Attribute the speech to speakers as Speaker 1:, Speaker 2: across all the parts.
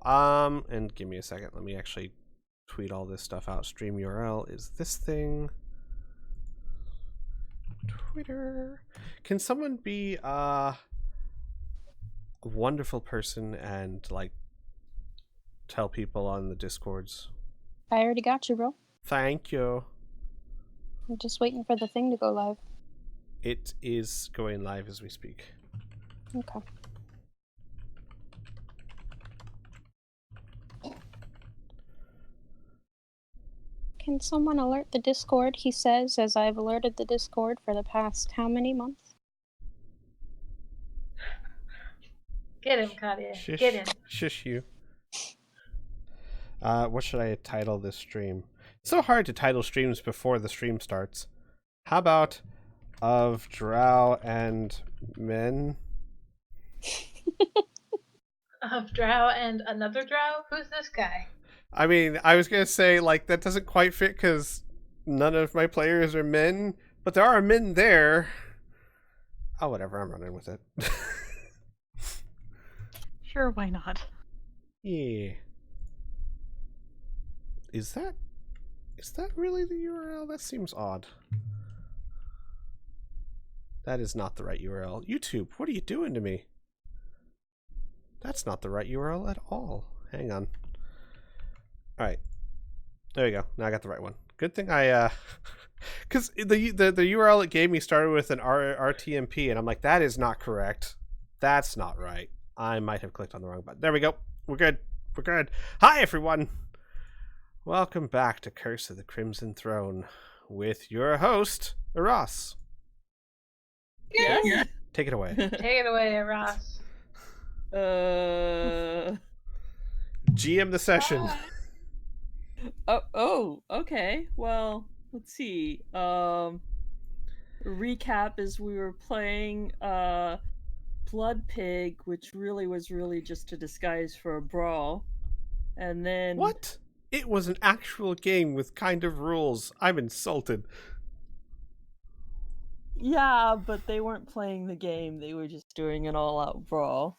Speaker 1: And give me a second. Let me actually tweet all this stuff out. Stream URL is this thing. Twitter. Can someone be a wonderful person and like tell people on the Discords?
Speaker 2: I already got you, bro.
Speaker 1: Thank you.
Speaker 2: I'm just waiting for the thing to go live.
Speaker 1: It is going live as we speak.
Speaker 2: Okay. Can someone alert the Discord, he says, as I've alerted the Discord for the past how many months?
Speaker 3: Get him, Katia.
Speaker 1: Shush,
Speaker 3: Get him.
Speaker 1: Shush you. What should I title this stream? It's so hard to title streams before the stream starts. How about Of Drow and Men?
Speaker 3: Of Drow and another Drow? Who's this guy?
Speaker 1: I mean, I was going to say, like, that doesn't quite fit because none of my players are men, but there are men there. Oh, whatever, I'm running with it.
Speaker 4: Sure, why not?
Speaker 1: Yeah. Is that really the URL? That seems odd. That is not the right URL. YouTube, what are you doing to me? That's not the right URL at all. Hang on. Alright. There we go. Now I got the right one. Good thing I, because the URL it gave me started with an RTMP, and I'm like, that is not correct. That's not right. I might have clicked on the wrong button. There we go. We're good. We're good. Hi, everyone. Welcome back to Curse of the Crimson Throne with your host, Ross.
Speaker 4: Yes.
Speaker 1: Take it away.
Speaker 3: Take it away, Ross.
Speaker 1: GM the session.
Speaker 4: Okay. Well, let's see. Recap is we were playing Blood Pig, which was just a disguise for a brawl. And then
Speaker 1: What? It was an actual game with kind of rules. I'm insulted.
Speaker 4: Yeah, but they weren't playing the game, they were just doing an all-out brawl.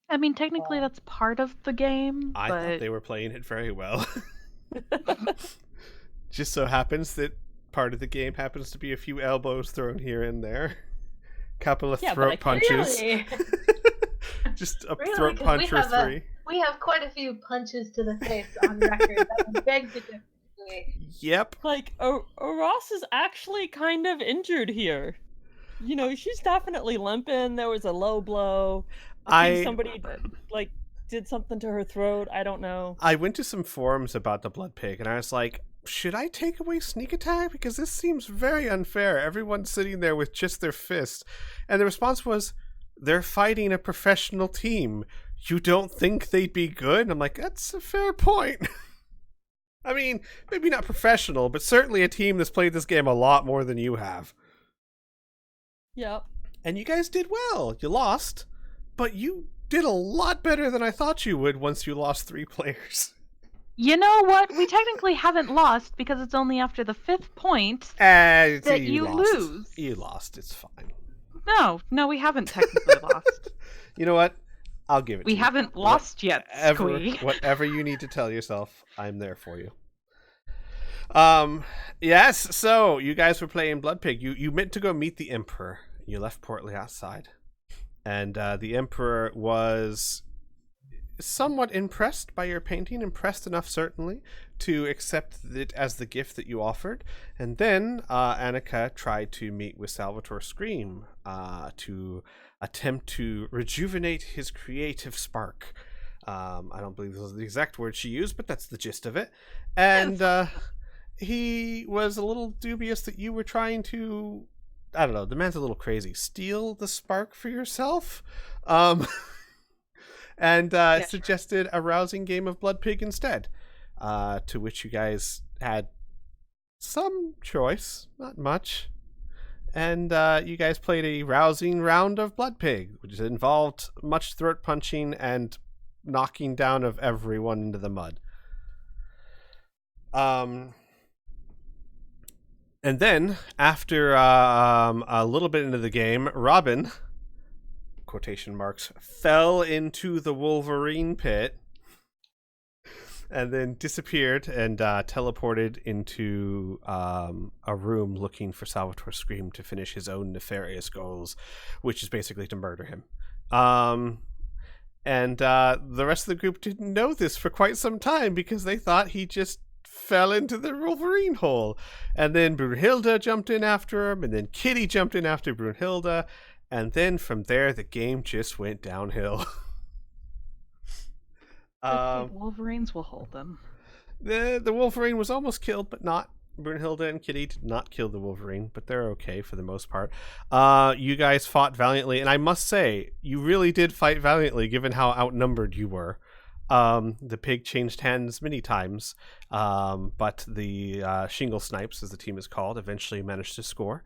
Speaker 5: I mean, technically that's part of the game,
Speaker 1: I
Speaker 5: but
Speaker 1: thought they were playing it very well. Just so happens that part of the game happens to be a few elbows thrown here and there. Couple of throat punches.
Speaker 3: Really?
Speaker 1: Just a
Speaker 3: Really?
Speaker 1: throat
Speaker 3: 'Cause
Speaker 1: punch or three.
Speaker 3: We have quite a few punches to the face on record. That would beg to differ.
Speaker 1: Yep.
Speaker 4: Like, Ross is actually kind of injured here. You know, she's definitely limping. There was a low blow. I think somebody did something to her throat. I don't know.
Speaker 1: I went to some forums about the Blood Pig, and I was like, should I take away sneak attack? Because this seems very unfair. Everyone's sitting there with just their fist. And the response was, they're fighting a professional team. You don't think they'd be good? I'm like, that's a fair point. I mean, maybe not professional, but certainly a team that's played this game a lot more than you have.
Speaker 4: Yep.
Speaker 1: And you guys did well. You lost, but you did a lot better than I thought you would once you lost 3 players.
Speaker 5: you know what? We technically haven't lost because it's only after the 5th point
Speaker 1: that
Speaker 5: you
Speaker 1: lost.
Speaker 5: lose.
Speaker 1: You lost. It's fine.
Speaker 5: No, we haven't technically lost.
Speaker 1: You know what? I'll give it to you.
Speaker 5: We haven't lost yet, Squee.
Speaker 1: Whatever you need to tell yourself, I'm there for you. Yes, so you guys were playing Blood Pig. You meant to go meet the Emperor. You left Portly outside. And the Emperor was somewhat impressed by your painting, impressed enough certainly to accept it as the gift that you offered. And then Annika tried to meet with Salvatore Scream to attempt to rejuvenate his creative spark. I don't believe those are the exact words she used, but that's the gist of it. And he was a little dubious that you were trying to, I don't know, the man's a little crazy, steal the spark for yourself. And suggested a rousing game of Blood Pig instead, to which you guys had some choice, not much. And you guys played a rousing round of Blood Pig, which involved much throat punching and knocking down of everyone into the mud. And then, after a little bit into the game, Robin, quotation marks, fell into the Wolverine pit. and then disappeared and teleported into a room looking for Salvatore Scream to finish his own nefarious goals, which is basically to murder him. And the rest of the group didn't know this for quite some time because they thought he just fell into the Wolverine hole. And then Brunhilde jumped in after him, and then Kitty jumped in after Brunhilde, and then from there the game just went downhill.
Speaker 5: Wolverines will hold them.
Speaker 1: The Wolverine was almost killed, but not. Brunhilde and Kitty did not kill the Wolverine, but they're okay for the most part. You guys fought valiantly, and I must say, you really did fight valiantly given how outnumbered you were. The pig changed hands many times, but the Shingle Snipes, as the team is called, eventually managed to score.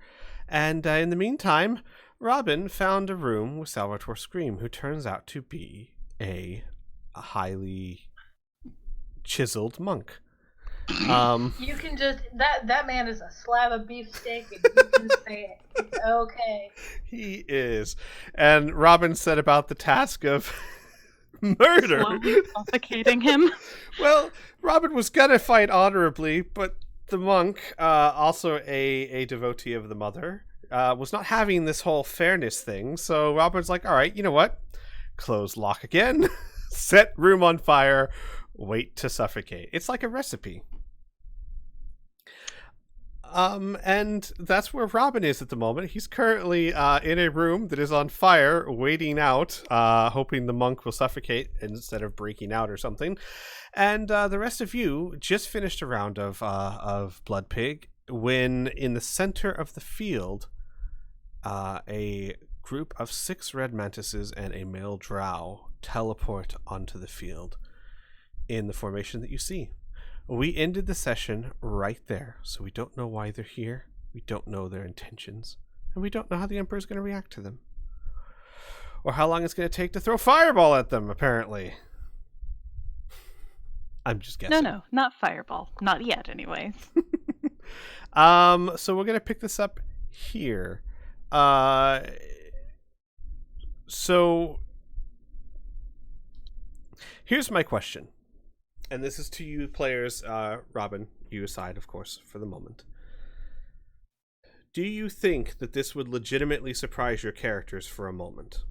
Speaker 1: And in the meantime, Robin found a room with Salvatore Scream, who turns out to be a highly chiseled monk.
Speaker 3: You can just that man is a slab of beefsteak, and you can say it. It's okay.
Speaker 1: He is. And Robin set about the task of murder.
Speaker 5: Slowly suffocating him.
Speaker 1: Well, Robin was gonna fight honorably, but the monk, also a devotee of the mother, was not having this whole fairness thing. So Robin's like, all right, you know what? Close lock again. Set room on fire. Wait to suffocate. It's like a recipe. And that's where Robin is at the moment. He's currently in a room that is on fire, waiting out, hoping the monk will suffocate instead of breaking out or something. And the rest of you just finished a round of Blood Pig when, in the center of the field, a group of 6 red mantises and a male drow teleport onto the field in the formation that you see. We ended the session right there, so we don't know why they're here, we don't know their intentions, and we don't know how the Emperor's going to react to them. Or how long it's going to take to throw Fireball at them, apparently. I'm just guessing.
Speaker 5: No, not Fireball. Not yet, anyways.
Speaker 1: So we're going to pick this up here. So here's my question. And this is to you players, Robin, you aside, of course, for the moment. Do you think that this would legitimately surprise your characters for a moment?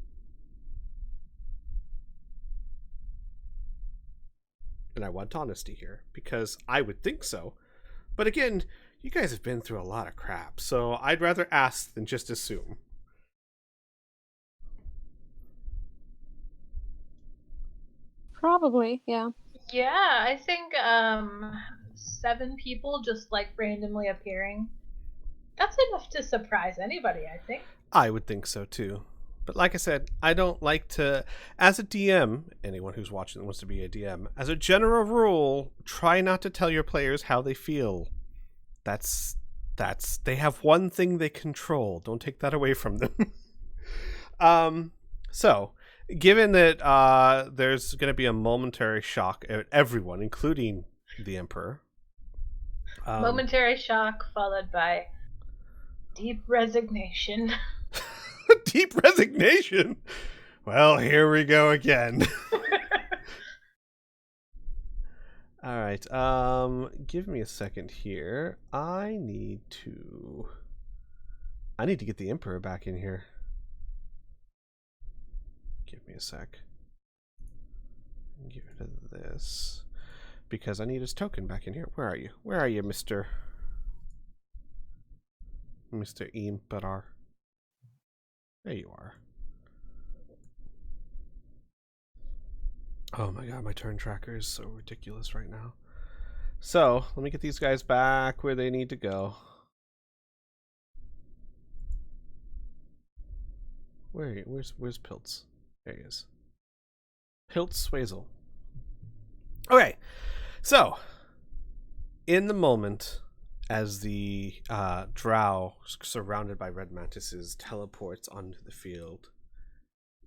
Speaker 1: And I want honesty here, because I would think so. But again, you guys have been through a lot of crap, so I'd rather ask than just assume.
Speaker 2: Probably, yeah.
Speaker 3: Yeah, I think 7 people just like randomly appearing. That's enough to surprise anybody, I think.
Speaker 1: I would think so too. But like I said, I don't like to, as a DM, anyone who's watching that wants to be a DM, as a general rule, try not to tell your players how they feel. That's they have one thing they control. Don't take that away from them. So, given that there's going to be a momentary shock at everyone, including the Emperor.
Speaker 3: Momentary shock followed by deep resignation.
Speaker 1: Deep resignation? Well, here we go again. All right. Give me a second here. I need to get the Emperor back in here. Give me a sec. Get rid of this because I need his token back in here. Where are you? Where are you, Mr. Emperor? There you are. Oh my god, my turn tracker is so ridiculous right now. So, let me get these guys back where they need to go. Where's Piltz? There he is. Piltz Swazel. Okay, so in the moment, as the drow surrounded by red mantises teleports onto the field,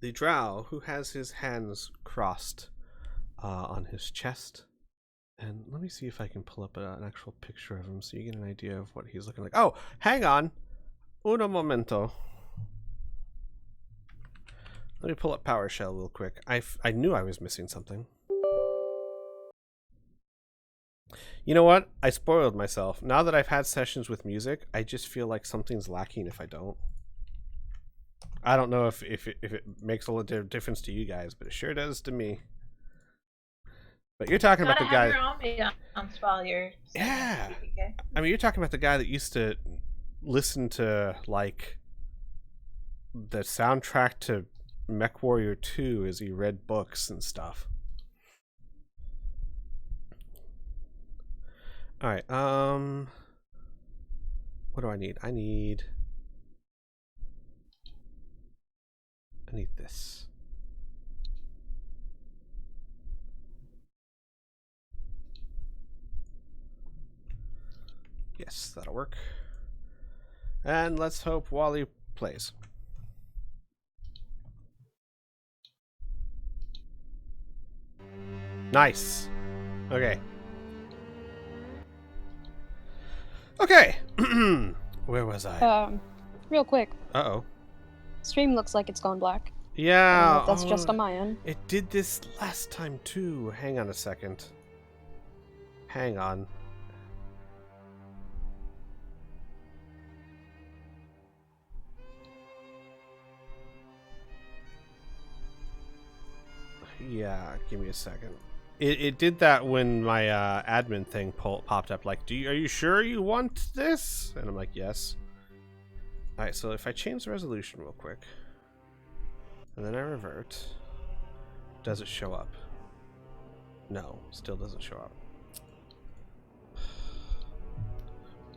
Speaker 1: the drow, who has his hands crossed on his chest, and let me see if I can pull up an actual picture of him so you get an idea of what he's looking like. Oh, hang on. Uno momento. Let me pull up PowerShell real quick. I knew I was missing something. You know what? I spoiled myself. Now that I've had sessions with music, I just feel like something's lacking if I don't. I don't know if it makes a little difference to you guys, but it sure does to me. But you're talking about the guy.
Speaker 3: Your ambiance while you're
Speaker 1: yeah.
Speaker 3: PPK.
Speaker 1: I mean, you're talking about the guy that used to listen to like the soundtrack to MechWarrior 2 as he read books and stuff. All right. What do I need? I need this. Yes, that'll work. And let's hope Wally plays. Nice. Okay. Okay. Where was I?
Speaker 2: Real quick.
Speaker 1: Uh-oh.
Speaker 2: Stream looks like it's gone black.
Speaker 1: Yeah.
Speaker 2: That's just on my end.
Speaker 1: It did this last time too. Hang on a second. Hang on. Yeah, give me a second. It did that when my admin thing popped up. Like, are you sure you want this? And I'm like, yes. All right, so if I change the resolution real quick, and then I revert, does it show up? No, still doesn't show up.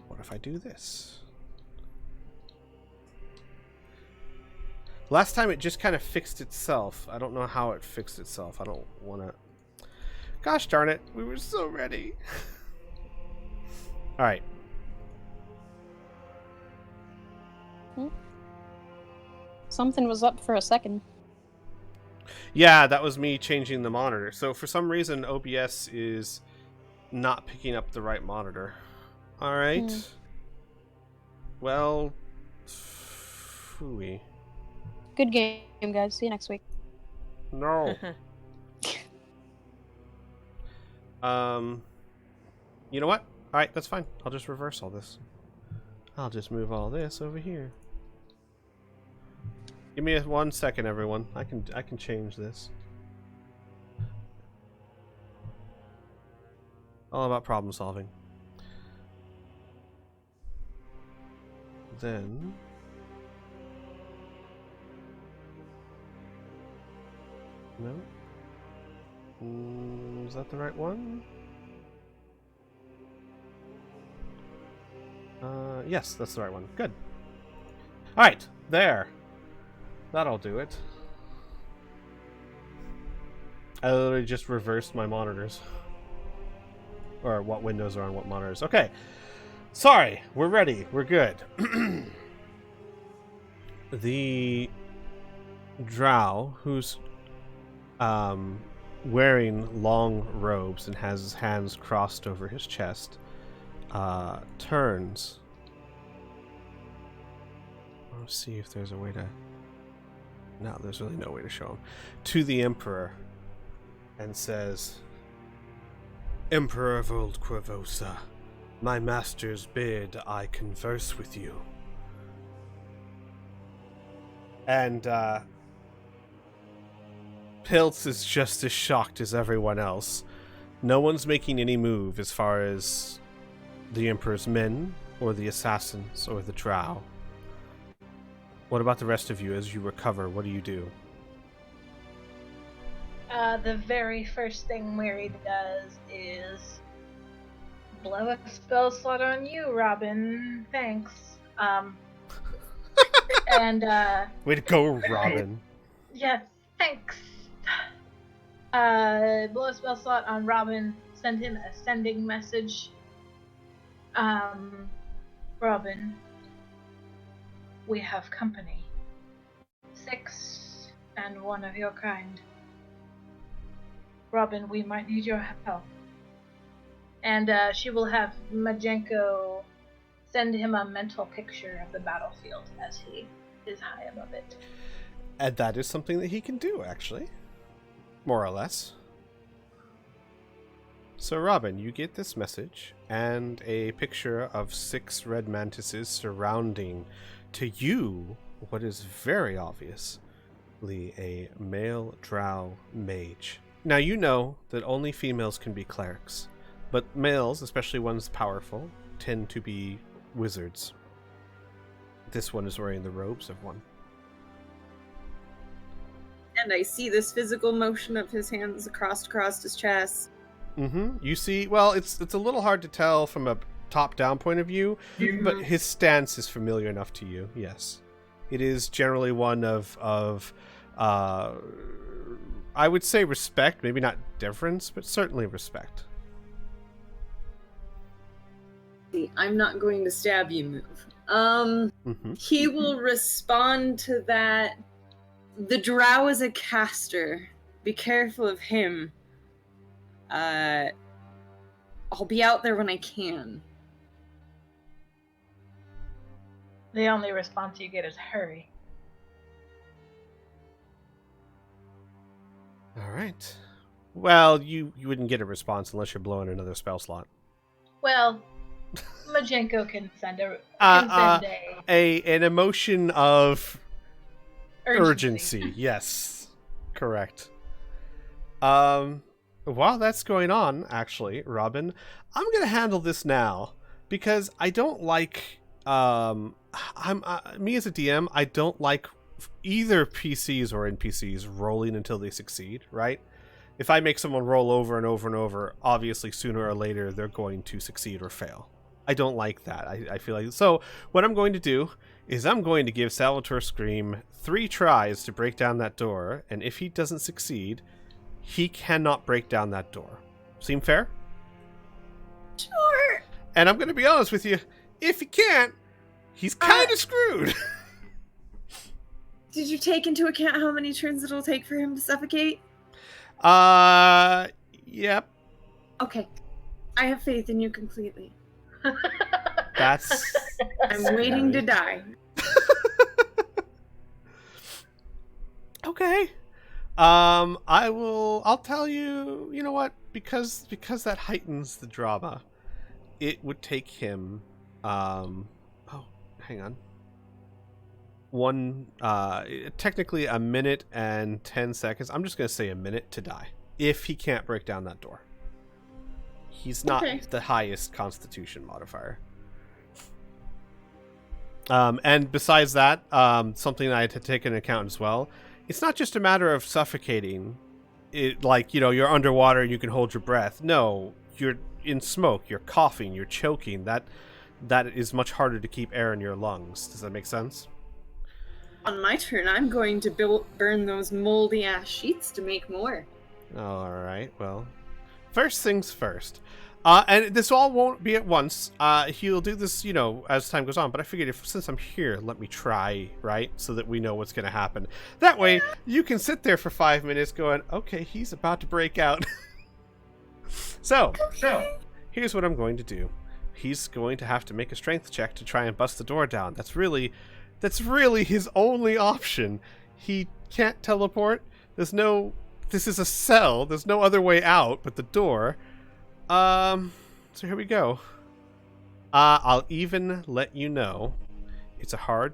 Speaker 1: What if I do this? Last time it just kind of fixed itself. I don't know how it fixed itself. I don't want to... Gosh darn it. We were so ready. All right.
Speaker 2: Something was up for a second.
Speaker 1: Yeah, that was me changing the monitor. So for some reason, OBS is not picking up the right monitor. All right. Well, phooey.
Speaker 2: Good game, guys. See you next week.
Speaker 1: No. You know what? All right, that's fine. I'll just reverse all this. I'll just move all this over here. Give me 1 second, everyone. I can change this. All about problem solving. Then no. Is that the right one? Yes, that's the right one. Good. All right, there. That'll do it. I literally just reversed my monitors. Or what windows are on what monitors. Okay. Sorry, we're ready. We're good. The drow, who's wearing long robes and has his hands crossed over his chest, turns. Let's see if there's a way to... No, there's really no way to show him. To the Emperor, and says, Emperor of Old Corvosa, my masters bid I converse with you. And Piltz is just as shocked as everyone else. No one's making any move as far as the Emperor's men, or the assassins, or the drow. What about the rest of you? As you recover, what do you do?
Speaker 3: The very first thing Mary does is blow a spell slot on you, Robin. Thanks. And
Speaker 1: Way to go, Robin.
Speaker 3: yes, thanks. Blow a spell slot on Robin. Send him a sending message. Robin, we have company. 6 and 1 of your kind. Robin, we might need your help. And she will have Majenko send him a mental picture of the battlefield as he is high above it.
Speaker 1: And that is something that he can do, actually. More or less. So, Robin, you get this message and a picture of 6 red mantises surrounding, to you, what is very obviously a male drow mage. Now, you know that only females can be clerics, but males, especially ones powerful, tend to be wizards. This one is wearing the robes of one.
Speaker 6: And I see this physical motion of his hands across his chest.
Speaker 1: Mm-hmm. You see, well, it's a little hard to tell from a top-down point of view, but his stance is familiar enough to you, yes. It is generally one of I would say respect, maybe not deference, but certainly respect.
Speaker 6: I'm not going to stab you move. He will respond to that. The drow is a caster. Be careful of him. I'll be out there when I can.
Speaker 3: The only response you get is hurry.
Speaker 1: All right. Well, you wouldn't get a response unless you're blowing another spell slot.
Speaker 3: Well, Majenko can send
Speaker 1: an emotion of urgency. Yes, correct. While that's going on, actually, Robin, I'm gonna handle this now because I don't like. Me as a DM, I don't like either PCs or NPCs rolling until they succeed. Right? If I make someone roll over and over and over, obviously sooner or later they're going to succeed or fail. I don't like that. I feel like so. What I'm going to do is I'm going to give Salvatore Scream 3 tries to break down that door, and if he doesn't succeed, he cannot break down that door. Seem fair?
Speaker 6: Sure.
Speaker 1: And I'm going to be honest with you, if he can't, he's kind of screwed.
Speaker 6: Did you take into account how many turns it'll take for him to suffocate?
Speaker 1: Yep.
Speaker 6: Okay. I have faith in you completely.
Speaker 1: That's...
Speaker 6: I'm waiting to die.
Speaker 1: Okay. I'll tell you, you know what? Because that heightens the drama. It would take him hang on. Technically a minute and 10 seconds. I'm just going to say a minute to die if he can't break down that door. He's not the highest constitution modifier. And besides that, something that I had to take into account as well, it's not just a matter of suffocating. It, like, you know, you're underwater and you can hold your breath. No, you're in smoke, you're coughing, you're choking. That is much harder to keep air in your lungs. Does that make sense?
Speaker 6: On my turn, I'm going to burn those moldy ass sheets to make more.
Speaker 1: All right, well, first things first. And this all won't be at once. He'll do this, you know, as time goes on. But I figured since I'm here, let me try, right? So that we know what's going to happen. That way, you can sit there for 5 minutes going, okay, he's about to break out. So, here's what I'm going to do. He's going to have to make a strength check to try and bust the door down. That's really his only option. He can't teleport. This is a cell. There's no other way out but the door. So here we go. I'll even let you know it's a hard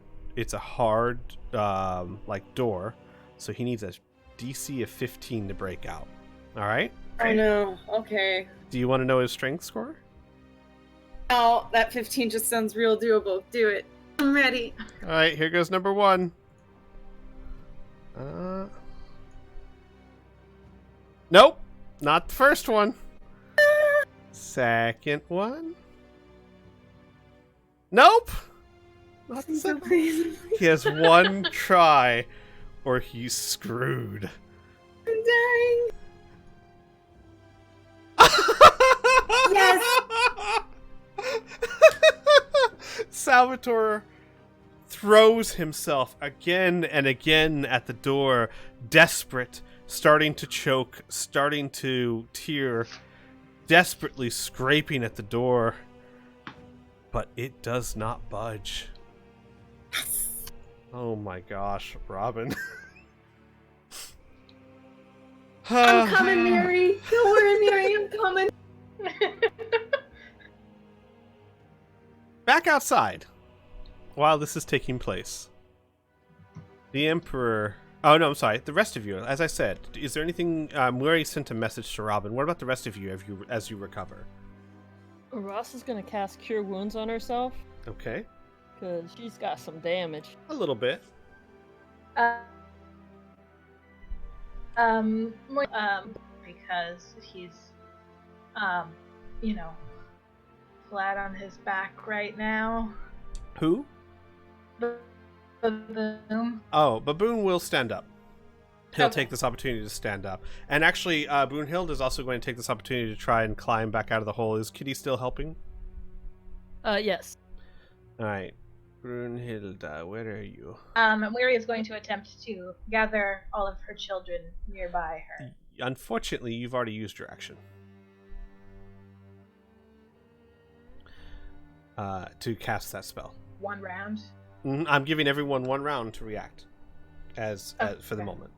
Speaker 1: like door, so he needs a DC of 15 to break out. All right?
Speaker 6: I know. Okay.
Speaker 1: Do you want to know his strength score?
Speaker 6: Oh, that 15 just sounds real doable. Do it. I'm ready.
Speaker 1: All right, here goes number 1. Nope, not the first one. Second one. Nope. Not the second one. He has one try, or he's screwed.
Speaker 6: I'm dying. Yes.
Speaker 1: Salvatore throws himself again and again at the door, desperate, starting to choke, starting to tear, desperately scraping at the door, but it does not budge. Oh my gosh, Robin.
Speaker 6: I'm coming, Mary. Don't worry, Mary, I'm coming.
Speaker 1: back outside while this is taking place. The Emperor... Oh, no, I'm sorry. The rest of you, as I said, is there anything... we already sent a message to Robin. What about the rest of you as you recover?
Speaker 4: Ross is going to cast Cure Wounds on herself.
Speaker 1: Okay.
Speaker 4: Because she's got some damage.
Speaker 1: A little bit.
Speaker 3: Because he's, flat on his back right now.
Speaker 1: Who?
Speaker 3: Baboon.
Speaker 1: Oh, Baboon will stand up. He'll
Speaker 3: Okay.
Speaker 1: take this opportunity to stand up. And actually, Brunhild is also going to take this opportunity to try and climb back out of the hole. Is Kitty still helping?
Speaker 4: Yes.
Speaker 1: Alright. Brunhild, where are you?
Speaker 3: Weary is going to attempt to gather all of her children nearby her.
Speaker 1: Unfortunately, you've already used your action. To cast that spell.
Speaker 3: 1 round.
Speaker 1: I'm giving everyone 1 round to react. As for the
Speaker 3: Okay.
Speaker 1: moment.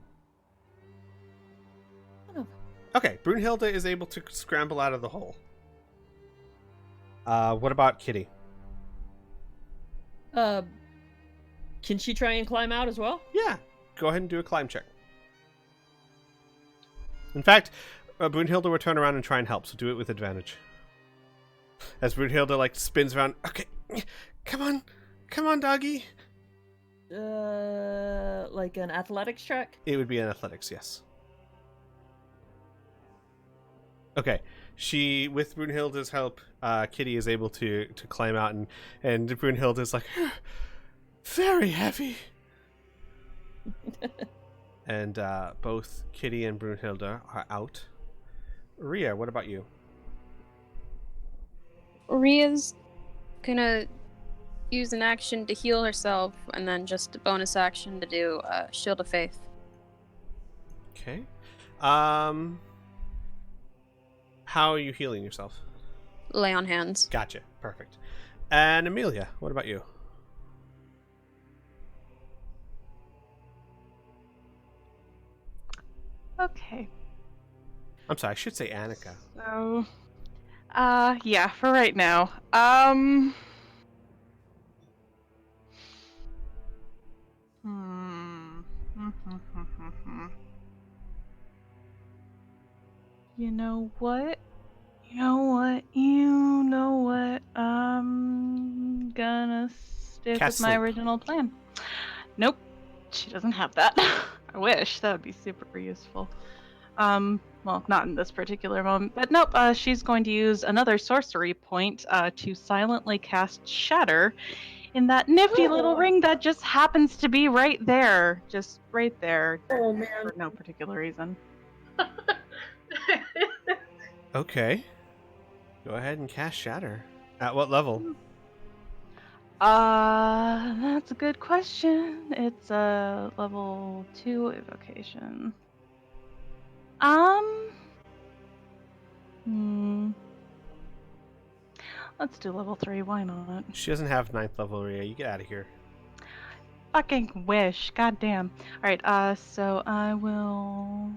Speaker 1: Okay, Brunhilde is able to scramble out of the hole. What about Kitty?
Speaker 4: Can she try and climb out as well?
Speaker 1: Yeah, go ahead and do a climb check. In fact, Brunhilde will turn around and try and help, so do it with advantage. As Brunhilde spins around. Okay, come on, doggy.
Speaker 4: Like an athletics check?
Speaker 1: It would be an athletics, yes. Okay, with Brunhilde's help, Kitty is able to climb out, and Brunhilde is like, very heavy. And both Kitty and Brunhilde are out. Rhea, what about you?
Speaker 2: Rhea's gonna use an action to heal herself, and then just a bonus action to do Shield of Faith.
Speaker 1: Okay. How are you healing yourself?
Speaker 2: Lay on hands.
Speaker 1: Gotcha. Perfect. And Amelia, what about you?
Speaker 5: Okay.
Speaker 1: I'm sorry, I should say Annika.
Speaker 5: So, yeah, for right now. You know what? I'm gonna stick
Speaker 1: Cast
Speaker 5: with my
Speaker 1: sleep.
Speaker 5: original plan. Nope. She doesn't have that. I wish. That would be super useful. Well, not in this particular moment, but nope, she's going to use another sorcery point to silently cast Shatter in that nifty little ring that just happens to be right there. Just right there.
Speaker 6: Oh, man.
Speaker 5: For no particular reason.
Speaker 1: Okay. Go ahead and cast Shatter. At what level?
Speaker 5: That's a good question. It's a level 2 evocation. Let's do level 3, why not?
Speaker 1: She doesn't have 9th level, Rhea. You get out of here.
Speaker 5: Fucking wish, goddamn. Alright, so I will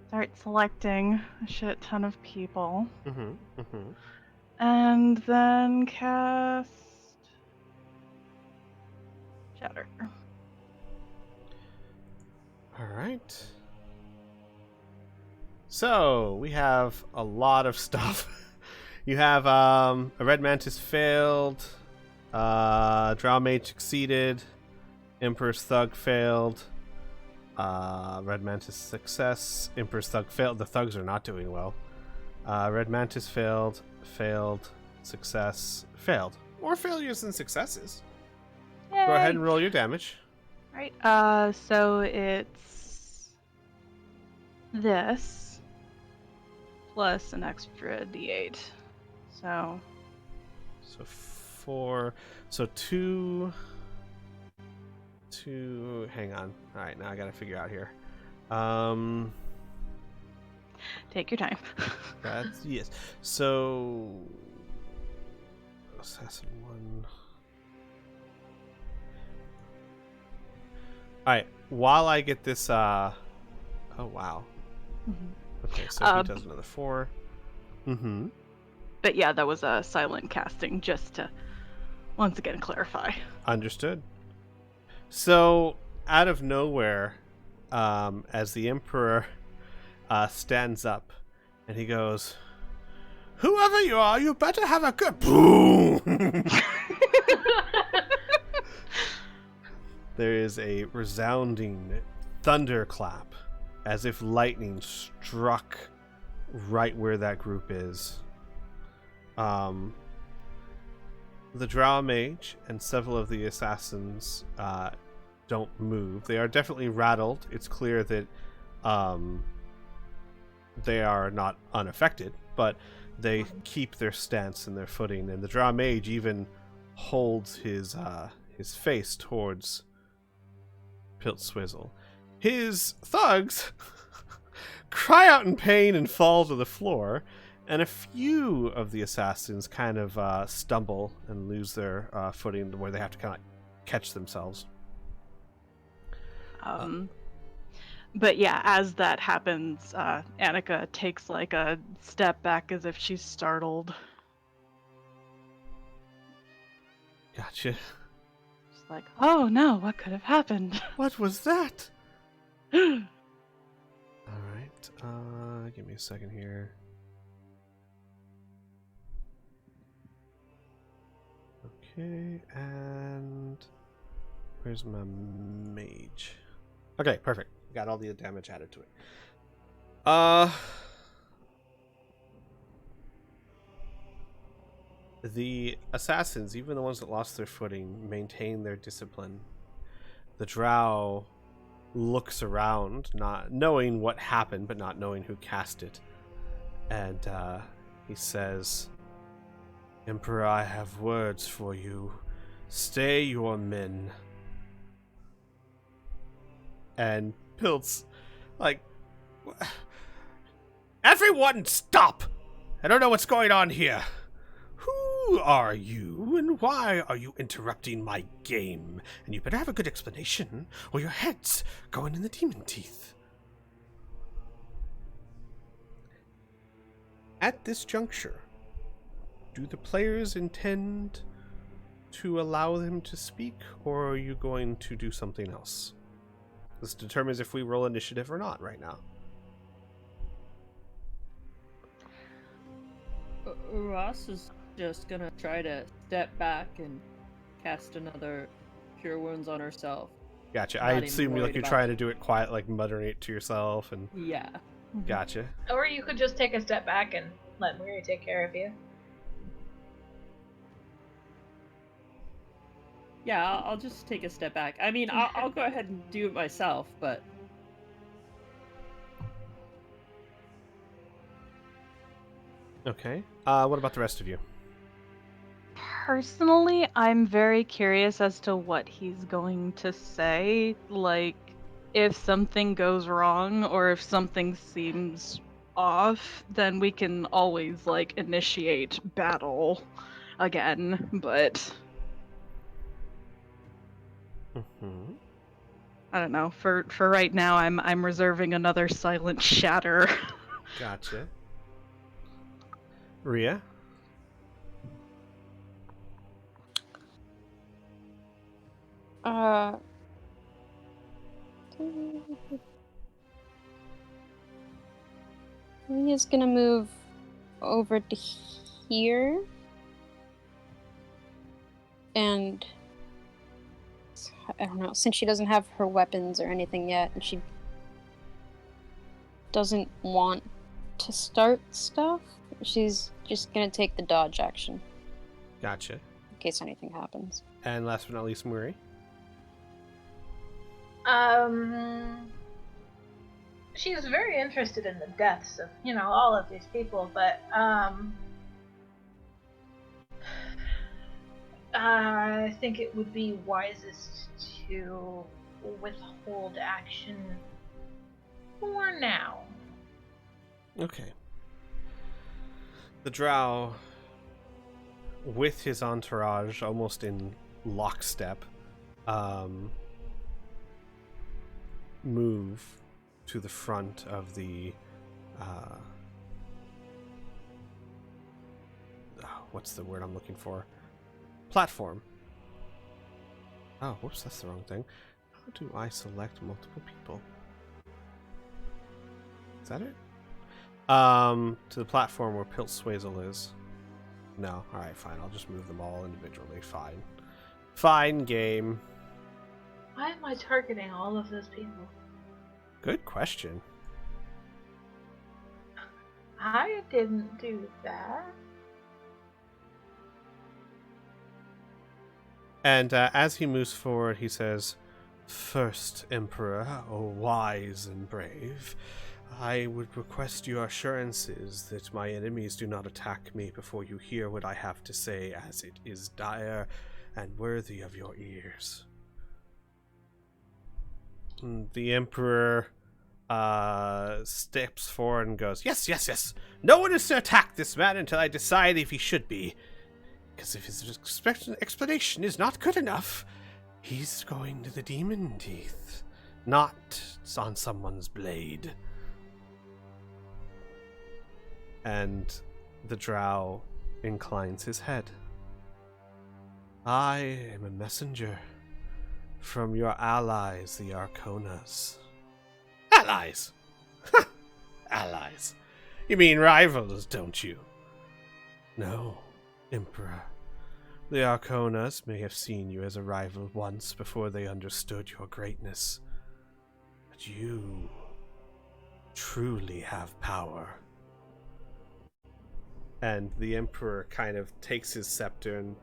Speaker 5: start selecting a shit ton of people. And then cast Shatter.
Speaker 1: Alright. So, we have a lot of stuff. You have a Red Mantis failed, Drow Mage succeeded, Emperor's Thug failed, Red Mantis success, Emperor's Thug failed. The Thugs are not doing well. Red Mantis failed, success, failed. More failures than successes.
Speaker 5: Yay.
Speaker 1: Go ahead and roll your damage.
Speaker 5: Alright, so it's this plus an extra d8. So
Speaker 1: 4. So 2. Hang on. Alright, now I gotta figure out here.
Speaker 5: take your time.
Speaker 1: That's yes. So Assassin 1. Alright, while I get this oh wow. Okay, so he does another 4.
Speaker 5: But yeah, that was a silent casting just to once again clarify.
Speaker 1: Understood. So, out of nowhere, as the Emperor stands up, and he goes, "Whoever you are, you better have a good..." Boom! There is a resounding thunderclap, as if lightning struck right where that group is. The Drow Mage and several of the assassins don't move. They are definitely rattled. It's clear that they are not unaffected, but they keep their stance and their footing. And the Drow Mage even holds his face towards Piltswizzle. His thugs cry out in pain and fall to the floor, and a few of the assassins kind of stumble and lose their footing where they have to kind of catch themselves.
Speaker 5: But yeah, as that happens, Annika takes like a step back as if she's startled.
Speaker 1: Gotcha.
Speaker 5: She's like, oh no, what could have happened?
Speaker 1: What was that? Alright, give me a second here. Okay, and where's my mage? Okay, perfect. Got all the damage added to it. The assassins, even the ones that lost their footing, maintain their discipline. The drow looks around, not knowing what happened, but not knowing who cast it. And he says, "Emperor, I have words for you. Stay your men." And Pilt's like, "Everyone stop! I don't know what's going on here. Who are you, and why are you interrupting my game? And you better have a good explanation, or your head's going in the demon teeth." At this juncture, do the players intend to allow them to speak, or are you going to do something else? This determines if we roll initiative or not right now.
Speaker 4: Ross is just gonna try to step back and cast another Cure Wounds on herself.
Speaker 1: Gotcha.
Speaker 4: Not
Speaker 1: I
Speaker 4: even
Speaker 1: assume
Speaker 4: worried
Speaker 1: you're
Speaker 4: about
Speaker 1: trying to do it quiet, like muttering it to yourself, and
Speaker 4: Yeah.
Speaker 1: gotcha.
Speaker 3: Or you could just take a step back and let Miri take care of you.
Speaker 4: Yeah, I'll just take a step back. I mean, I'll go ahead and do it myself, but...
Speaker 1: Okay. What about the rest of you?
Speaker 5: Personally, I'm very curious as to what he's going to say. Like, if something goes wrong or if something seems off, then we can always, like, initiate battle again, but...
Speaker 1: Mm-hmm.
Speaker 5: I don't know. For right now, I'm reserving another silent shatter.
Speaker 1: Gotcha. Rhea?
Speaker 2: He's gonna move over to here. And I don't know, since she doesn't have her weapons or anything yet, and she doesn't want to start stuff, she's just gonna take the dodge action
Speaker 1: Gotcha.
Speaker 2: in case anything happens.
Speaker 1: And last but not least, Muri.
Speaker 3: She's very interested in the deaths of, all of these people, but, I think it would be wisest to withhold action for now.
Speaker 1: Okay. The drow, with his entourage almost in lockstep, move to the front of the what's the word I'm looking for? platform. Oh, whoops, that's the wrong thing. How do I select multiple people? Is that it? To the platform where Piltswazel is. No, alright, fine. I'll just move them all individually. Fine. Fine, game.
Speaker 3: Why am I targeting all of those people?
Speaker 1: Good question.
Speaker 3: I didn't do that.
Speaker 1: And as he moves forward, he says, "First, Emperor, O wise and brave, I would request your assurances that my enemies do not attack me before you hear what I have to say, as it is dire and worthy of your ears." The Emperor steps forward and goes, Yes. No one is to attack this man until I decide if he should be. Because if his explanation is not good enough, he's going to the demon teeth, not on someone's blade." And the drow inclines his head. "I am a messenger from your allies, the Arconas." Allies? Ha! Allies. You mean rivals, don't you? No, Emperor. The Arconas may have seen you as a rival once before they understood your greatness. But you truly have power. And the Emperor kind of takes his scepter and,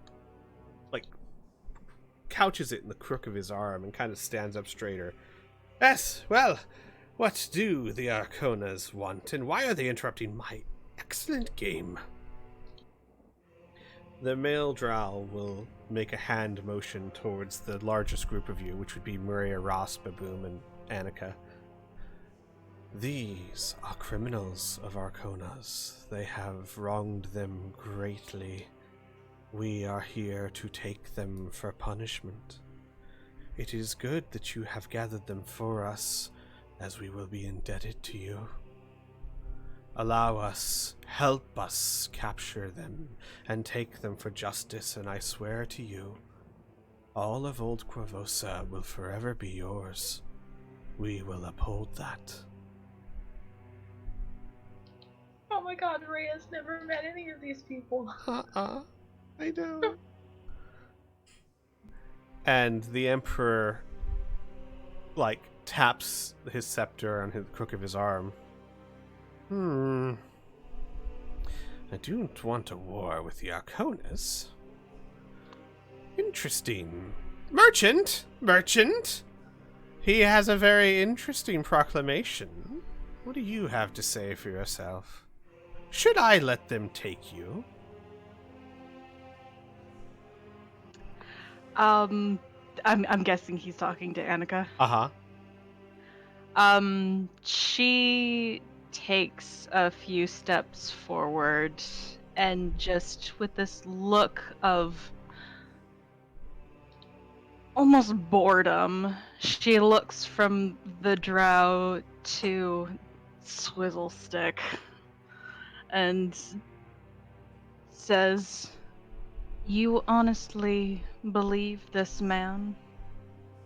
Speaker 1: couches it in the crook of his arm and kind of stands up straighter. "Yes, well, what do the Arconas want, and why are they interrupting my excellent game?" The male drow will make a hand motion towards the largest group of you, which would be Maria, Ross, Baboom, and Annika. "These are criminals of Arconas. They have wronged them greatly. We are here to take them for punishment. It is good that you have gathered them for us, as we will be indebted to you. Allow us, help us capture them, and take them for justice, and I swear to you, all of Old Quavosa will forever be yours. We will uphold that."
Speaker 3: Oh my god, Rhea's never met any of these people.
Speaker 1: I know. And the Emperor, taps his scepter on the crook of his arm. I don't want a war with the Arconas. Interesting. Merchant! He has a very interesting proclamation. What do you have to say for yourself? Should I let them take you?
Speaker 5: I'm guessing he's talking to Annika.
Speaker 1: Uh-huh.
Speaker 5: She takes a few steps forward and just with this look of almost boredom, she looks from the drow to Swizzlestick and says, "You honestly believe this man?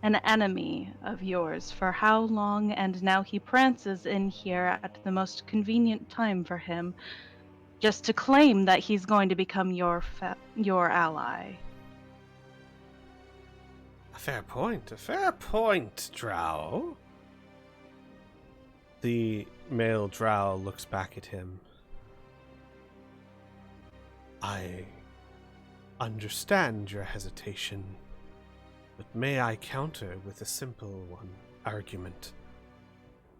Speaker 5: An enemy of yours for how long, and now he prances in here at the most convenient time for him, just to claim that he's going to become your ally."
Speaker 1: A fair point, drow. The male drow looks back at him. "I understand your hesitation, but may I counter with a simple argument?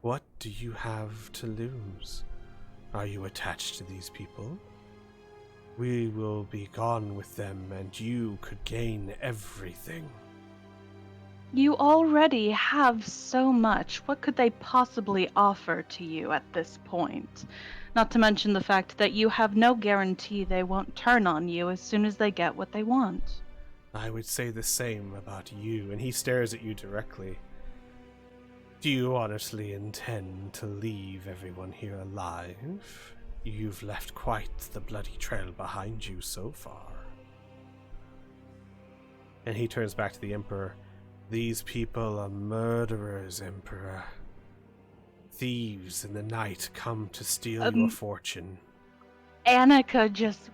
Speaker 1: What do you have to lose? Are you attached to these people? We will be gone with them, and you could gain everything."
Speaker 5: You already have so much. What could they possibly offer to you at this point? Not to mention the fact that you have no guarantee they won't turn on you as soon as they get what they want.
Speaker 1: I would say the same about you, and he stares at you directly. Do you honestly intend to leave everyone here alive? You've left quite the bloody trail behind you so far. And he turns back to the Emperor. These people are murderers, Emperor. Thieves in the night come to steal your fortune.
Speaker 5: Annika just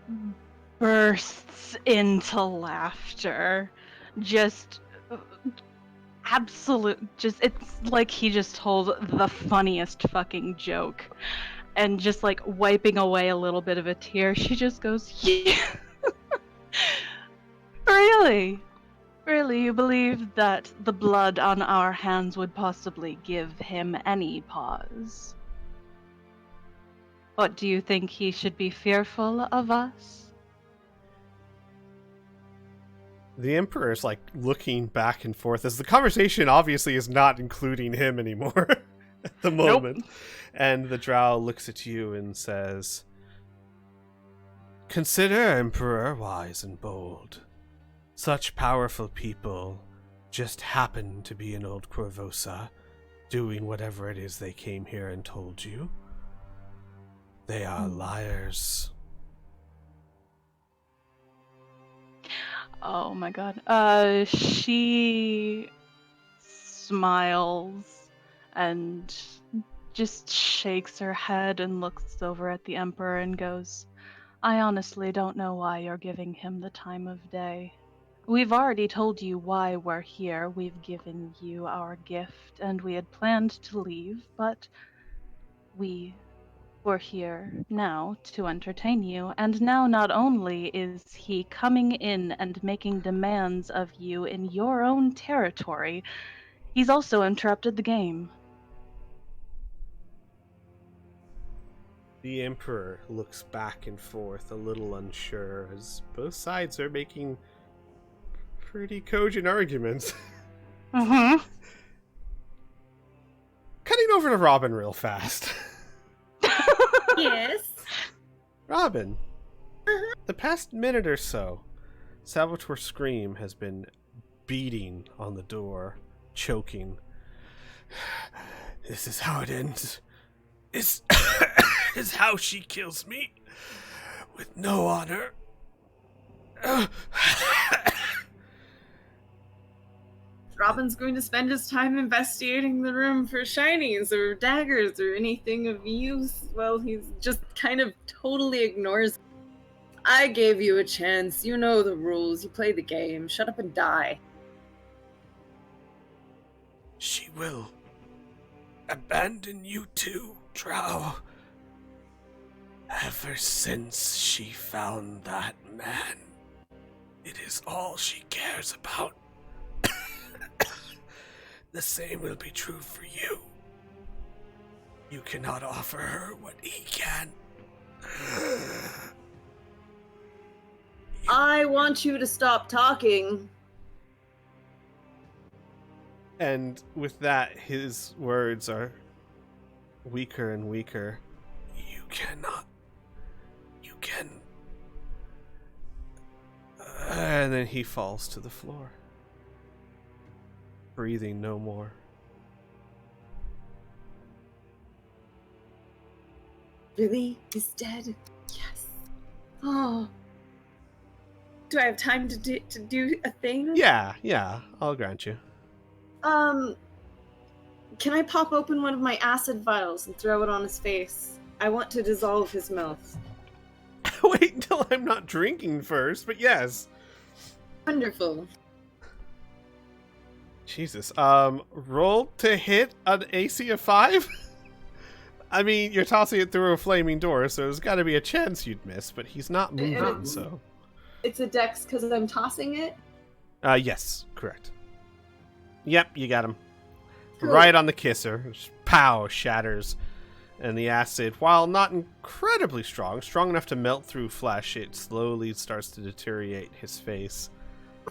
Speaker 5: bursts into laughter. Just it's like he just told the funniest fucking joke. And just like wiping away a little bit of a tear, she just goes, yeah. Really? Really, you believe that the blood on our hands would possibly give him any pause? What, do you think he should be fearful of us?
Speaker 1: The Emperor is like looking back and forth as the conversation obviously is not including him anymore at the moment.
Speaker 5: Nope.
Speaker 1: And the Drow looks at you and says, "Consider, Emperor, wise and bold. Such powerful people just happen to be in Old Corvosa, doing whatever it is they came here and told you. They are liars."
Speaker 5: Oh my god. She smiles and just shakes her head and looks over at the Emperor and goes, I honestly don't know why you're giving him the time of day. We've already told you why we're here. We've given you our gift, and we had planned to leave, but we're here now to entertain you. And now not only is he coming in and making demands of you in your own territory, he's also interrupted the game.
Speaker 1: The Emperor looks back and forth, a little unsure, as both sides are making pretty cogent arguments.
Speaker 5: Mm-hmm.
Speaker 1: Cutting over to Robin real fast.
Speaker 6: Yes.
Speaker 1: Robin, the past minute or so, Salvatore Scream has been beating on the door, choking. This is how it ends. Is how she kills me, with no honor.
Speaker 6: Robin's going to spend his time investigating the room for shinies or daggers or anything of use. Well, he's just kind of totally ignores. I gave you a chance. You know the rules. You play the game. Shut up and die.
Speaker 1: She will abandon you too, Drow. Ever since she found that man, it is all she cares about. The same will be true for you. You cannot offer her what he can.
Speaker 6: I want you to stop talking.
Speaker 1: And with that, his words are weaker and weaker. You cannot. You can. And then he falls to the floor, breathing no more.
Speaker 6: Really? He's dead? Yes. Oh. Do I have time to do a thing?
Speaker 1: Yeah, I'll grant you.
Speaker 6: Can I pop open one of my acid vials and throw it on his face? I want to dissolve his mouth.
Speaker 1: Wait until I'm not drinking first, but yes.
Speaker 6: Wonderful.
Speaker 1: Jesus. Roll to hit an AC of 5? I mean, you're tossing it through a flaming door, so there's gotta be a chance you'd miss, but he's not moving, so...
Speaker 6: It's a dex because I'm tossing it?
Speaker 1: Yes, correct. Yep, you got him.
Speaker 6: Cool.
Speaker 1: Right on the kisser. Just pow, shatters. And the acid, while not incredibly strong enough to melt through flesh, it slowly starts to deteriorate his face.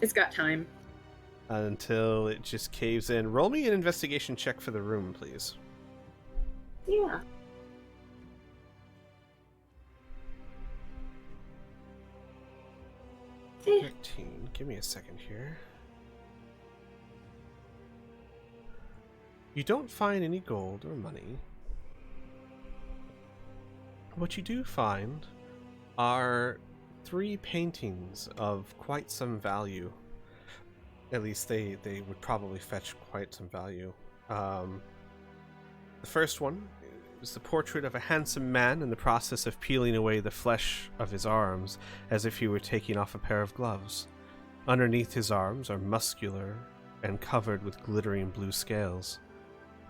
Speaker 6: It's got time.
Speaker 1: Until it just caves in. Roll me an investigation check for the room, please.
Speaker 6: Yeah. Eh.
Speaker 1: 13. Give me a second here. You don't find any gold or money. What you do find are 3 paintings of quite some value. At least they would probably fetch quite some value. The first one is the portrait of a handsome man in the process of peeling away the flesh of his arms as if he were taking off a pair of gloves. Underneath his arms are muscular and covered with glittering blue scales.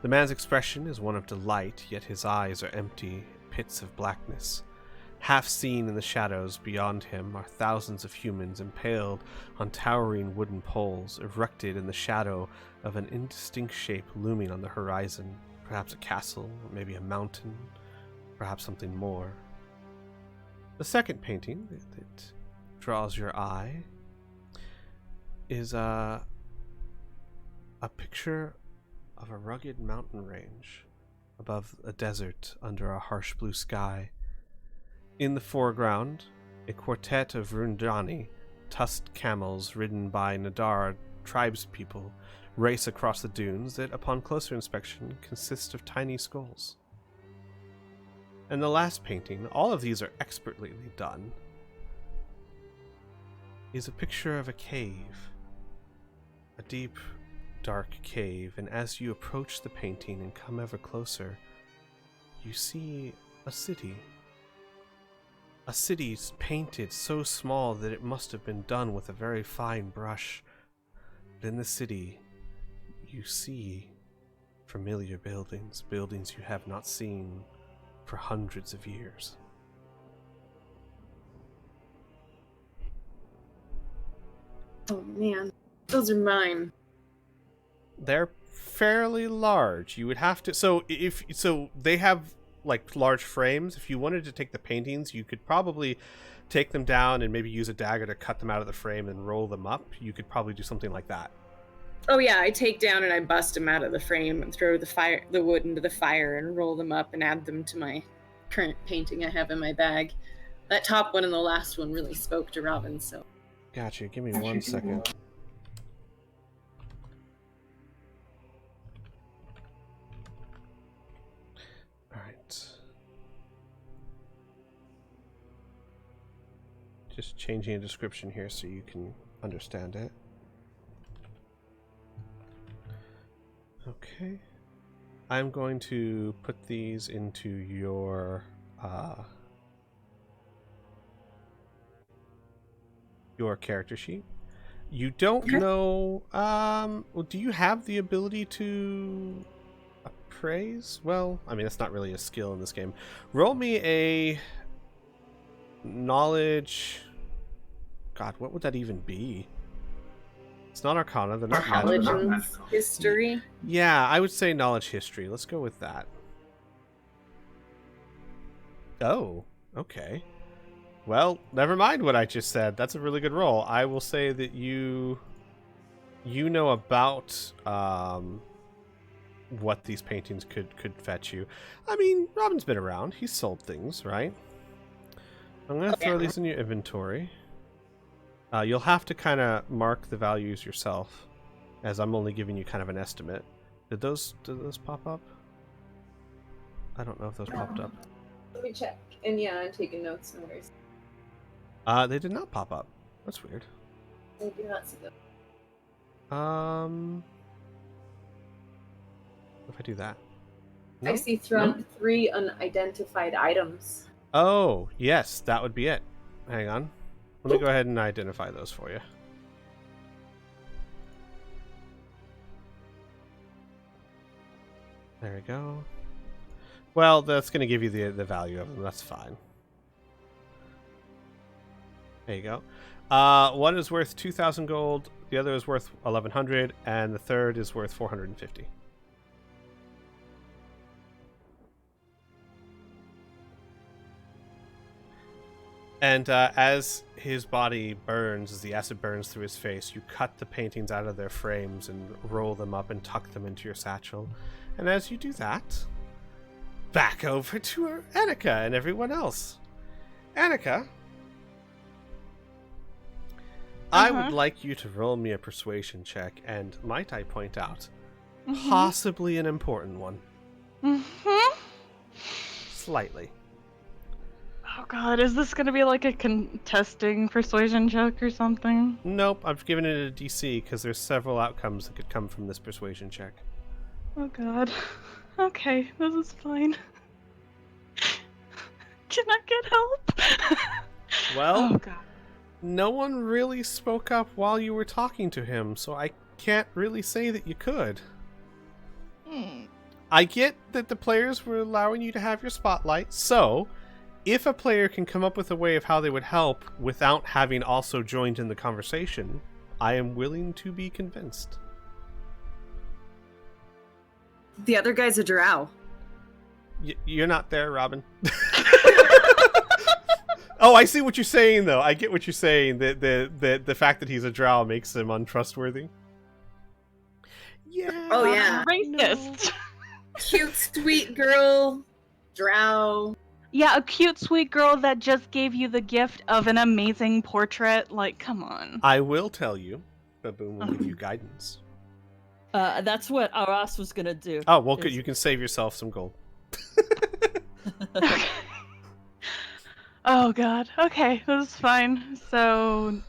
Speaker 1: The man's expression is one of delight, yet his eyes are empty pits of blackness. Half seen in the shadows beyond him are thousands of humans impaled on towering wooden poles, erected in the shadow of an indistinct shape looming on the horizon. Perhaps a castle, or maybe a mountain, perhaps something more. The second painting that draws your eye is a picture of a rugged mountain range above a desert under a harsh blue sky. In the foreground, a quartet of Rundani, tusked camels ridden by Nadar tribespeople, race across the dunes that, upon closer inspection, consist of tiny skulls. And the last painting, all of these are expertly done, is a picture of a cave. A deep, dark cave, and as you approach the painting and come ever closer, you see a city. A city painted so small that it must have been done with a very fine brush. But in the city, you see familiar buildings, buildings you have not seen for hundreds of years.
Speaker 6: Oh man, those are mine.
Speaker 1: They're fairly large. You would have to, so they have like large frames. If you wanted to take the paintings, you could probably take them down and maybe use a dagger to cut them out of the frame and roll them up. You could probably do something like that.
Speaker 6: Oh yeah, I take down and I bust them out of the frame and throw the wood into the fire and roll them up and add them to my current painting I have in my bag. That top one and the last one really spoke to Robin, so.
Speaker 1: Gotcha. Give me 1 second. Alright. Just changing a description here so you can understand it. Okay. I'm going to put these into your character sheet. You don't know, well, do you have the ability to appraise? Well, I mean, that's not really a skill in this game. Roll me a knowledge. God, what would that even be? It's not Arcana. They're not
Speaker 6: Intelligence, history.
Speaker 1: Yeah, I would say knowledge history. Let's go with that. Oh, okay. Well, never mind what I just said. That's a really good roll. I will say that you know about what these paintings could fetch you. I mean, Robin's been around. He's sold things, right? I'm going to throw these in your inventory. You'll have to kind of mark the values yourself, as I'm only giving you kind of an estimate. Did those pop up? I don't know if those popped up.
Speaker 6: Let me check. And yeah, I'm taking notes, no worries.
Speaker 1: They did not pop up. That's weird.
Speaker 6: I do not see them.
Speaker 1: If I do that. No?
Speaker 6: I see three unidentified items.
Speaker 1: Oh, yes, that would be it. Hang on. Let me go ahead and identify those for you. There we go. Well, that's going to give you the value of them. That's fine. There you go. One is worth 2,000 gold, the other is worth 1,100, and the third is worth 450. And as his body burns, as the acid burns through his face, you cut the paintings out of their frames and roll them up and tuck them into your satchel. And as you do that, back over to Annika and everyone else. Annika, I would like you to roll me a persuasion check, and might I point out, possibly an important one. Slightly.
Speaker 5: Oh god, is this gonna be like a contesting persuasion check or something?
Speaker 1: Nope, I've given it a DC because there's several outcomes that could come from this persuasion check.
Speaker 5: Oh god. Okay, this is fine. Can I get help?
Speaker 1: Well,
Speaker 5: oh god.
Speaker 1: no one really spoke up while you were talking to him, so I can't really say that you could. I get that the players were allowing you to have your spotlight, so if a player can come up with a way of how they would help without having also joined in the conversation, I am willing to be convinced.
Speaker 6: The other guy's a drow.
Speaker 1: You're not there, Robin. Oh, I see what you're saying, though. I get what you're saying. The fact that he's a drow makes him untrustworthy. Yeah.
Speaker 6: Oh, yeah.
Speaker 5: Racist.
Speaker 6: Cute, sweet girl, drow.
Speaker 5: Yeah, a cute, sweet girl that just gave you the gift of an amazing portrait. Like, come on.
Speaker 1: I will tell you. Baboon will give you guidance.
Speaker 4: That's what Aras was gonna do.
Speaker 1: Oh, well, good. You can save yourself some gold.
Speaker 5: Okay. Oh god. Okay, this is fine. So,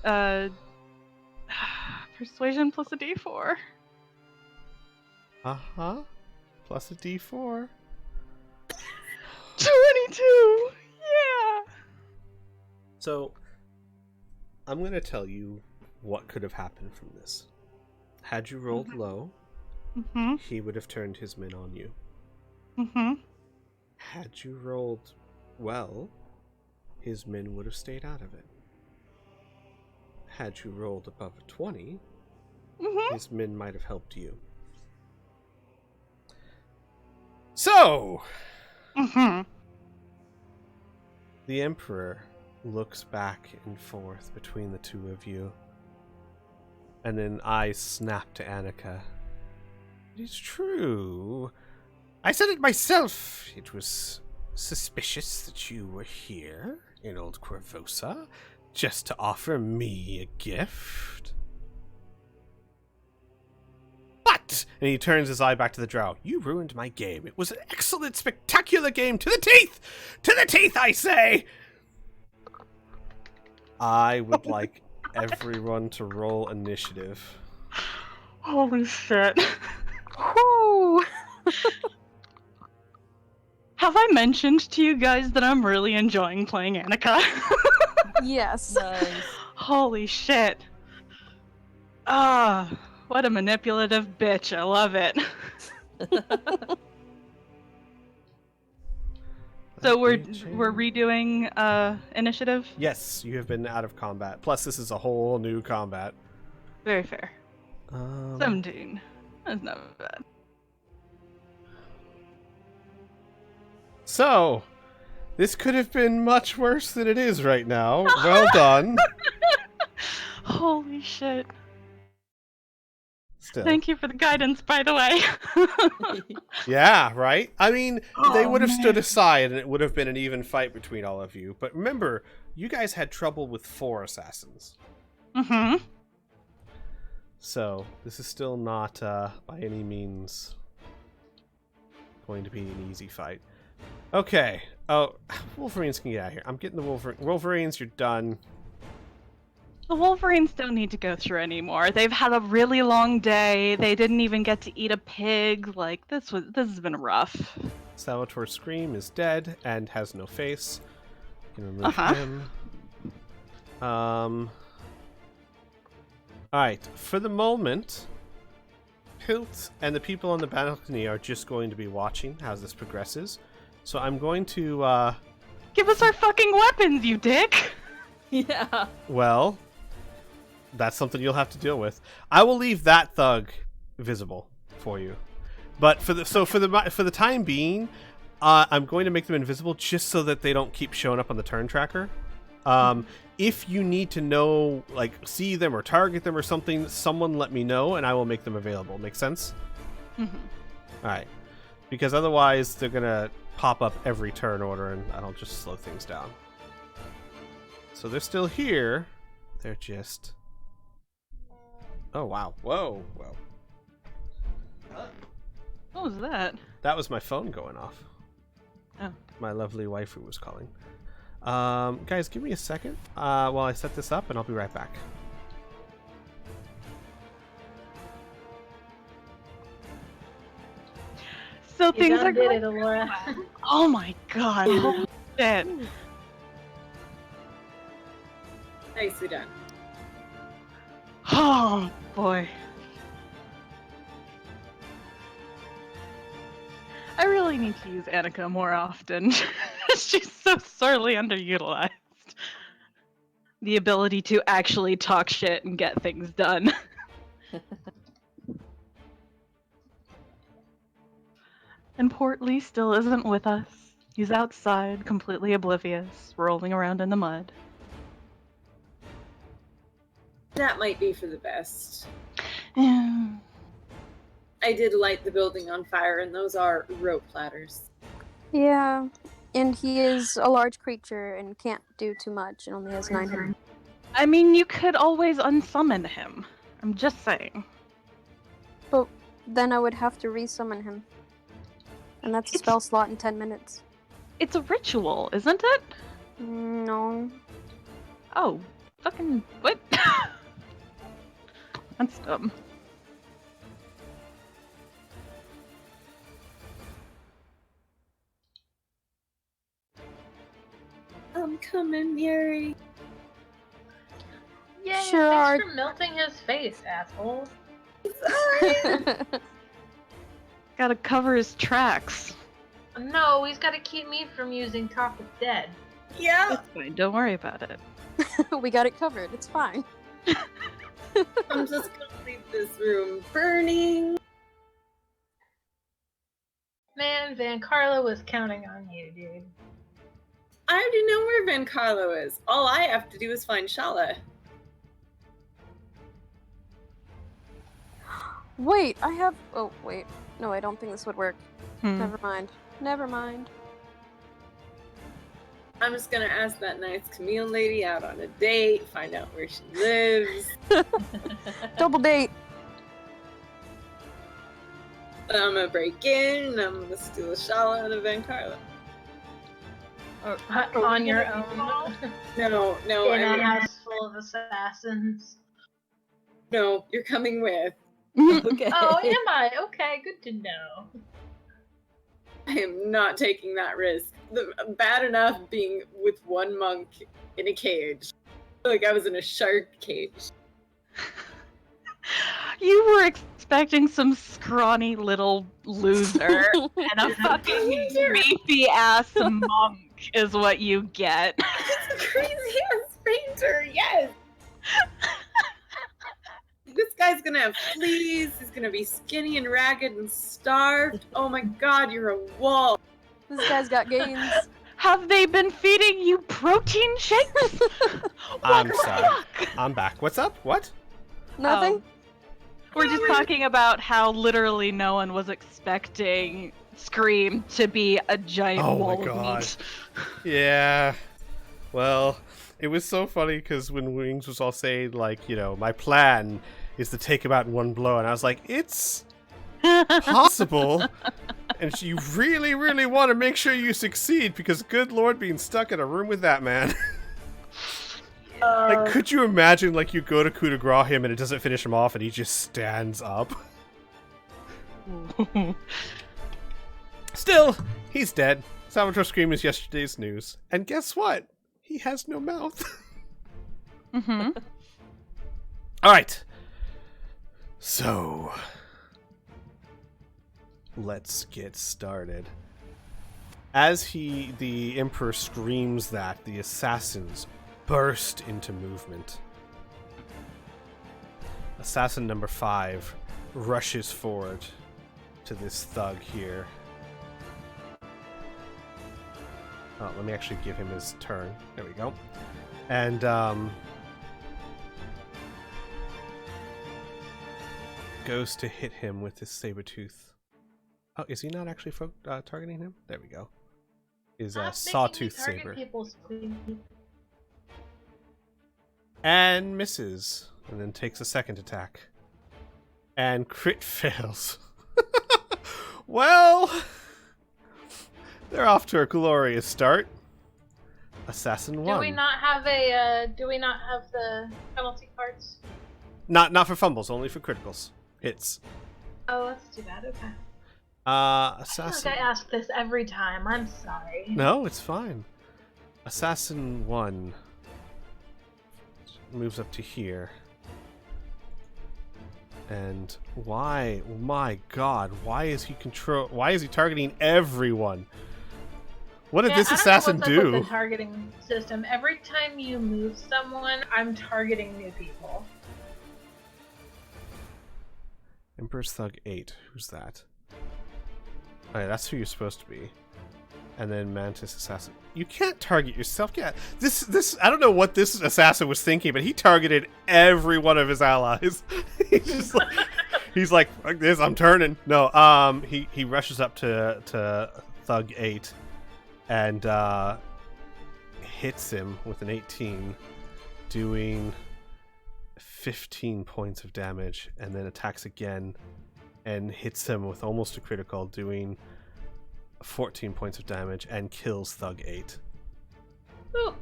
Speaker 5: persuasion plus a d4.
Speaker 1: Uh-huh. Plus a d4.
Speaker 5: 22! Yeah!
Speaker 1: So, I'm going to tell you what could have happened from this. Had you rolled low, he would have turned his men on you. Had you rolled well, his men would have stayed out of it. Had you rolled above a 20, his men might have helped you. So, the Emperor looks back and forth between the two of you, and then eyes snap to Annika. It is true. I said it myself. It was suspicious that you were here in Old Corvosa just to offer me a gift. But, and he turns his eye back to the drow, you ruined my game. It was an excellent, spectacular game. To the teeth! To the teeth, I say! I would like everyone to roll initiative.
Speaker 5: Holy shit. Whew. Have I mentioned to you guys that I'm really enjoying playing Annika?
Speaker 2: Yes.
Speaker 4: Nice.
Speaker 5: Holy shit. Ah, what a manipulative bitch. I love it. So we're redoing initiative?
Speaker 1: Yes, you have been out of combat. Plus, this is a whole new combat.
Speaker 5: Very fair. 17. That's not bad.
Speaker 1: So, this could have been much worse than it is right now. Well done.
Speaker 5: Holy shit.
Speaker 1: Still.
Speaker 5: Thank you for the guidance, by the way.
Speaker 1: Yeah, right? I mean, they
Speaker 5: Oh,
Speaker 1: would have stood
Speaker 5: man.
Speaker 1: aside and it would have been an even fight between all of you. But remember, you guys had trouble with 4 assassins. So, this is still not, by any means, going to be an easy fight. Okay. Oh, Wolverines can get out of here. I'm getting the Wolverines, you're done.
Speaker 5: The Wolverines don't need to go through anymore. They've had a really long day. They didn't even get to eat a pig. Like, this has been rough.
Speaker 1: Salvatore Scream is dead and has no face. You can remove him. Alright, for the moment, Pilt and the people on the balcony are just going to be watching how this progresses. So I'm going to,
Speaker 5: Give us our fucking weapons, you dick!
Speaker 4: Yeah.
Speaker 1: well, that's something you'll have to deal with. I will leave that thug visible for you. But for the time being, I'm going to make them invisible just so that they don't keep showing up on the turn tracker. If you need to know, like, see them or target them or something, someone let me know and I will make them available. Make sense? Alright. Because otherwise they're gonna pop up every turn order and I'll just slow things down. So they're still here. They're just... Oh, wow. Whoa. Whoa.
Speaker 5: What was that?
Speaker 1: That was my phone going off.
Speaker 5: Oh.
Speaker 1: My lovely waifu was calling. Guys, give me a second while I set this up, and I'll be right back.
Speaker 5: So
Speaker 3: You
Speaker 5: things
Speaker 3: done
Speaker 5: are
Speaker 3: did
Speaker 5: going.
Speaker 3: it, Alora.
Speaker 5: Oh my god! Holy shit!
Speaker 6: Nicely done.
Speaker 5: Oh boy. I really need to use Annika more often. She's so sorely underutilized. The ability to actually talk shit and get things done. And Portly still isn't with us. He's outside, completely oblivious, rolling around in the mud.
Speaker 6: That might be for the best.
Speaker 5: Yeah.
Speaker 6: I did light the building on fire, and those are rope ladders.
Speaker 2: Yeah, and he is a large creature and can't do too much and only has 9 hit.
Speaker 5: I mean, you could always unsummon him. I'm just saying.
Speaker 2: But then I would have to resummon him. And that's a spell slot in 10 minutes.
Speaker 5: It's a ritual, isn't it?
Speaker 2: No.
Speaker 5: Oh, fucking what? That's dumb.
Speaker 6: I'm coming, Yuri.
Speaker 3: Yay,
Speaker 2: Sure
Speaker 3: thanks for melting his face, asshole.
Speaker 5: Gotta cover his tracks.
Speaker 3: No, he's got to keep me from using Talk with Dead.
Speaker 6: Yeah.
Speaker 5: It's fine, don't worry about it.
Speaker 2: We got it covered. It's fine.
Speaker 6: I'm just gonna leave this room burning.
Speaker 3: Man, Van Carlo was counting on you, dude.
Speaker 6: I already know where Van Carlo is. All I have to do is find Shala.
Speaker 2: Wait, I have... Oh, wait. No, I don't think this would work.
Speaker 5: Hmm.
Speaker 2: Never mind. Never mind.
Speaker 6: I'm just gonna ask that nice Camille lady out on a date, find out where she lives.
Speaker 2: Double date.
Speaker 6: I'm gonna break in, and I'm gonna steal a Shala and a Van Carlo.
Speaker 3: On your own.
Speaker 6: No,
Speaker 3: In a
Speaker 6: I'm,
Speaker 3: house full of assassins.
Speaker 6: no, you're coming with.
Speaker 7: Okay.
Speaker 3: Oh, am I? Okay, good to know.
Speaker 6: I am not taking that risk. Bad enough being with one monk in a cage. Like I was in a shark cage.
Speaker 5: You were expecting some scrawny little loser, and a fucking creepy ass monk is what you get.
Speaker 6: It's a crazy ass painter, yes! This guy's gonna have fleas, he's gonna be skinny and ragged and starved. Oh my god, you're a wall.
Speaker 2: This guy's got gains.
Speaker 5: Have they been feeding you protein shakes?
Speaker 1: I'm
Speaker 5: What the
Speaker 1: sorry.
Speaker 5: fuck?
Speaker 1: I'm back. What's up? What?
Speaker 2: Nothing?
Speaker 5: We're just talking about how literally no one was expecting Scream to be a giant
Speaker 1: Oh my
Speaker 5: wall of
Speaker 1: God.
Speaker 5: meat.
Speaker 1: Yeah. Well, it was so funny because when Wings was all saying, like, you know, my plan is to take him out in one blow, and I was like, it's possible. And you really, really want to make sure you succeed because, good lord, being stuck in a room with that man. Like, could you imagine, like, you go to coup de grace him and it doesn't finish him off and he just stands up? Still, he's dead. Salvatore Scream is yesterday's news. And guess what? He has no mouth.
Speaker 5: Mm-hmm.
Speaker 1: Alright. So, let's get started. As the Emperor screams that, the assassins burst into movement. Assassin number 5 rushes forward to this thug here. Oh, let me actually give him his turn. There we go. And, goes to hit him with his saber tooth. Oh, is he not actually targeting him? There we go. His sawtooth saber. And misses. And then takes a second attack. And crit fails. Well, they're off to a glorious start. Assassin 1.
Speaker 3: Do we not have the penalty cards?
Speaker 1: Not for fumbles, only for criticals. Hits.
Speaker 3: Oh, that's too bad. Okay.
Speaker 1: Assassin.
Speaker 3: I feel like I ask this every time. I'm sorry.
Speaker 1: No, it's fine. Assassin 1 moves up to here. And why? Oh my god, why is he targeting everyone? What did this assassin
Speaker 3: I don't know what's up
Speaker 1: do?
Speaker 3: with the targeting system. Every time you move someone, I'm targeting new people.
Speaker 1: Emperor's Thug 8. Who's that? Oh, yeah, that's who you're supposed to be. And then Mantis Assassin. You can't target yourself. Yeah, this. I don't know what this assassin was thinking, but he targeted every one of his allies. he's like, fuck this, I'm turning. No, he rushes up to Thug 8 and hits him with an 18, doing 15 points of damage, and then attacks again and hits him with almost a critical, doing 14 points of damage, and kills Thug 8.
Speaker 3: Ooh.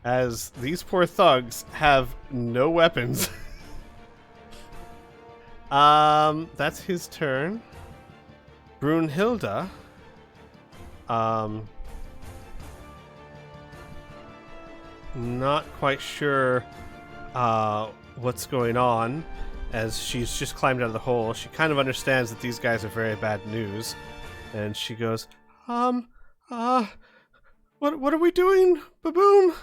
Speaker 1: As these poor thugs have no weapons. That's his turn. Brunhilde. Not quite sure what's going on, as she's just climbed out of the hole. She kind of understands that these guys are very bad news, and she goes, what are we doing, Baboom?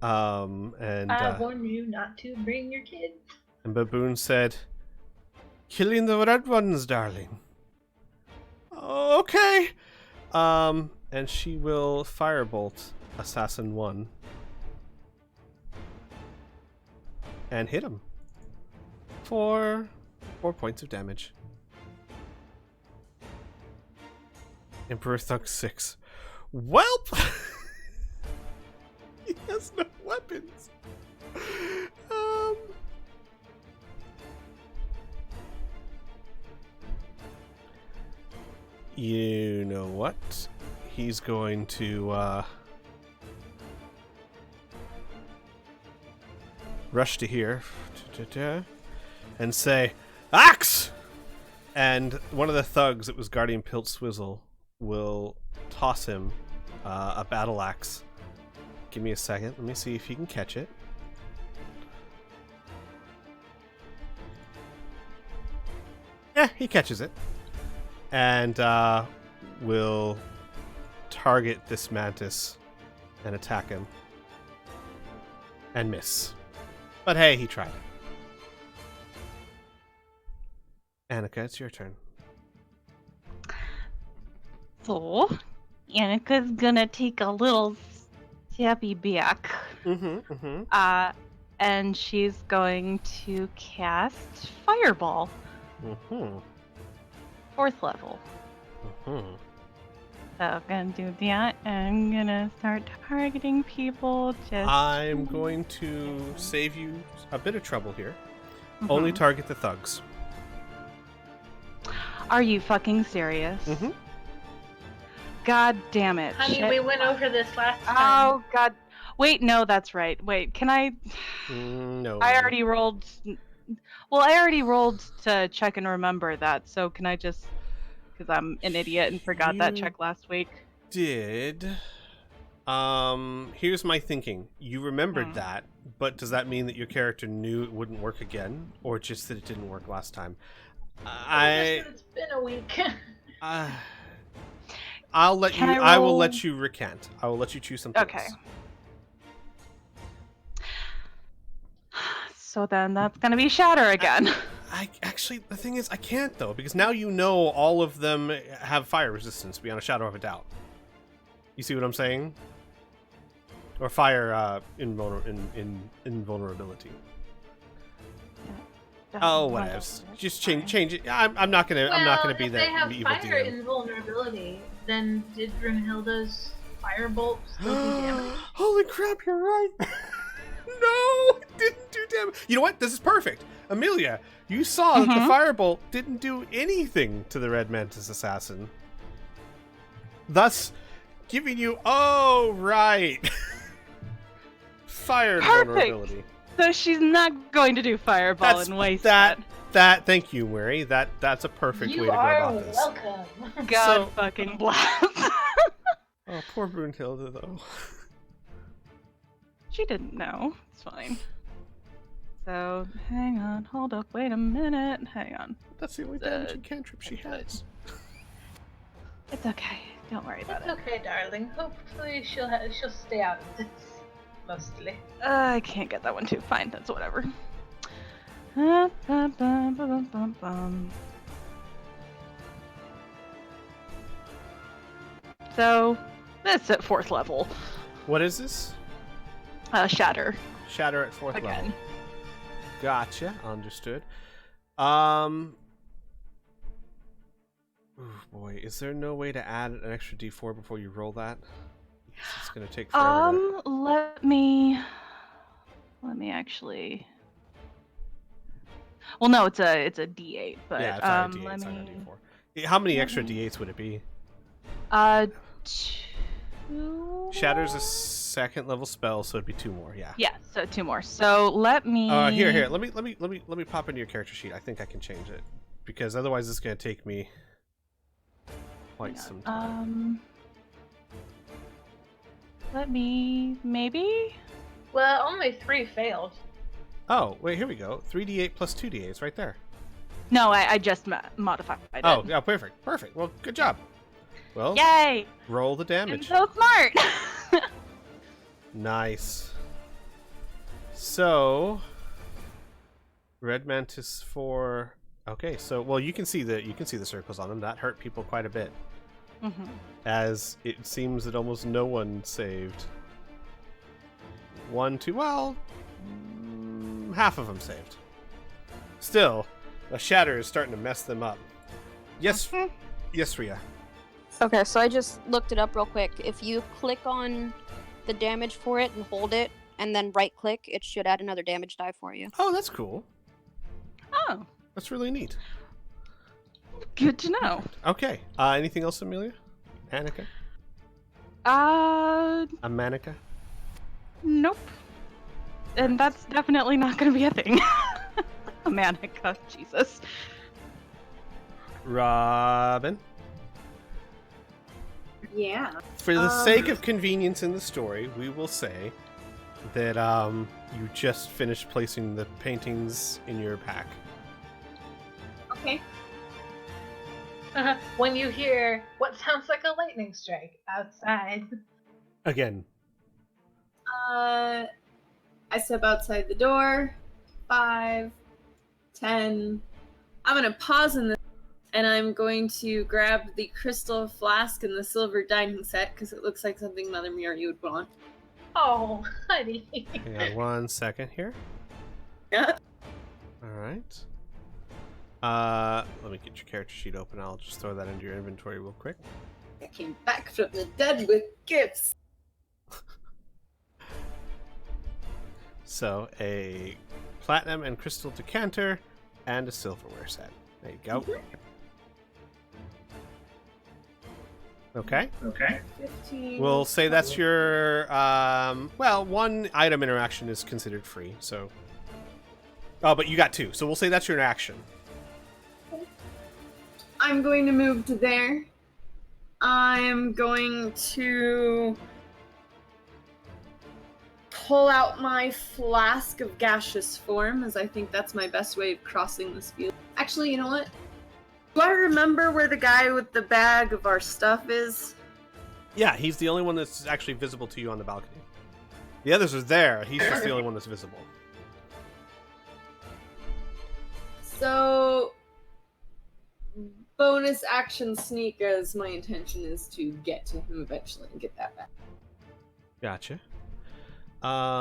Speaker 1: And
Speaker 3: I warned you not to bring your kids.
Speaker 1: And Baboon said, "Killing the red ones, darling." Oh, okay. And she will firebolt Assassin 1 and hit him for 4 points of damage. Emperor Thug 6. Welp! He has no weapons. You know what? He's going to rush to here and say, "Axe!" And one of the thugs that was guarding Pilt Swizzle will toss him a battle axe. Give me a second. Let me see if he can catch it. Yeah, he catches it. And will target this mantis and attack him. And miss. But hey, he tried. Annika, it's your turn.
Speaker 5: So, Annika's gonna take a little steppy back. And she's going to cast Fireball. 4th level. So I'm gonna do that, and I'm gonna start targeting people.
Speaker 1: I'm going to save you a bit of trouble here. Only target the thugs.
Speaker 5: Are you fucking serious? God damn it.
Speaker 3: Honey,
Speaker 5: Shit.
Speaker 3: we went over this last time.
Speaker 5: Oh, God. Wait, no, that's right. Wait, can I...
Speaker 1: No.
Speaker 5: I already rolled... Well, I already rolled to check and remember that, so can I just... Because I'm an idiot and forgot that check last week.
Speaker 1: Did. Here's my thinking. You remembered that, but does that mean that your character knew it wouldn't work again? Or just that it didn't work last time?
Speaker 3: It's been a week.
Speaker 1: I'll let you. I will let you recant. I will let you choose something else.
Speaker 5: So then that's gonna be Shatter again.
Speaker 1: I actually, the thing is, I can't though, because now you know all of them have fire resistance beyond a shadow of a doubt. You see what I'm saying? Or fire invulnerability. Oh, whatever. Just change it. I'm not gonna. I'm not gonna be that evil.
Speaker 3: If they have fire invulnerability, then did Brunhilde's firebolt still do damage?
Speaker 1: Holy crap! You're right. No, it didn't do damage. You know what? This is perfect. Amelia, you saw that the firebolt didn't do anything to the Red Mantis assassin. thus giving you fire
Speaker 5: Perfect.
Speaker 1: vulnerability.
Speaker 5: So she's not going to do fireball and waste
Speaker 1: that. Thank you, Mary. That's a perfect way to go about this.
Speaker 3: You are welcome.
Speaker 5: God fucking bless.
Speaker 1: Oh, poor Brunhilde, though.
Speaker 5: She didn't know. It's fine. So, hang on, hold up, wait a minute. Hang on.
Speaker 1: That's the only damaging cantrip she has.
Speaker 5: It's okay. Don't worry about
Speaker 3: It's okay, darling. Hopefully she'll stay out of this. Mostly.
Speaker 5: I can't get that one too. Fine, that's whatever. So, that's at 4th level.
Speaker 1: What is this?
Speaker 5: Shatter.
Speaker 1: Shatter at 4th level.
Speaker 5: Again.
Speaker 1: Gotcha. Understood. Oh boy, is there no way to add an extra d4 before you roll that? It's gonna take forever.
Speaker 5: Let me actually. Well, no, it's a d8, but
Speaker 1: yeah, it's not a d8, it's not a d4. How many extra d8s would it be?
Speaker 5: 2.
Speaker 1: Shatter's a 2nd level spell, so it'd be 2 more. Yeah.
Speaker 5: Yeah, so 2 more. So let me.
Speaker 1: Here. Let me pop into your character sheet. I think I can change it because otherwise it's gonna take me quite some time.
Speaker 5: Let me maybe.
Speaker 3: Well, only 3 failed.
Speaker 1: Oh, wait, here we go. 3d8 plus 2d8s right there.
Speaker 5: No, I just modified it.
Speaker 1: Oh, yeah, perfect. Well, good job. Well,
Speaker 5: yay!
Speaker 1: Roll the damage.
Speaker 5: I'm so smart.
Speaker 1: Nice. So, Red Mantis 4. Okay, so you can see the circles on them. That hurt people quite a bit.
Speaker 5: Mm-hmm.
Speaker 1: As it seems that almost no one saved. 1, 2, half of them saved. Still, the shatter is starting to mess them up. Yes, yes, Rhea.
Speaker 2: Okay, so I just looked it up real quick. If you click on the damage for it and hold it, and then right-click, it should add another damage die for you.
Speaker 1: Oh, that's cool.
Speaker 5: Oh,
Speaker 1: that's really neat.
Speaker 5: Good to know.
Speaker 1: Okay. Anything else, Amelia? Annika? Amanica?
Speaker 5: Nope. And that's definitely not going to be a thing. Amanica, Jesus.
Speaker 1: Robin?
Speaker 6: Yeah.
Speaker 1: For the sake of convenience in the story, we will say that you just finished placing the paintings in your pack.
Speaker 6: Okay.
Speaker 3: When you hear what sounds like a lightning strike outside.
Speaker 1: Again.
Speaker 6: I step outside the door. 5, 10. I'm gonna pause in this, and I'm going to grab the crystal flask and the silver dining set because it looks like something Mother Mary would want.
Speaker 3: Oh, honey.
Speaker 1: Hang on 1 second here.
Speaker 6: Yeah.
Speaker 1: All right. Let me get your character sheet open. I'll just throw that into your inventory real quick.
Speaker 6: I came back from the dead with gifts.
Speaker 1: So, a platinum and crystal decanter and a silverware set. There you go. Okay.
Speaker 6: 15.
Speaker 1: We'll say that's your, one item interaction is considered free, so. Oh, but you got 2, so we'll say that's your action.
Speaker 6: I'm going to move to there. I'm going to pull out my flask of gaseous form, as I think that's my best way of crossing this field. Actually, you know what? Do I remember where the guy with the bag of our stuff is?
Speaker 1: Yeah, he's the only one that's actually visible to you on the balcony. The others are there. He's just the only one that's visible.
Speaker 6: So, bonus action sneak, as my intention is to get to him eventually and get that back.
Speaker 1: Gotcha. Okay.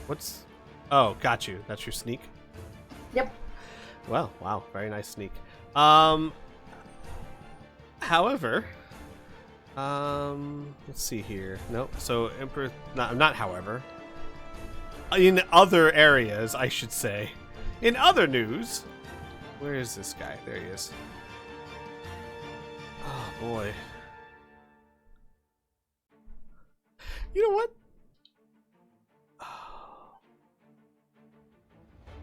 Speaker 1: What's... Oh, got you. That's your sneak?
Speaker 6: Yep.
Speaker 1: Well, wow. Very nice sneak. However... let's see here. Nope. So, Emperor... Not however. In other areas, I should say. In other news, Where is this guy? There he is. Oh boy. You know what? Oh.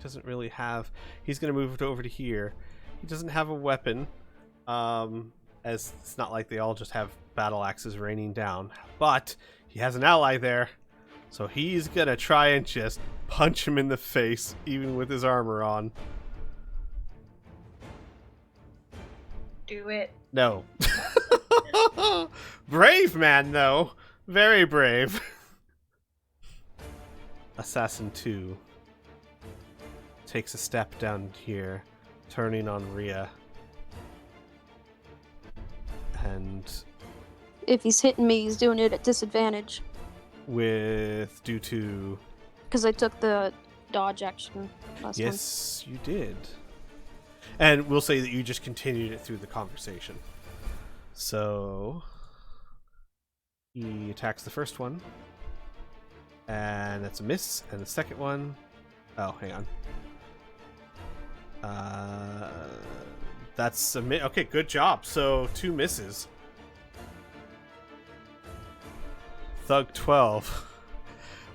Speaker 1: Doesn't really have. He's gonna move it over to here. He doesn't have a weapon. As it's not like they all just have battle axes raining down. But he has an ally there. So he's gonna try and just punch him in the face, even with his armor on.
Speaker 3: Do it.
Speaker 1: No. Brave man, though. Very brave. Assassin 2 takes a step down here, turning on Rhea. And
Speaker 2: If he's hitting me, he's doing it at disadvantage.
Speaker 1: with due to...
Speaker 2: Because I took the dodge action last time.
Speaker 1: Yes, you did. And we'll say that you just continued it through the conversation. So he attacks the first one. And that's a miss. And the second one... Oh, hang on. That's a miss. Okay, good job. So 2 misses. Thug 12.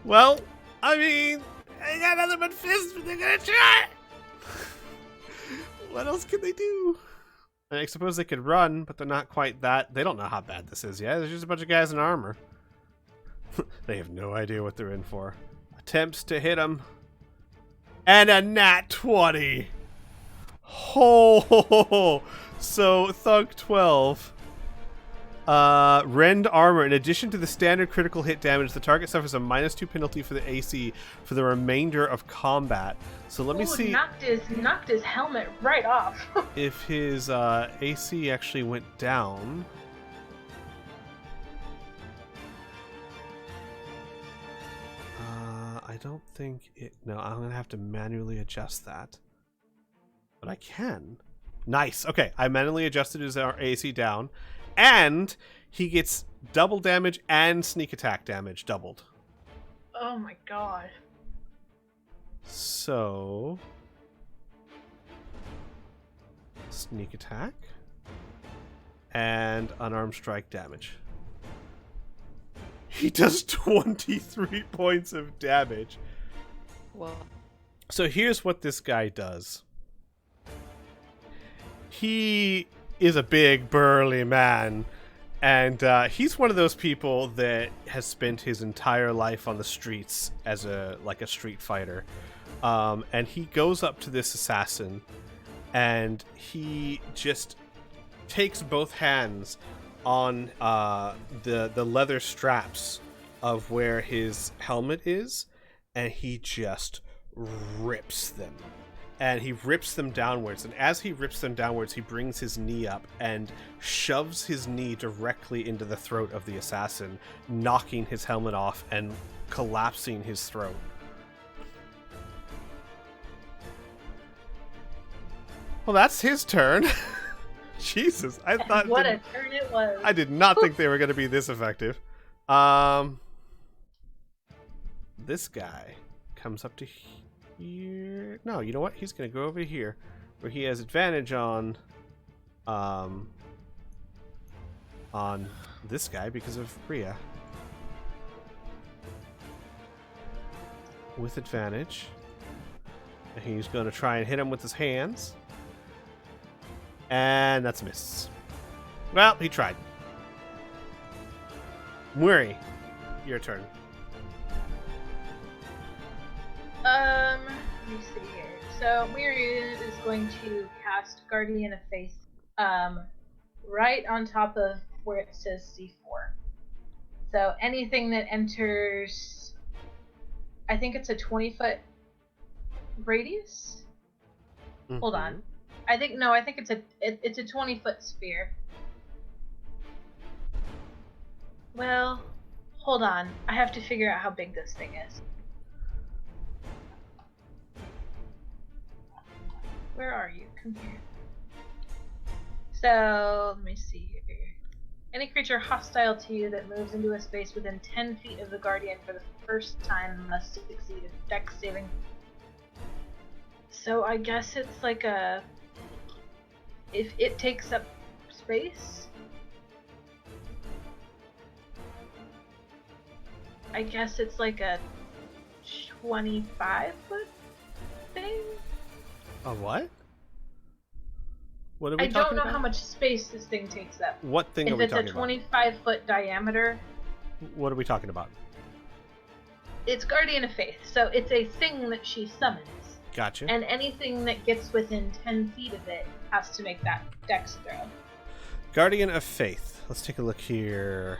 Speaker 1: Well, I mean, I got nothing but fists, but they're gonna try. What else can they do? I suppose they could run, but they're not quite that. They don't know how bad this is yet. There's just a bunch of guys in armor. They have no idea what they're in for. Attempts to hit him. And a nat 20. Oh, so Thug 12. Rend armor. In addition to the standard critical hit damage, the target suffers a -2 penalty for the AC for the remainder of combat. So let me see.
Speaker 3: Knocked his helmet right off.
Speaker 1: If his AC actually went down. I don't think it... No, I'm going to have to manually adjust that. But I can. Nice. Okay, I manually adjusted his AC down. And he gets double damage and sneak attack damage doubled.
Speaker 3: Oh my god.
Speaker 1: So... Sneak attack. And unarmed strike damage. He does 23 points of damage.
Speaker 4: Well,
Speaker 1: So here's what this guy does. He is a big, burly man. And he's one of those people that has spent his entire life on the streets as a street fighter. And he goes up to this assassin. And he just takes both hands on the leather straps of where his helmet is, and he just rips them. And he rips them downwards, and as he rips them downwards, he brings his knee up and shoves his knee directly into the throat of the assassin, knocking his helmet off and collapsing his throat. Well, that's his turn. Jesus, I thought...
Speaker 3: What a turn it was.
Speaker 1: I did not think they were going to be this effective. This guy comes up to here. No, you know what? He's going to go over here, where he has advantage on this guy because of Rhea. With advantage. And he's going to try and hit him with his hands. And that's a miss. Well, he tried. Muri, your turn.
Speaker 3: Let me see here. So Myriad is going to cast Guardian of Faith right on top of where it says C4. So anything that enters, I think it's a 20-foot radius?
Speaker 1: Mm-hmm.
Speaker 3: Hold on. I think it's a 20-foot sphere. Well, hold on. I have to figure out how big this thing is. Where are you? Come here. So, let me see here. Any creature hostile to you that moves into a space within 10 feet of the Guardian for the first time must succeed a Dex saving. So I guess it's like a if it takes up space, I guess it's like a 25-foot thing?
Speaker 1: A what? What are we
Speaker 3: I
Speaker 1: talking
Speaker 3: don't know
Speaker 1: about?
Speaker 3: how much space this thing takes up.
Speaker 1: What thing are
Speaker 3: If
Speaker 1: we
Speaker 3: it's a
Speaker 1: talking about?
Speaker 3: 25-foot diameter,
Speaker 1: What are we talking about?
Speaker 3: it's Guardian of Faith, so it's a thing that she summons.
Speaker 1: Gotcha.
Speaker 3: And anything that gets within 10 feet of it has to make that dex throw.
Speaker 1: Guardian of Faith. Let's take a look here.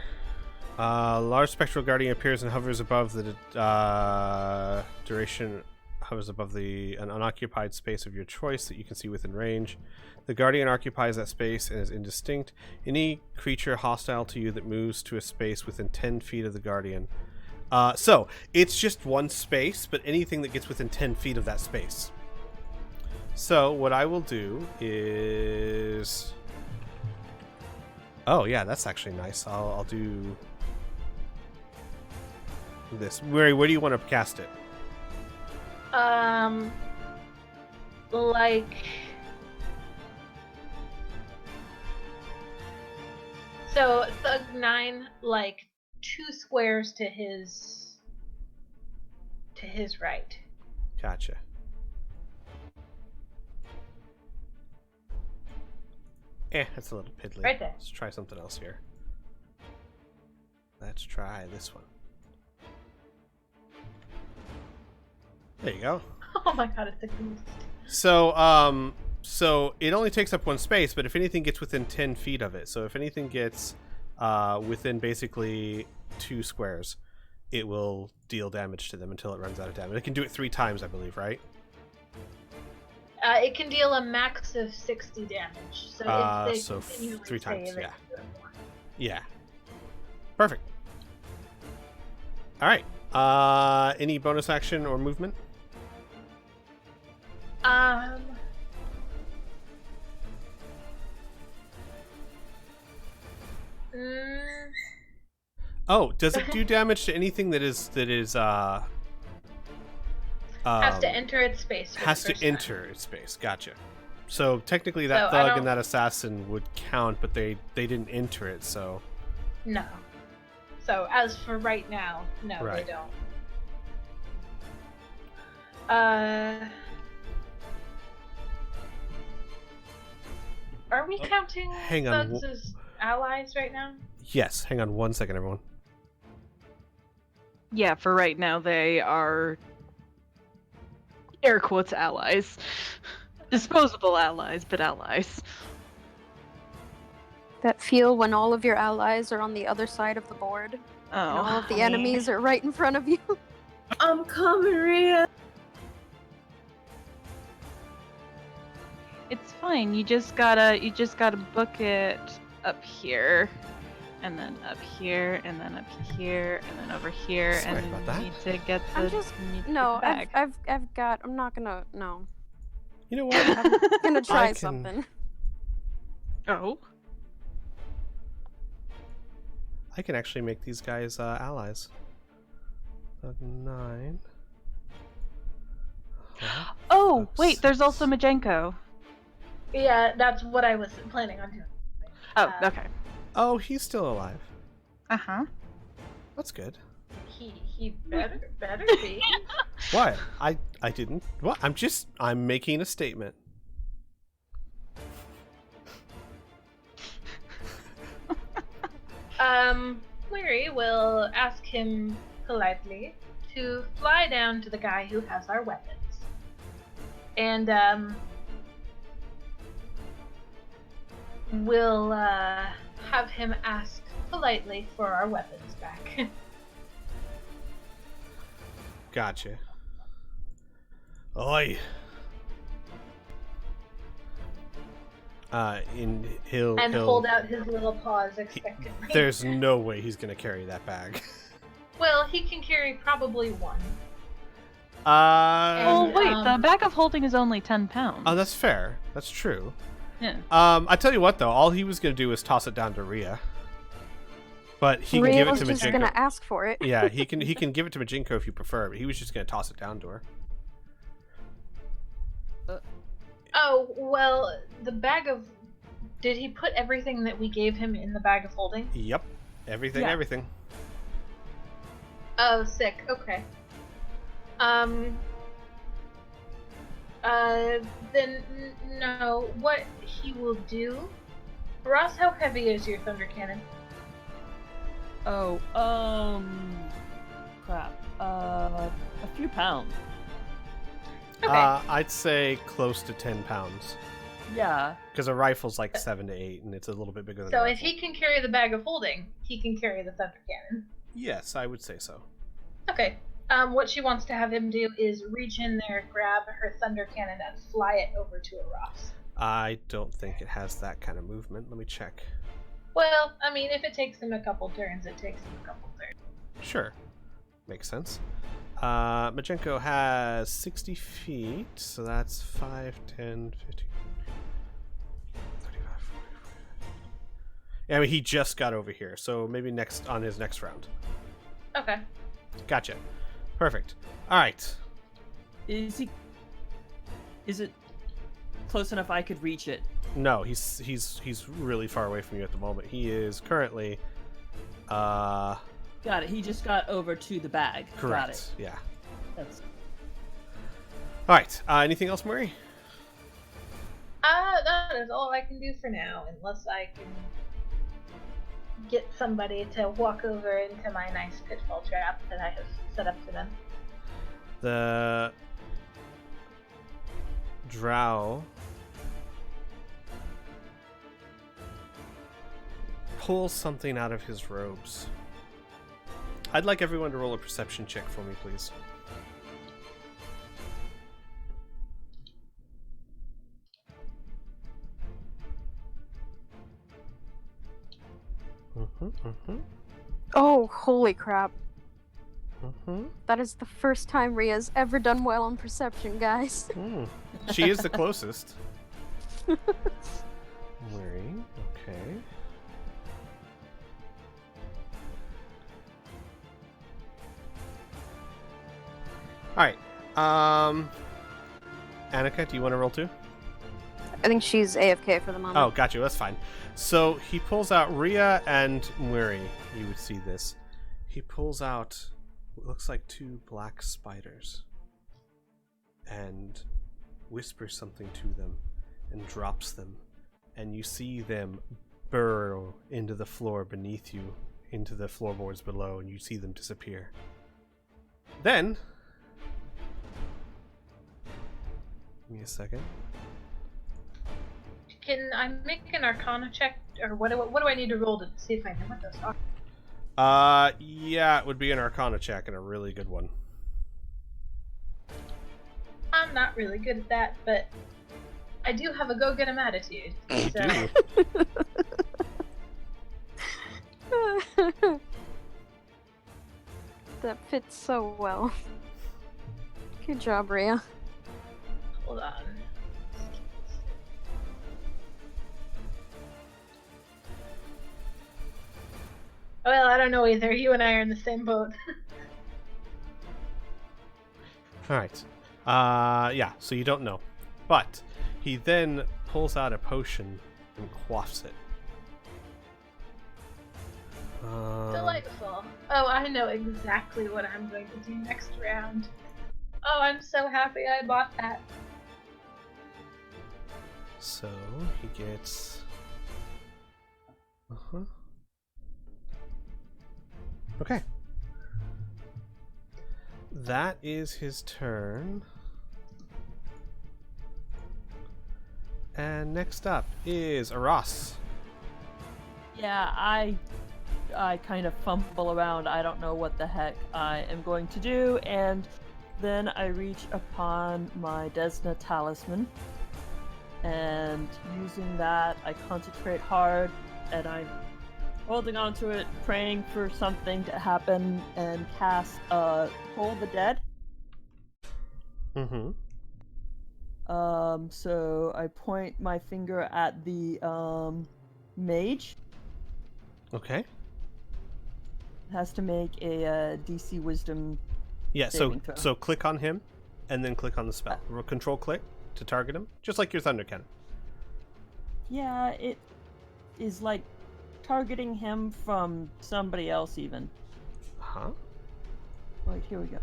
Speaker 1: Large spectral guardian appears and hovers above the duration. Hovers above an unoccupied space of your choice that you can see within range. The guardian occupies that space and is indistinct. Any creature hostile to you that moves to a space within 10 feet of the guardian. So it's just one space, but anything that gets within 10 feet of that space. So what I will do is... Oh yeah, that's actually nice. I'll do this. Where do you want to cast it?
Speaker 3: Like... So, Thug 9, like, 2 squares to his right.
Speaker 1: Gotcha. That's a little piddly.
Speaker 3: Right there.
Speaker 1: Let's try something else here. Let's try this one. There you go.
Speaker 3: Oh my god, it's a goose.
Speaker 1: So it only takes up one space, but if anything gets within 10 feet of it, so if anything gets within basically 2 squares, it will deal damage to them until it runs out of damage. It can do it 3 times, I believe, right?
Speaker 3: It can deal a max of 60 damage. So if they
Speaker 1: so
Speaker 3: continually
Speaker 1: 3 times,
Speaker 3: save it,
Speaker 1: yeah.
Speaker 3: do it more.
Speaker 1: Yeah. Perfect. All right. Any bonus action or movement? Oh, does it do damage to anything that is
Speaker 3: has to enter its space.
Speaker 1: has to enter its space? Gotcha. So technically that
Speaker 3: So I
Speaker 1: thug
Speaker 3: don't-
Speaker 1: and that assassin would count, but they didn't enter it, so
Speaker 3: No. So as for right now, no,
Speaker 1: Right.
Speaker 3: they don't. Are we counting
Speaker 1: hang on,
Speaker 3: thugs as allies right now?
Speaker 1: yes, hang on one second, everyone.
Speaker 5: Yeah, for right now they are air quotes allies. Disposable allies, but allies.
Speaker 2: That feel when all of your allies are on the other side of the board,
Speaker 5: Oh,
Speaker 2: and all of the
Speaker 5: honey.
Speaker 2: enemies are right in front of you.
Speaker 6: I'm coming, Rhea.
Speaker 5: It's fine. You just gotta book it up here, and then up here, and then up here, and then over here,
Speaker 1: Sorry
Speaker 5: and
Speaker 1: about that.
Speaker 5: you need to get the.
Speaker 2: I'm just
Speaker 5: you need to
Speaker 2: no.
Speaker 5: get the bag.
Speaker 2: I've got. I'm not gonna. No.
Speaker 1: You know what?
Speaker 2: I'm gonna try
Speaker 1: can-
Speaker 2: something.
Speaker 5: Oh.
Speaker 1: I can actually make these guys allies. Thug 9.
Speaker 5: Oh,
Speaker 1: Thug
Speaker 5: wait. There's
Speaker 1: 6.
Speaker 5: also Majenko.
Speaker 3: Yeah, that's what I was planning on doing.
Speaker 5: Oh, okay.
Speaker 1: Oh, he's still alive.
Speaker 5: Uh huh.
Speaker 1: That's good.
Speaker 3: He better be.
Speaker 1: What? I didn't. What? I'm making a statement.
Speaker 3: Weary will ask him politely to fly down to the guy who has our weapons. And, we'll, have him ask politely for our weapons back.
Speaker 1: Gotcha. Oi. He'll
Speaker 3: hold out his little paws expectantly.
Speaker 1: There's no way he's gonna carry that bag.
Speaker 3: Well, he can carry probably one.
Speaker 5: Oh, wait. The
Speaker 3: um,
Speaker 5: bag of holding is only 10 pounds.
Speaker 1: Oh, that's fair. That's true.
Speaker 5: Yeah.
Speaker 1: I tell you what, though, all he was gonna do was toss it down to Rhea. But he can give it
Speaker 2: Rhea's
Speaker 1: to
Speaker 2: just
Speaker 1: Majenko.
Speaker 2: gonna ask for it.
Speaker 1: Yeah, he can give it to Majenko if you prefer, but he was just gonna toss it down to her.
Speaker 3: Oh, well, the bag of Did he put everything that we gave him in the bag of holding?
Speaker 1: Yep. Everything,
Speaker 4: Yeah.
Speaker 1: everything.
Speaker 3: Oh, sick. Okay. Then no. What he will do? Ross, how heavy is your thunder cannon?
Speaker 4: Oh, crap. A few pounds.
Speaker 3: Okay.
Speaker 1: I'd say close to 10 pounds.
Speaker 4: Yeah.
Speaker 1: Because a rifle's like 7 to 8, and it's a little bit bigger than
Speaker 3: So
Speaker 1: a
Speaker 3: if
Speaker 1: rifle.
Speaker 3: he can carry the bag of holding, he can carry the thunder cannon.
Speaker 1: Yes, I would say so.
Speaker 3: Okay. What she wants to have him do is reach in there, grab her thunder cannon, and fly it over to a Ross.
Speaker 1: I don't think it has that kind of movement. Let me check.
Speaker 3: Well, I mean, if it takes him a couple turns, it takes him a couple turns.
Speaker 1: Sure. Makes sense. Majenko has 60 feet, so that's 5, 10, 15, 35, 40, 45. Yeah, I mean, he just got over here, so maybe on his next round.
Speaker 3: Okay.
Speaker 1: Gotcha. Perfect. All right.
Speaker 4: Is it close enough I could reach it?
Speaker 1: No, he's really far away from you at the moment. He is currently
Speaker 4: Got it. He just got over to the bag.
Speaker 1: correct.
Speaker 4: Got it.
Speaker 1: Yeah.
Speaker 4: That's...
Speaker 1: All right. Anything else, Murray?
Speaker 3: That is all I can do for now, unless I can get somebody to walk over into my nice pitfall trap that I have set up for them.
Speaker 1: The drow pulls something out of his robes. I'd like everyone to roll a perception check for me, please.
Speaker 2: Oh, holy crap.
Speaker 1: Mm-hmm.
Speaker 2: That is the first time Ria's ever done well on perception, guys.
Speaker 1: She is the closest. Murray, okay. Alright. Annika, do you want to roll too?
Speaker 2: I think she's AFK for the moment.
Speaker 1: Oh, got you. That's fine. So he pulls out Ria and Murray. You would see this. He pulls out what looks like 2 black spiders and whispers something to them and drops them. And you see them burrow into the floor beneath you, into the floorboards below, and you see them disappear. Then, give me a second.
Speaker 3: Can I make an Arcana check, or what do I need to roll to see if I know what those are?
Speaker 1: Yeah, it would be an Arcana check, and a really good one.
Speaker 3: I'm not really good at that, but I do have a go-get-em attitude.
Speaker 1: You
Speaker 3: So
Speaker 1: do.
Speaker 2: That fits so well. Good job, Ria.
Speaker 3: hold on. Well, I don't know either. You and I are in the same boat.
Speaker 1: Alright. Yeah, so you don't know. But he then pulls out a potion and quaffs it.
Speaker 3: Delightful. Oh, I know exactly what I'm going to do next round. Oh, I'm so happy I bought that.
Speaker 1: So he gets... Okay. That is his turn. And next up is Aras.
Speaker 4: Yeah, I kind of fumble around. I don't know what the heck I am going to do, and then I reach upon my Desna talisman, and using that, I concentrate hard, and I'm holding on to it, praying for something to happen, and cast Toll the Dead.
Speaker 1: Mm-hmm.
Speaker 4: So I point my finger at the mage.
Speaker 1: Okay.
Speaker 4: It has to make a DC Wisdom.
Speaker 1: Yeah,
Speaker 4: saving throw.
Speaker 1: so click on him, and then click on the spell. Control click to target him, just like your Thunder Cannon.
Speaker 4: Yeah, it is like targeting him from somebody else even.
Speaker 1: Huh?
Speaker 4: Wait, here we go.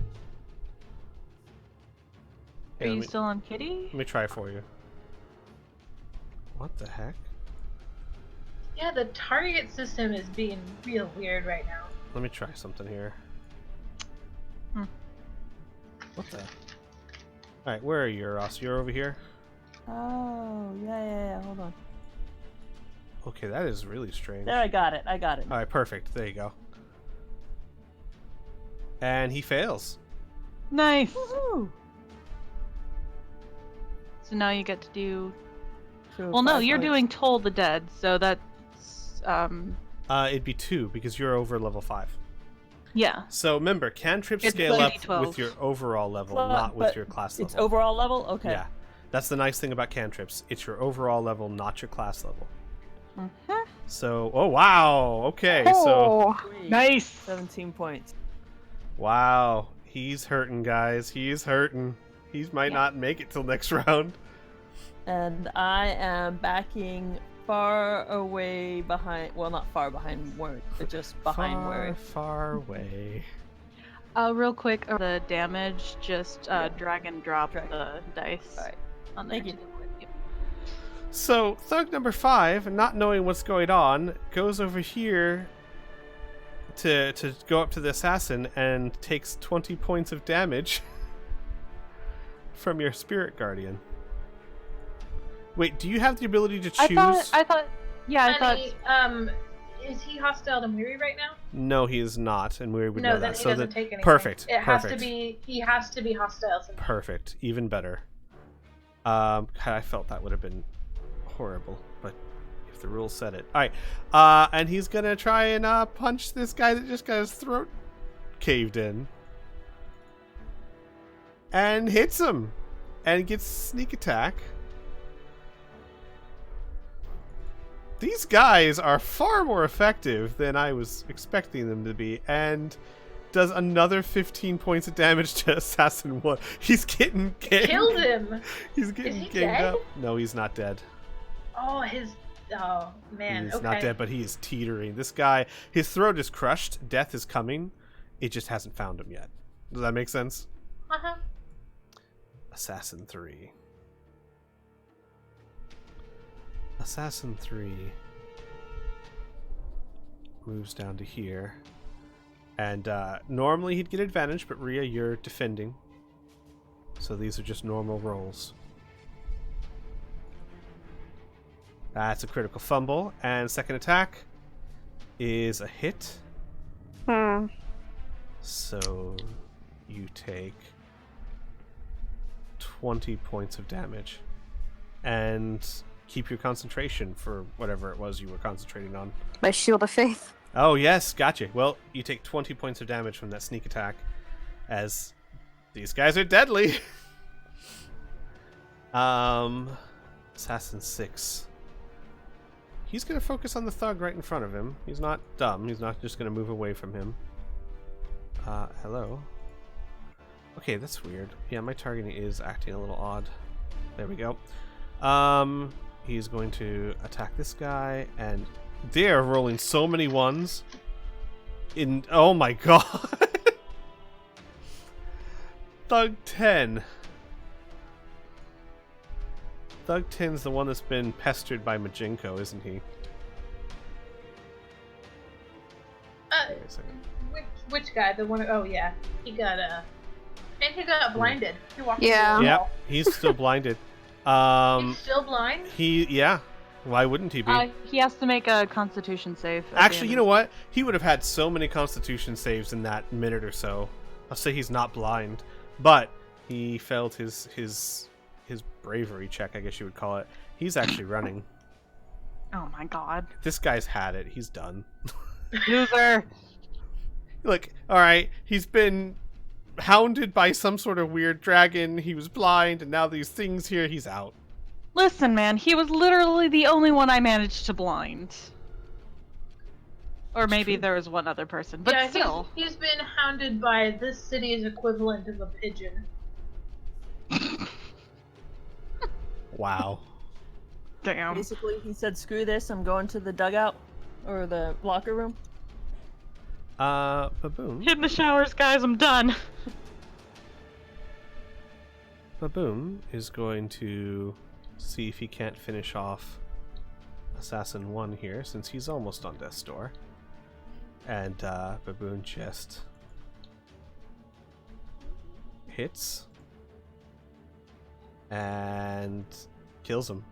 Speaker 5: Are you still on Kitty?
Speaker 1: Let me try for you. What the heck?
Speaker 3: Yeah, the target system is being real weird right now.
Speaker 1: Let me try something here. What the? Alright, where are you, Ross? You're over here?
Speaker 4: Oh, yeah, hold on.
Speaker 1: Okay, that is really strange.
Speaker 4: There, I got it.
Speaker 1: Alright, perfect. There you go. And he fails.
Speaker 5: Nice.
Speaker 4: Woohoo!
Speaker 5: So now you get to do.
Speaker 4: So
Speaker 5: Well, no,
Speaker 4: 5
Speaker 5: you're
Speaker 4: points.
Speaker 5: doing Toll the Dead, so that's
Speaker 1: It'd be 2 because you're over level 5.
Speaker 5: yeah.
Speaker 1: So remember, cantrips
Speaker 5: It's
Speaker 1: scale up
Speaker 5: 12.
Speaker 1: with your overall level,
Speaker 4: But-
Speaker 1: not with
Speaker 4: but
Speaker 1: your class level.
Speaker 4: It's overall level? Okay.
Speaker 1: Yeah. That's the nice thing about cantrips. It's your overall level, not your class level.
Speaker 5: Mhm.
Speaker 1: So, oh wow. Okay, so
Speaker 4: Sweet.
Speaker 5: Nice.
Speaker 4: 17 points.
Speaker 1: wow, he's hurting, guys. He's hurting. He might not make it till next round.
Speaker 4: And I am backing far away behind. Well, not far behind Worry, but just behind Worry.
Speaker 1: Far away.
Speaker 5: Real quick, the damage, just drag and drop the dice.
Speaker 4: Alright.
Speaker 5: On there.
Speaker 4: Thank you.
Speaker 5: Yep.
Speaker 1: So, thug number 5, not knowing what's going on, goes over here to go up to the assassin and takes 20 points of damage from your spirit guardian. Wait, do you have the ability to choose?
Speaker 5: I thought,
Speaker 3: Honey, is he hostile to Miri right now?
Speaker 1: No, he is not, and we would
Speaker 3: No,
Speaker 1: know
Speaker 3: then
Speaker 1: that.
Speaker 3: he
Speaker 1: So
Speaker 3: doesn't
Speaker 1: that
Speaker 3: take anything.
Speaker 1: perfect.
Speaker 3: It has
Speaker 1: perfect.
Speaker 3: to be. He has to be hostile to me.
Speaker 1: Perfect. Even better. I felt that would have been horrible, but if the rules said it. Alright. And he's gonna try and punch this guy that just got his throat caved in. And hits him. And gets sneak attack. These guys are far more effective than I was expecting them to be, and does another 15 points of damage to Assassin 1. He's getting ganged.
Speaker 3: Killed him.
Speaker 1: He's getting
Speaker 3: he
Speaker 1: ganged
Speaker 3: dead?
Speaker 1: up. No, he's not dead.
Speaker 3: Oh, man.
Speaker 1: He's
Speaker 3: Okay.
Speaker 1: not dead, but he is teetering. This guy, his throat is crushed. Death is coming. It just hasn't found him yet. Does that make sense?
Speaker 3: Uh-huh.
Speaker 1: Assassin 3. Assassin 3 moves down to here. And normally he'd get advantage, but Rhea, you're defending. So these are just normal rolls. That's a critical fumble. And second attack is a hit. So you take 20 points of damage. And keep your concentration for whatever it was you were concentrating on.
Speaker 2: My shield of faith.
Speaker 1: Oh, yes, gotcha. Well, you take 20 points of damage from that sneak attack, as these guys are deadly. Assassin 6. He's going to focus on the thug right in front of him. He's not dumb. He's not just going to move away from him. Hello? Okay, that's weird. Yeah, my targeting is acting a little odd. There we go. He's going to attack this guy, and they're rolling so many ones. Oh my god. Thug 10. Thug 10's the one that's been pestered by Majinko, isn't he? Wait a second.
Speaker 3: Which guy? The one? Oh yeah, he got and he got blinded. He walked
Speaker 2: Yeah.
Speaker 3: through the
Speaker 1: Yep,
Speaker 3: wall.
Speaker 1: he's still blinded.
Speaker 3: He's still blind.
Speaker 1: Yeah. Why wouldn't he be?
Speaker 5: He has to make a Constitution save. at the
Speaker 1: Actually,
Speaker 5: end
Speaker 1: you
Speaker 5: of
Speaker 1: know what? He would have had so many Constitution saves in that minute or so. I'll say he's not blind, but he failed his bravery check, I guess you would call it. He's actually running.
Speaker 5: Oh my god.
Speaker 1: This guy's had it. He's done.
Speaker 5: Loser.
Speaker 1: Look, all right. He's been hounded by some sort of weird dragon. He was blind, and now these things here. He's out.
Speaker 5: Listen, man, he was literally the only one I managed to blind. Or maybe there was one other person, but
Speaker 3: yeah,
Speaker 5: still.
Speaker 3: he's been hounded by this city's equivalent of a pigeon.
Speaker 1: Wow.
Speaker 5: Damn.
Speaker 4: Basically, he said, "Screw this! I'm going to the dugout or the locker room."
Speaker 1: Baboon.
Speaker 5: Hit in the showers, guys. I'm done.
Speaker 1: Baboon is going to see if he can't finish off Assassin 1 here, since he's almost on death's door. And Baboon just hits and kills him.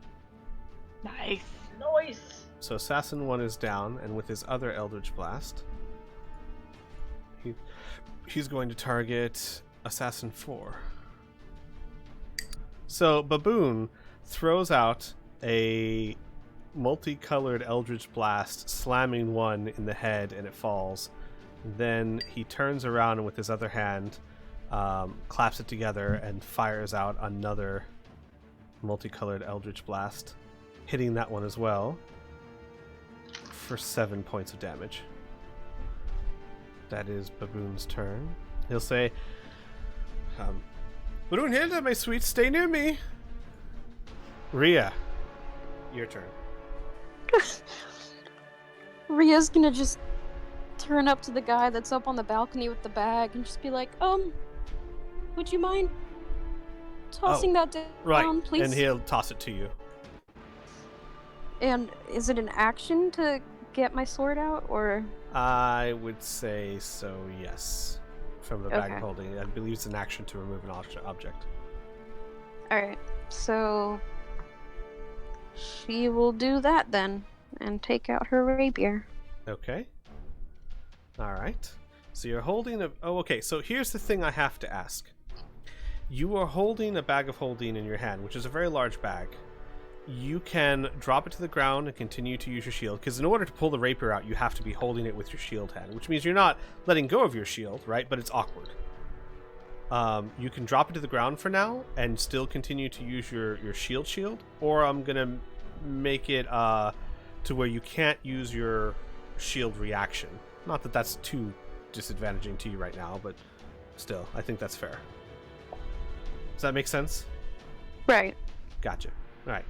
Speaker 5: Nice.
Speaker 3: Nice.
Speaker 1: So Assassin 1 is down, and with his other Eldritch Blast, he's going to target Assassin 4. So Baboon throws out a multicolored Eldritch Blast, slamming one in the head, and it falls. Then he turns around and with his other hand claps it together and fires out another multicolored Eldritch Blast, hitting that one as well for 7 points of damage. That is Baboon's turn. He'll say, Brunhilde, my sweet, stay near me. Rhea, your turn.
Speaker 2: Rhea's gonna just turn up to the guy that's up on the balcony with the bag and just be like, would you mind tossing that down,
Speaker 1: Right,
Speaker 2: please?
Speaker 1: and he'll toss it to you.
Speaker 2: And is it an action to get my sword out, or?
Speaker 1: I would say so, yes. From the bag of
Speaker 2: Okay.
Speaker 1: holding. I believe it's an action to remove an object.
Speaker 2: Alright, so she will do that then, and take out her rapier.
Speaker 1: Okay. Alright. So you're holding a... Oh, okay. So here's the thing I have to ask. You are holding a bag of holding in your hand, which is a very large bag. You can drop it to the ground and continue to use your shield, because in order to pull the rapier out, you have to be holding it with your shield hand, which means you're not letting go of your shield, right? But it's awkward. You can drop it to the ground for now and still continue to use your shield, or I'm going to make it to where you can't use your shield reaction. Not that that's too disadvantaging to you right now, but still, I think that's fair. Does that make sense?
Speaker 2: Right.
Speaker 1: Gotcha. All right.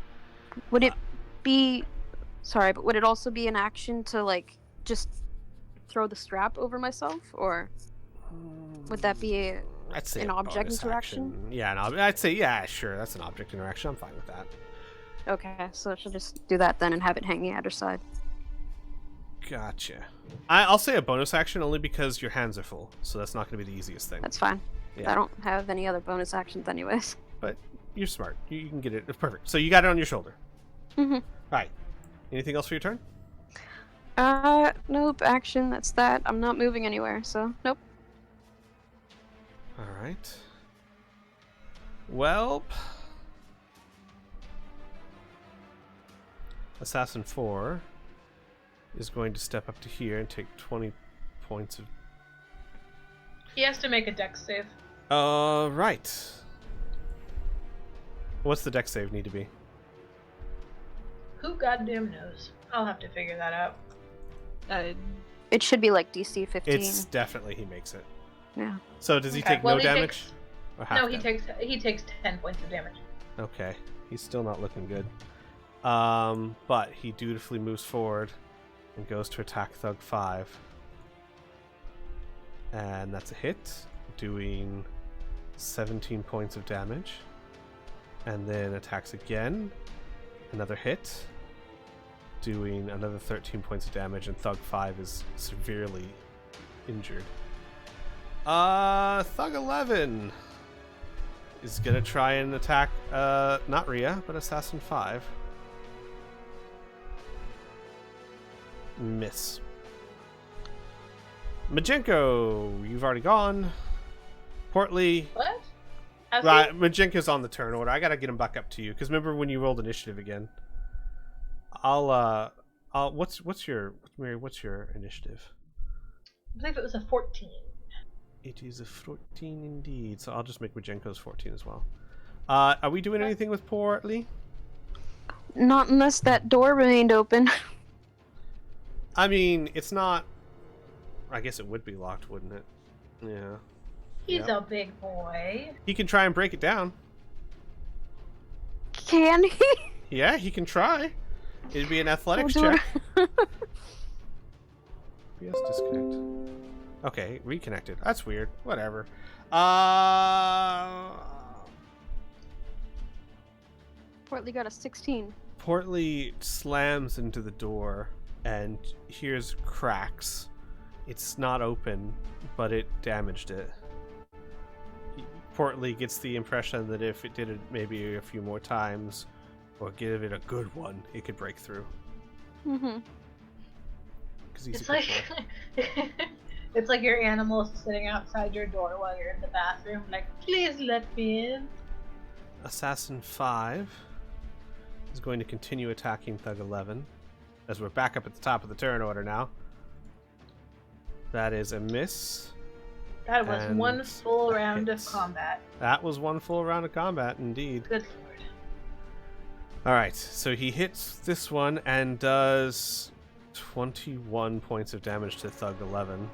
Speaker 2: Would it be... Sorry, but would it also be an action to, like, just throw the strap over myself? Or would that be
Speaker 1: I'd say
Speaker 2: an
Speaker 1: a
Speaker 2: object
Speaker 1: bonus
Speaker 2: interaction?
Speaker 1: action. Yeah, I'd say, yeah, sure, that's an object interaction. I'm fine with that.
Speaker 2: Okay, so she'll just do that then and have it hanging at her side.
Speaker 1: Gotcha. I'll say a bonus action only because your hands are full, so that's not going to be the easiest thing.
Speaker 2: That's fine.
Speaker 1: Yeah.
Speaker 2: I don't have any other bonus actions anyways.
Speaker 1: But you're smart. You can get it. It's perfect. So you got it on your shoulder.
Speaker 2: Mm-hmm.
Speaker 1: All right. Anything else for your turn?
Speaker 2: Nope, action, that's that. I'm not moving anywhere, so nope.
Speaker 1: All right. Well, Assassin 4 is going to step up to here and take 20 points of...
Speaker 3: He has to make a dex save.
Speaker 1: Right. What's the dex save need to be?
Speaker 3: Who goddamn knows? I'll have to figure that out.
Speaker 2: It should be like DC 15.
Speaker 1: It's definitely he makes it.
Speaker 2: Yeah.
Speaker 1: So does he
Speaker 3: Okay,
Speaker 1: take
Speaker 3: well,
Speaker 1: no
Speaker 3: he
Speaker 1: damage?
Speaker 3: takes-
Speaker 1: Or half
Speaker 3: No, he
Speaker 1: damage?
Speaker 3: takes 10 points of damage.
Speaker 1: Okay. He's still not looking good. But he dutifully moves forward and goes to attack Thug 5. And that's a hit, doing 17 points of damage. And then attacks again. Another hit, doing another 13 points of damage, and Thug 5 is severely injured. Thug 11 is gonna try and attack, not Rhea, but Assassin 5. Miss. Majenko, you've already gone. Portly.
Speaker 3: What? Has
Speaker 1: Right, Majenko's on the turn order. I gotta get him back up to you, because remember when you rolled initiative again? What's your initiative?
Speaker 3: I believe it was a 14.
Speaker 1: It is a 14 indeed, so I'll just make Majenko's 14 as well. Are we doing anything with Portly?
Speaker 2: Not unless that door remained open.
Speaker 1: I mean, it's not... I guess it would be locked, wouldn't it? Yeah.
Speaker 3: He's
Speaker 1: Yep.
Speaker 3: a big boy.
Speaker 1: He can try and break it down.
Speaker 2: Can he?
Speaker 1: Yeah, he can try. It'd be an athletics
Speaker 2: We'll do
Speaker 1: check. PS disconnect. Okay, reconnected. That's weird. Whatever.
Speaker 2: Portly got a 16.
Speaker 1: Portly slams into the door and hears cracks. It's not open, but it damaged it. Portly gets the impression that if it did it maybe a few more times, or give it a good one, it could break through.
Speaker 2: Mm-hmm.
Speaker 3: It's like it's like your animal sitting outside your door while you're in the bathroom, like, please let me in.
Speaker 1: Assassin 5 is going to continue attacking Thug 11, as we're back up at the top of the turn order now. That is a miss.
Speaker 3: That was
Speaker 1: And
Speaker 3: one full round of
Speaker 1: hits.
Speaker 3: combat.
Speaker 1: That was one full round of combat, indeed.
Speaker 3: Good lord.
Speaker 1: Alright, so he hits this one and does 21 points of damage to Thug 11.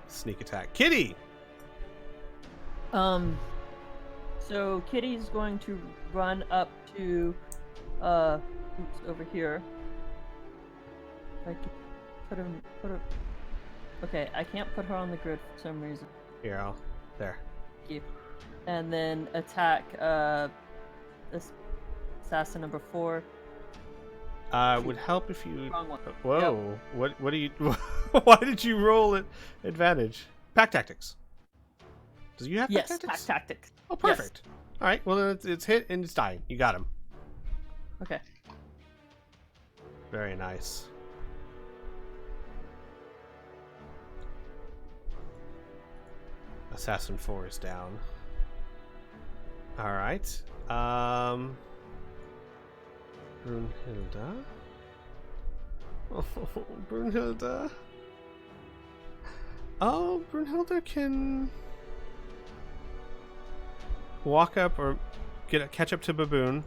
Speaker 1: Sneak attack. Kitty!
Speaker 4: So Kitty's going to run up to, over here. If I can put her. Okay, I can't put her on the grid for some reason.
Speaker 1: Here, there.
Speaker 4: Thank you. And then attack, this assassin number 4.
Speaker 1: Would help if you.
Speaker 4: Wrong one.
Speaker 1: Whoa! What do you? Why did you roll at advantage? Pack tactics. Do you have pack
Speaker 4: Yes,
Speaker 1: tactics?
Speaker 4: pack tactics.
Speaker 1: Oh, perfect. All right. Well, then it's hit and it's dying. You got him.
Speaker 4: Okay.
Speaker 1: Very nice. Assassin 4 is down. All right. Brunhilde. Oh, Brunhilde. Oh, Brunhilde can walk up or catch up to Baboon,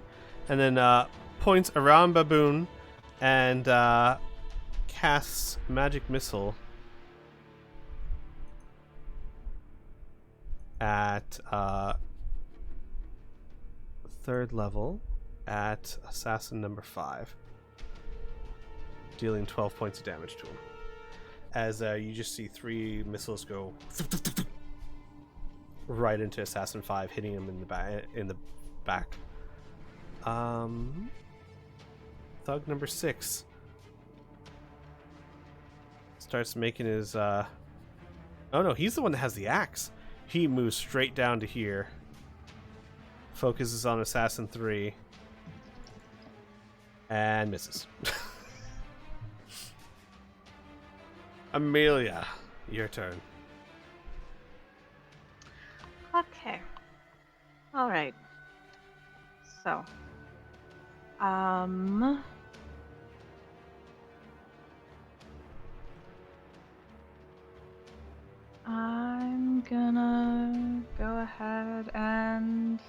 Speaker 1: and then points around Baboon and casts Magic Missile at 3rd level at Assassin number 5, dealing 12 points of damage to him. As you just see 3 missiles go right into Assassin 5, hitting him in the back. Thug number 6 starts making his oh no, he's the one that has the axe. He moves straight down to here, focuses on Assassin 3, and misses. Amelia, your turn.
Speaker 5: Okay. All right. So, I'm gonna go ahead and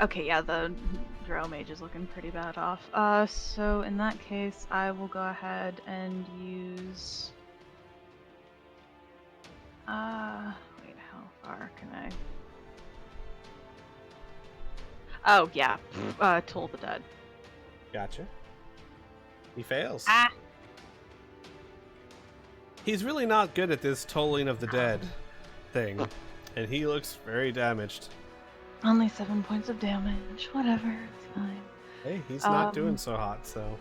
Speaker 5: okay, yeah, the Drow Mage is looking pretty bad off. So in that case, I will go ahead and use wait, how far can I? Oh yeah, Toll the Dead.
Speaker 1: Gotcha. He fails.
Speaker 5: Ah.
Speaker 1: He's really not good at this tolling of the dead thing, and he looks very damaged.
Speaker 5: Only 7 points of damage. Whatever, it's fine.
Speaker 1: Hey, he's not doing so hot, so.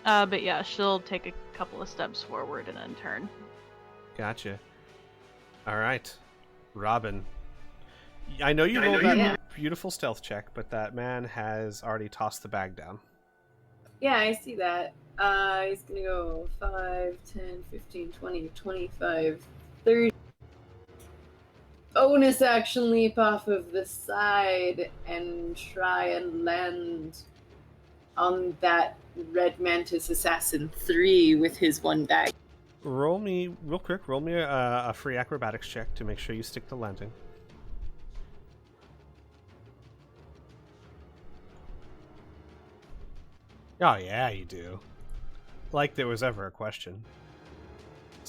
Speaker 5: But yeah, she'll take a couple of steps forward and then turn.
Speaker 1: Gotcha. All right, Robin. I know you rolled that beautiful stealth check, but that man has already tossed the bag down.
Speaker 6: Yeah, I see that. He's gonna go 5, 10, 15, 20, 25, 30. Bonus action leap off of the side and try and land on that Red Mantis Assassin 3 with his one bag.
Speaker 1: Roll me, real quick, roll me a free acrobatics check to make sure you stick the landing. Oh yeah, you do. Like there was ever a question.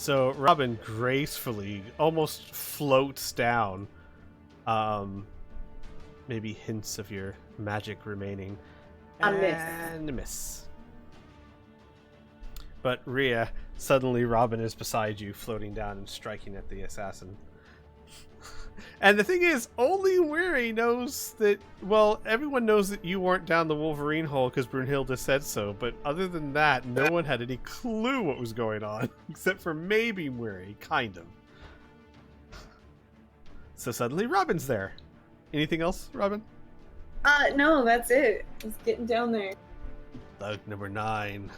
Speaker 1: So Robin gracefully almost floats down. Maybe hints of your magic remaining. And a miss. But Rhea, suddenly Robin is beside you, floating down and striking at the assassin. And the thing is, only Weary knows that, well, everyone knows that you weren't down the Wolverine hole because Brunhilde said so, but other than that, no one had any clue what was going on, except for maybe Weary, kind of. So suddenly Robin's there. Anything else, Robin?
Speaker 6: No, that's it. Just getting down there.
Speaker 1: Thug number 9.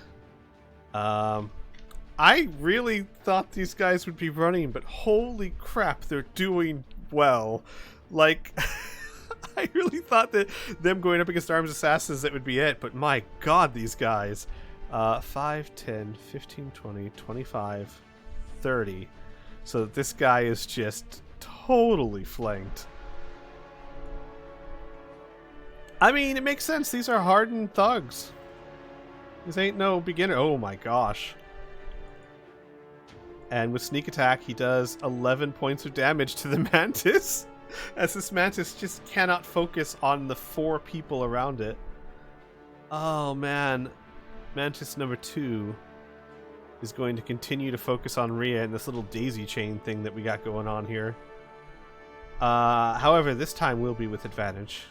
Speaker 1: I really thought these guys would be running, but holy crap, they're doing well. Like, I really thought that them going up against armed assassins, that would be it, but my god, these guys. 5, 10, 15, 20, 25, 30. So this guy is just totally flanked. I mean, it makes sense. These are hardened thugs. This ain't no beginner. Oh my gosh. And with sneak attack, he does 11 points of damage to the mantis. As this mantis just cannot focus on the 4 people around it. Oh man. Mantis number 2 is going to continue to focus on Rhea and this little daisy chain thing that we got going on here. However, this time will be with advantage.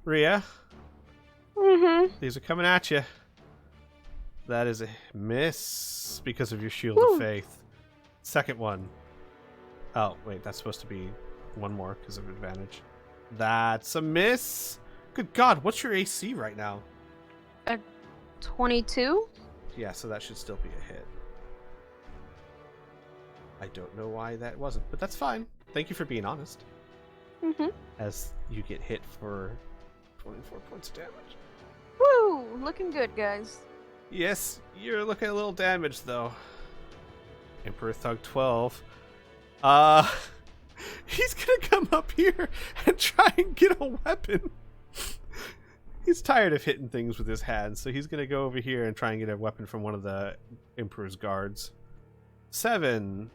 Speaker 1: Rhea? These are coming at you. That is a miss because of your shield of faith. Second one. Oh, wait, that's supposed to be one more because of advantage. That's a miss. Good God, what's your AC right now?
Speaker 2: 22?
Speaker 1: Yeah, so that should still be a hit. I don't know why that wasn't, but that's fine. Thank you for being honest. As you get hit for 24 points of damage.
Speaker 2: Woo! Looking good, guys.
Speaker 1: Yes, you're looking a little damaged, though. Emperor Thug 12. He's gonna come up here and try and get a weapon. He's tired of hitting things with his hands, so he's gonna go over here and try and get a weapon from one of the Emperor's guards. 7.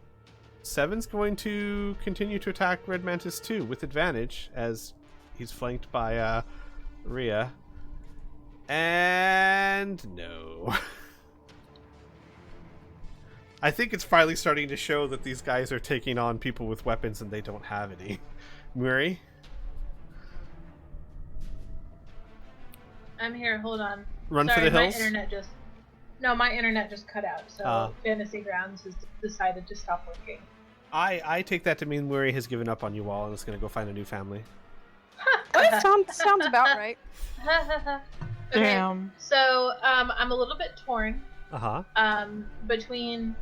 Speaker 1: 7's going to continue to attack Red Mantis 2 with advantage, as he's flanked by Rhea. And no. I think it's finally starting to show that these guys are taking on people with weapons and they don't have any. Muri?
Speaker 3: I'm here, hold on.
Speaker 1: Run
Speaker 3: Sorry,
Speaker 1: for the hills?
Speaker 3: My internet just cut out, so Fantasy Grounds has decided to stop working.
Speaker 1: I take that to mean Muri has given up on you all and is going to go find a new family.
Speaker 2: Sounds about right.
Speaker 3: Okay,
Speaker 5: Damn.
Speaker 3: so I'm a little bit torn
Speaker 1: Uh-huh.
Speaker 3: between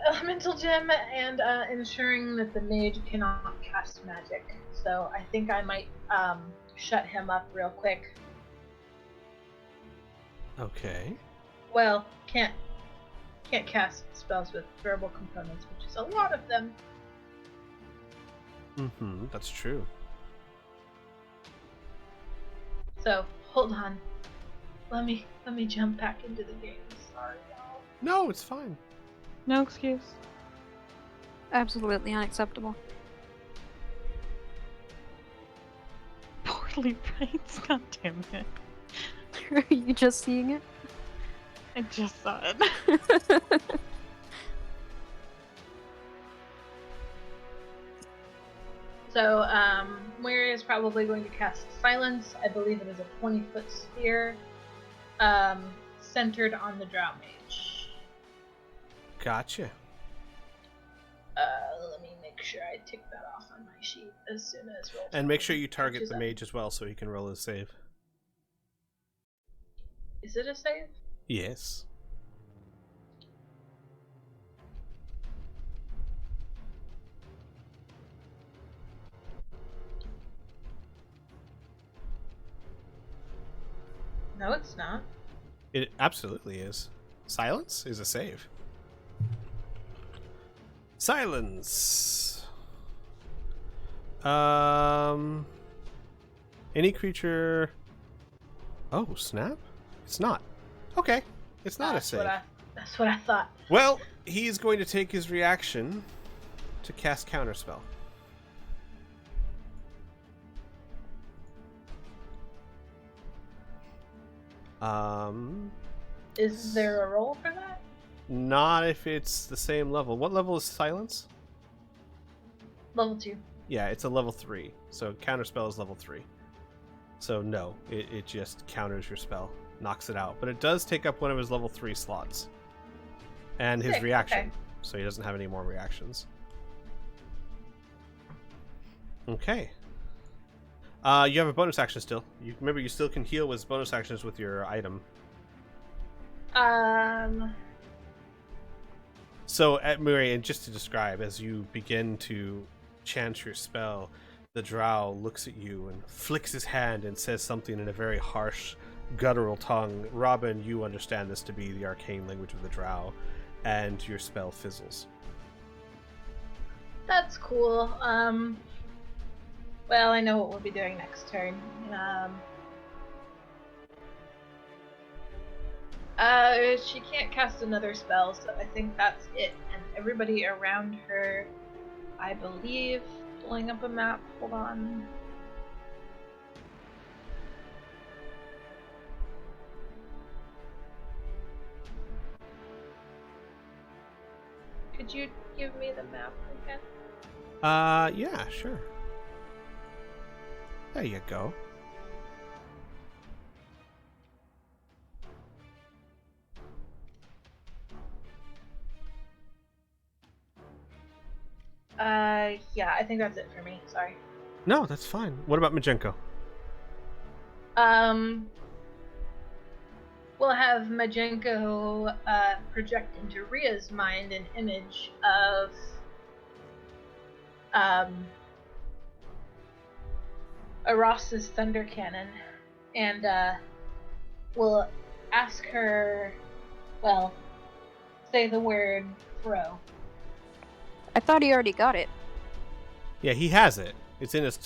Speaker 3: Elemental Gem and ensuring that the mage cannot cast magic. So I think I might shut him up real quick.
Speaker 1: Okay.
Speaker 3: Well, can't cast spells with verbal components, which is a lot of them.
Speaker 1: That's true.
Speaker 3: So hold on, let me jump back into the game. Sorry, y'all.
Speaker 1: No, it's fine.
Speaker 5: No excuse.
Speaker 2: Absolutely unacceptable.
Speaker 5: Poorly writes, god damn it.
Speaker 2: Are you just seeing it?
Speaker 5: I just saw it.
Speaker 3: So, Moira is probably going to cast Silence. I believe it is a 20-foot sphere, centered on the Drow Mage.
Speaker 1: Gotcha.
Speaker 3: Let me make sure I tick that off on my sheet as soon as roll.
Speaker 1: And make sure you target the mage as well so he can roll his save.
Speaker 3: Is it a save?
Speaker 1: Yes.
Speaker 3: No, it's not.
Speaker 1: It absolutely is. Silence is a save. Silence. Any creature. Oh, snap! It's not. Okay, it's not a
Speaker 3: That's
Speaker 1: save.
Speaker 3: what That's what I thought.
Speaker 1: Well, he's going to take his reaction to cast Counterspell.
Speaker 3: Is there a roll for that?
Speaker 1: Not if it's the same level. What level is Silence?
Speaker 3: Level 2.
Speaker 1: Yeah, it's a level 3. So Counterspell is level 3. So no, it just counters your spell, knocks it out. But it does take up one of his level 3 slots. And his
Speaker 3: Sick,
Speaker 1: reaction.
Speaker 3: okay.
Speaker 1: So he doesn't have any more reactions. Okay. You have a bonus action still. Remember, you still can heal with bonus actions with your item. So, Murray, and just to describe, as you begin to chant your spell, the drow looks at you and flicks his hand and says something in a very harsh, guttural tongue. Robin, you understand this to be the arcane language of the drow, and your spell fizzles.
Speaker 3: That's cool. Well, I know what we'll be doing next turn. She can't cast another spell, so I think that's it. And everybody around her, I believe, pulling up a map. Hold on. Could you give me the map again?
Speaker 1: Yeah, sure. There you go.
Speaker 3: Yeah, I think that's it for me. Sorry.
Speaker 1: No, that's fine. What about Majenko?
Speaker 3: We'll have Majenko project into Ria's mind an image of Aros's thunder cannon, and we'll ask her, well, say the word throw.
Speaker 2: I thought he already got it.
Speaker 1: Yeah, he has it. It's in his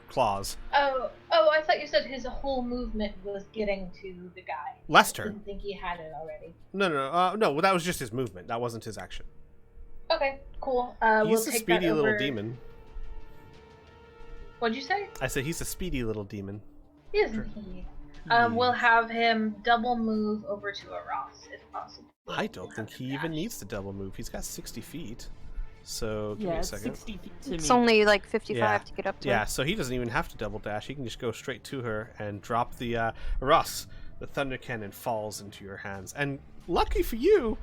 Speaker 1: claws.
Speaker 3: Oh! I thought you said his whole movement was getting to the guy.
Speaker 1: Last
Speaker 3: I
Speaker 1: turn.
Speaker 3: didn't think he had it already.
Speaker 1: No. Well, that was just his movement. That wasn't his action.
Speaker 3: Okay, cool.
Speaker 1: He's
Speaker 3: We'll
Speaker 1: a
Speaker 3: take
Speaker 1: speedy
Speaker 3: that
Speaker 1: little
Speaker 3: over.
Speaker 1: demon.
Speaker 3: What'd you say?
Speaker 1: I said he's a speedy little demon.
Speaker 3: Isn't he? We'll have him double move over to Aros if possible.
Speaker 1: I don't think he even needs to double move. He's got 60 feet. So, give me
Speaker 4: Yeah,
Speaker 1: a
Speaker 4: it's
Speaker 1: second.
Speaker 4: 60 feet to me.
Speaker 2: It's only like 55
Speaker 1: Yeah.
Speaker 2: to get up to.
Speaker 1: Yeah, so he doesn't even have to double dash. He can just go straight to her and drop the Ross. The thunder cannon falls into your hands. And lucky for you,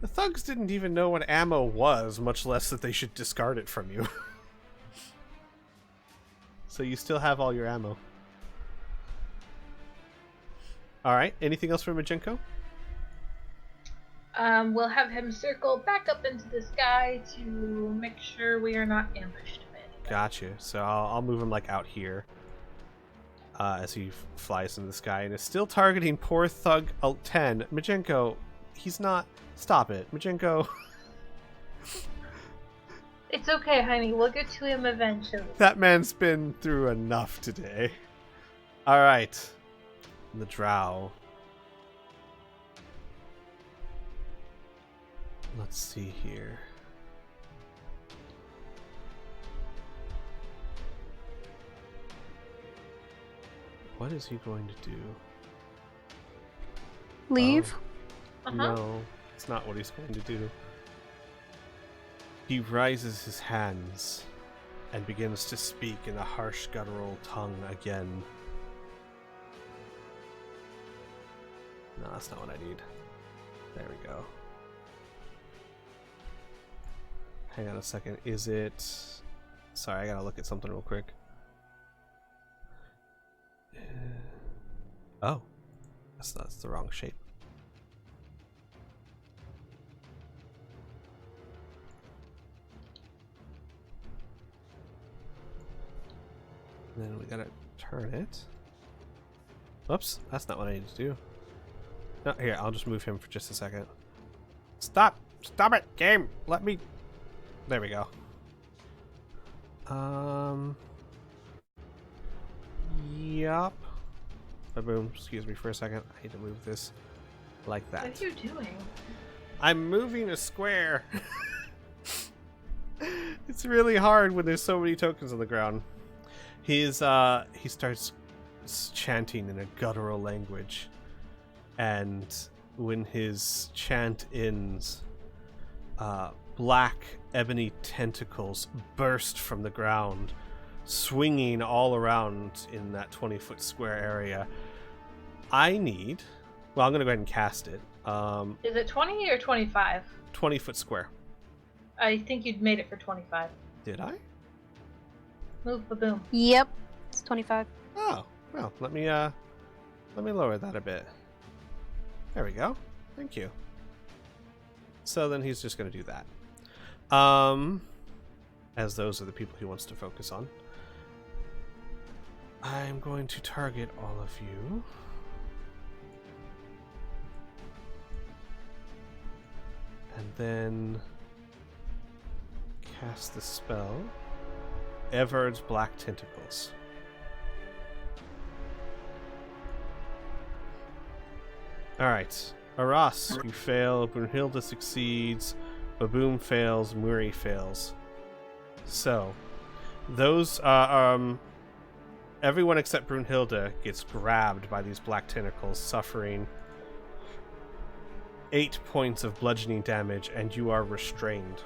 Speaker 1: the thugs didn't even know what ammo was, much less that they should discard it from you. So you still have all your ammo. Alright, anything else for Majenko?
Speaker 3: We'll have him circle back up into the sky to make sure we are not ambushed by anybody.
Speaker 1: Gotcha. So I'll move him like out here as he flies into the sky and is still targeting poor thug 10. Majenko, he's not. Stop it, Majenko.
Speaker 3: It's okay, honey. We'll get to him eventually.
Speaker 1: That man's been through enough today. All right, the drow. Let's see here. What is he going to do?
Speaker 2: Leave?
Speaker 1: No, it's not what he's going to do. He raises his hands and begins to speak in a harsh guttural tongue again. No, that's not what I need. There we go. Hang on a second. Is it... Sorry, I gotta look at something real quick. Oh. That's the wrong shape. Then we gotta turn it. Whoops, that's not what I need to do. No, here, I'll just move him for just a second. Stop! Stop it, game! Let me... There we go. Yup. Boom, excuse me for a second. I need to move this Like that.
Speaker 3: What are you doing?
Speaker 1: I'm moving a square. It's really hard when there's so many tokens on the ground. He starts chanting in a guttural language, and when his chant ends, black ebony tentacles burst from the ground, swinging all around in that 20-foot square area. I'm going to go ahead and cast it.
Speaker 3: Is it 20 or 25?
Speaker 1: 20-foot square.
Speaker 3: I think you'd made it for 25.
Speaker 1: Did I?
Speaker 3: Move ba-boom.
Speaker 2: Yep, it's 25.
Speaker 1: Oh, well, let me lower that a bit. There we go. Thank you. So then he's just going to do that. As those are the people he wants to focus on. I'm going to target all of you. And then cast the spell, Everard's Black Tentacles. Alright. Aras, you fail. Brunhilde succeeds. Baboom fails. Muri fails. So, those, everyone except Brunhilde gets grabbed by these black tentacles, suffering 8 points of bludgeoning damage, and you are restrained.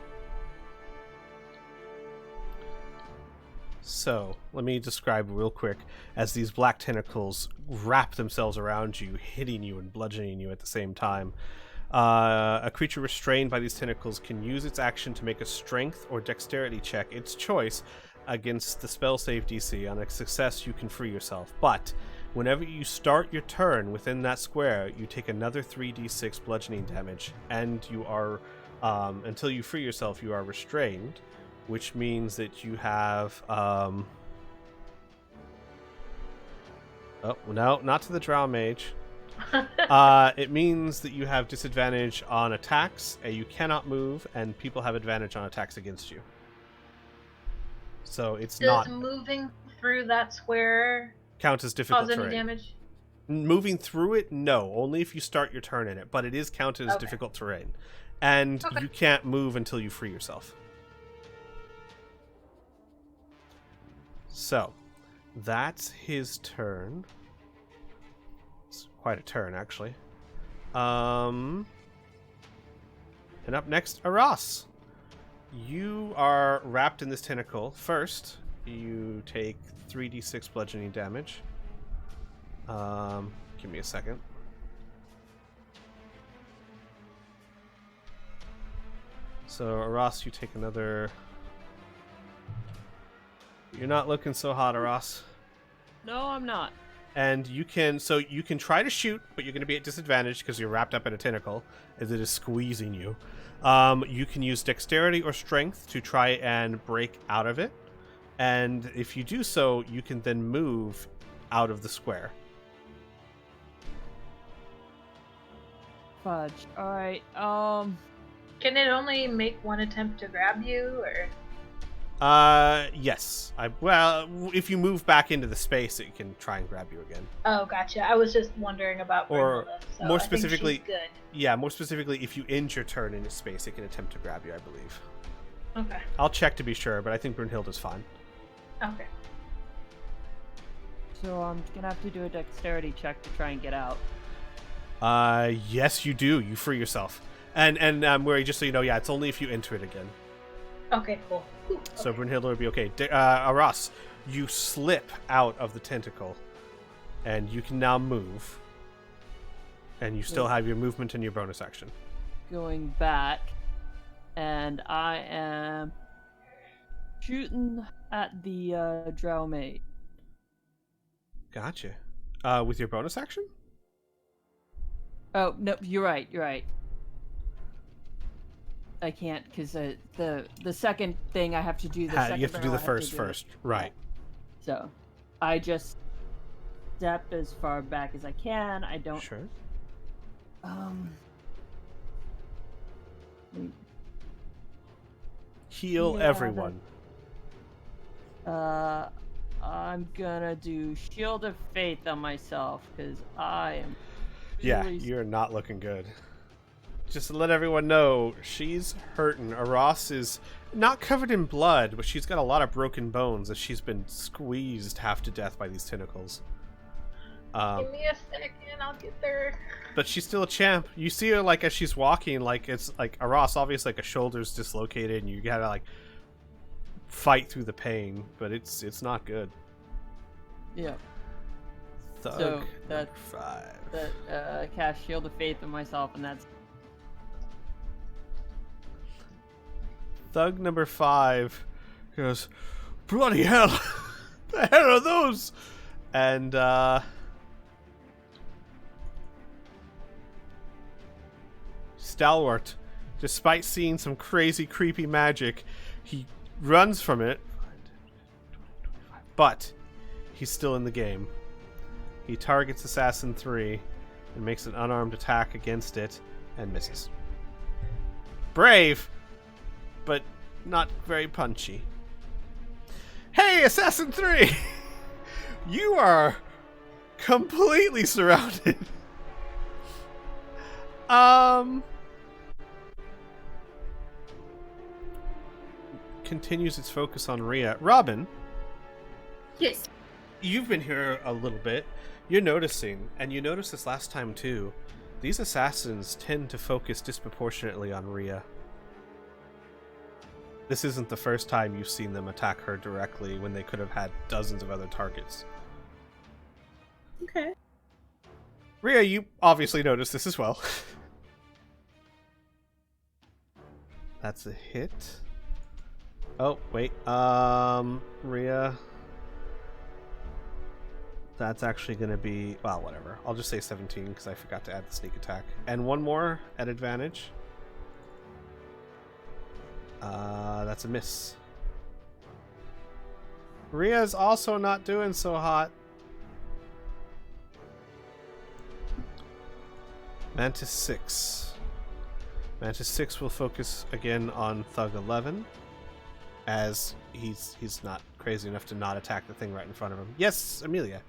Speaker 1: So, let me describe real quick as these black tentacles wrap themselves around you, hitting you and bludgeoning you at the same time. A creature restrained by these tentacles can use its action to make a strength or dexterity check, its choice, against the spell save DC. On a success, you can free yourself. But whenever you start your turn within that square, you take another 3d6 bludgeoning damage, and you are, until you free yourself, you are restrained, which means that you have, oh, no, not to the Drow Mage. It means that you have disadvantage on attacks, and you cannot move, and people have advantage on attacks against you. So it's not...
Speaker 3: Does moving through that square
Speaker 1: count as difficult
Speaker 3: cause any
Speaker 1: terrain.
Speaker 3: damage?
Speaker 1: Moving through it, no. Only if you start your turn in it, but it is counted as difficult terrain. And you can't move until you free yourself. So, that's his turn. It's quite a turn, actually. And up next, Aras. You are wrapped in this tentacle. First, you take 3d6 bludgeoning damage. Give me a second. So, Aras, you take another... You're not looking so hot, Aras.
Speaker 4: No, I'm not.
Speaker 1: And you can try to shoot, but you're going to be at disadvantage because you're wrapped up in a tentacle as it is squeezing you. You can use dexterity or strength to try and break out of it. And if you do so, you can then move out of the square.
Speaker 4: Fudge. Alright,
Speaker 3: Can it only make one attempt to grab you, or...?
Speaker 1: Yes. Well, if you move back into the space, it can try and grab you again.
Speaker 3: Oh, gotcha. I was just wondering about
Speaker 1: Or
Speaker 3: Brunhilde, so
Speaker 1: more
Speaker 3: I think
Speaker 1: specifically,
Speaker 3: she's good.
Speaker 1: Yeah, more specifically, if you end your turn in its space, it can attempt to grab you, I believe.
Speaker 3: Okay.
Speaker 1: I'll check to be sure, but I think Brunhilde is fine.
Speaker 3: Okay.
Speaker 4: so I'm gonna have to do a dexterity check to try and get out.
Speaker 1: Yes, you do. You free yourself. And Murray, just so you know, yeah, it's only if you enter it again.
Speaker 3: Okay, cool. Whew,
Speaker 1: So
Speaker 3: okay.
Speaker 1: Brunhilde would be okay. Aras, you slip out of the tentacle, and you can now move. And you still have your movement and your bonus action.
Speaker 4: Going back, and I am shooting at the drow mate.
Speaker 1: Gotcha. With your bonus action?
Speaker 4: Oh no, you're right. I can't because the second thing I have to do.
Speaker 1: You have to do the first, right?
Speaker 4: So, I just step as far back as I can. I don't.
Speaker 1: Sure. Heal
Speaker 4: Yeah,
Speaker 1: everyone.
Speaker 4: I'm gonna do Shield of Faith on myself because I am
Speaker 1: Yeah,
Speaker 4: Really-
Speaker 1: you're not looking good. Just to let everyone know, she's hurting. Aras is not covered in blood, but she's got a lot of broken bones as she's been squeezed half to death by these tentacles.
Speaker 3: Give me a second, I'll get there.
Speaker 1: But she's still a champ. You see her like as she's walking, like it's like Aras, obviously like a shoulder's dislocated, and you gotta like fight through the pain, but it's not good.
Speaker 4: Yeah.
Speaker 1: Thug
Speaker 4: So that
Speaker 1: 5.
Speaker 4: cast Shield of Faith on myself, and that's
Speaker 1: Thug number 5 goes, bloody hell! The hell are those? And Stalwart, despite seeing some crazy creepy magic, he runs from it, but he's still in the game. He targets Assassin 3 and makes an unarmed attack against it and misses. Brave, but not very punchy. Hey, Assassin 3! You are completely surrounded. Continues its focus on Rhea. Robin,
Speaker 6: Yes.
Speaker 1: you've been here a little bit. You're noticing, and you noticed this last time too, these assassins tend to focus disproportionately on Rhea. This isn't the first time you've seen them attack her directly when they could have had dozens of other targets.
Speaker 6: Okay.
Speaker 1: Rhea, you obviously noticed this as well. That's a hit. Oh, wait. Rhea. That's actually going to be... Well, whatever. I'll just say 17 because I forgot to add the sneak attack. And one more at advantage. That's a miss. Rhea's also not doing so hot. Mantis 6. Mantis 6 will focus again on Thug 11, as he's not crazy enough to not attack the thing right in front of him. Yes, Amelia.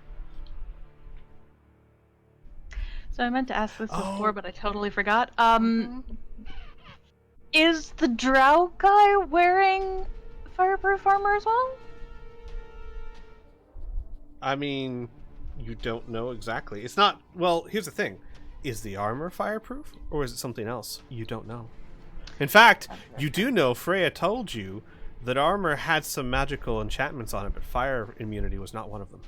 Speaker 5: So I meant to ask this
Speaker 1: Oh.
Speaker 5: before, but I totally forgot. Is the drow guy wearing fireproof armor as well?
Speaker 1: I mean, you don't know exactly. It's not... Well, here's the thing. Is the armor fireproof, or is it something else? You don't know. In fact, you do know Freya told you that armor had some magical enchantments on it, but fire immunity was not one of them.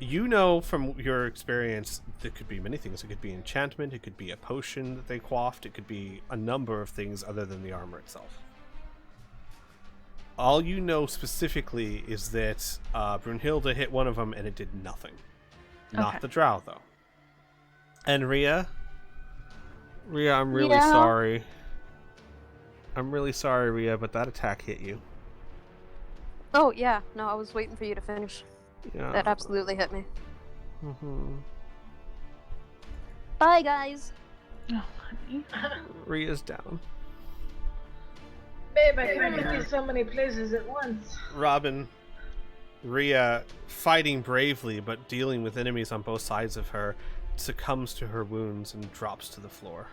Speaker 1: You know from your experience, there could be many things. It could be enchantment, it could be a potion that they quaffed, it could be a number of things other than the armor itself. All you know specifically is that Brunhilde hit one of them and it did nothing. Not
Speaker 5: Okay.
Speaker 1: the drow, though. And Rhea, I'm really
Speaker 2: Yeah.
Speaker 1: sorry. I'm really sorry, Rhea, but that attack hit you.
Speaker 2: Oh, yeah. No, I was waiting for you to finish.
Speaker 1: Yeah.
Speaker 2: That absolutely hit me.
Speaker 1: Mhm.
Speaker 2: Bye, guys.
Speaker 5: Oh, honey.
Speaker 1: Rhea's down.
Speaker 3: Babe, I can't get to so many places at once.
Speaker 1: Robin, Rhea, fighting bravely but dealing with enemies on both sides of her, succumbs to her wounds and drops to the floor.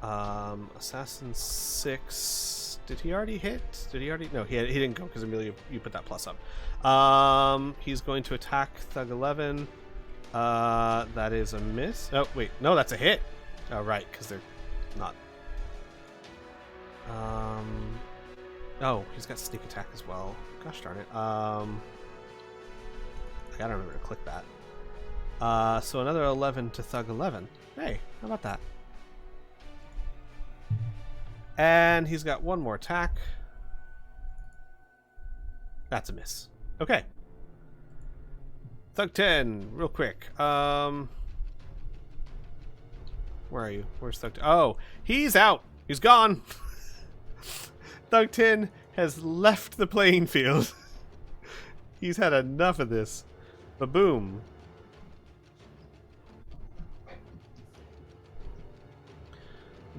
Speaker 1: Assassin 6. Did he already hit? Did he already? No, he didn't go because Amelia, you put that plus up. He's going to attack Thug 11. That is a miss. Oh, wait. No, that's a hit. Oh, right, because they're not. Oh, he's got sneak attack as well. Gosh darn it. I gotta remember to click that. So another 11 to Thug 11. Hey, how about that? And he's got one more attack. That's a miss. Okay. Thug 10, real quick. Where are you? Where's Thug 10? Oh, he's out. He's gone. Thug 10 has left the playing field. He's had enough of this. Ba-boom.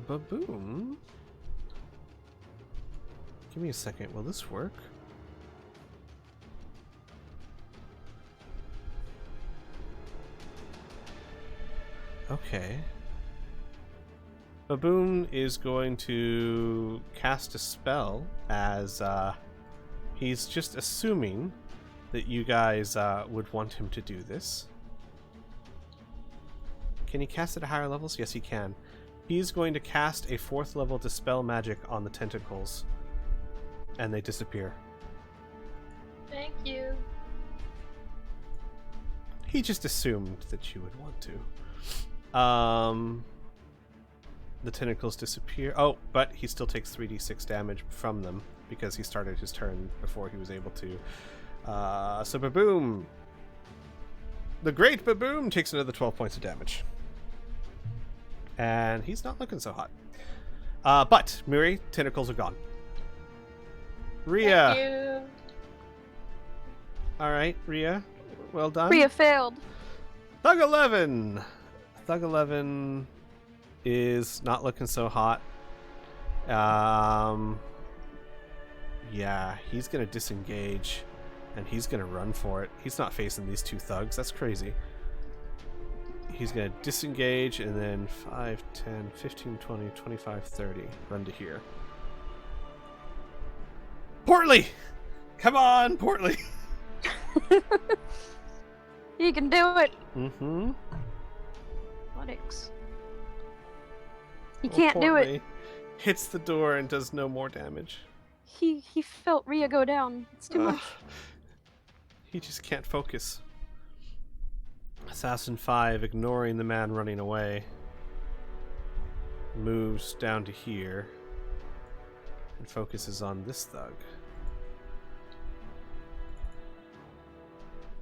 Speaker 1: Ba-boom. Give me a second. Will this work? Okay. Baboon is going to cast a spell as he's just assuming that you guys would want him to do this. Can he cast it at higher levels? Yes, he can. He's going to cast a 4th level Dispel Magic on the tentacles, and they disappear.
Speaker 3: Thank you.
Speaker 1: He just assumed that you would want to. The tentacles disappear. Oh, but he still takes 3d6 damage from them because he started his turn before he was able to. So Baboom, the great Baboom, takes another 12 points of damage. And he's not looking so hot. But, Miri, tentacles are gone. Rhea.
Speaker 3: Thank you.
Speaker 1: Alright, Rhea. Well done.
Speaker 2: Rhea failed.
Speaker 1: Thug 11. Thug 11 is not looking so hot. Yeah, he's going to disengage. And he's going to run for it. He's not facing these 2 thugs. That's crazy. He's going to disengage and then 5, 10, 15, 20, 25, 30. Run to here. Portly! Come on, Portly!
Speaker 2: You can do it.
Speaker 1: Mm-hmm.
Speaker 2: Athletics. You can't do it.
Speaker 1: Hits the door and does no more damage.
Speaker 2: He felt Rhea go down. It's too much.
Speaker 1: He just can't focus. Assassin 5, ignoring the man running away, moves down to here and focuses on this thug.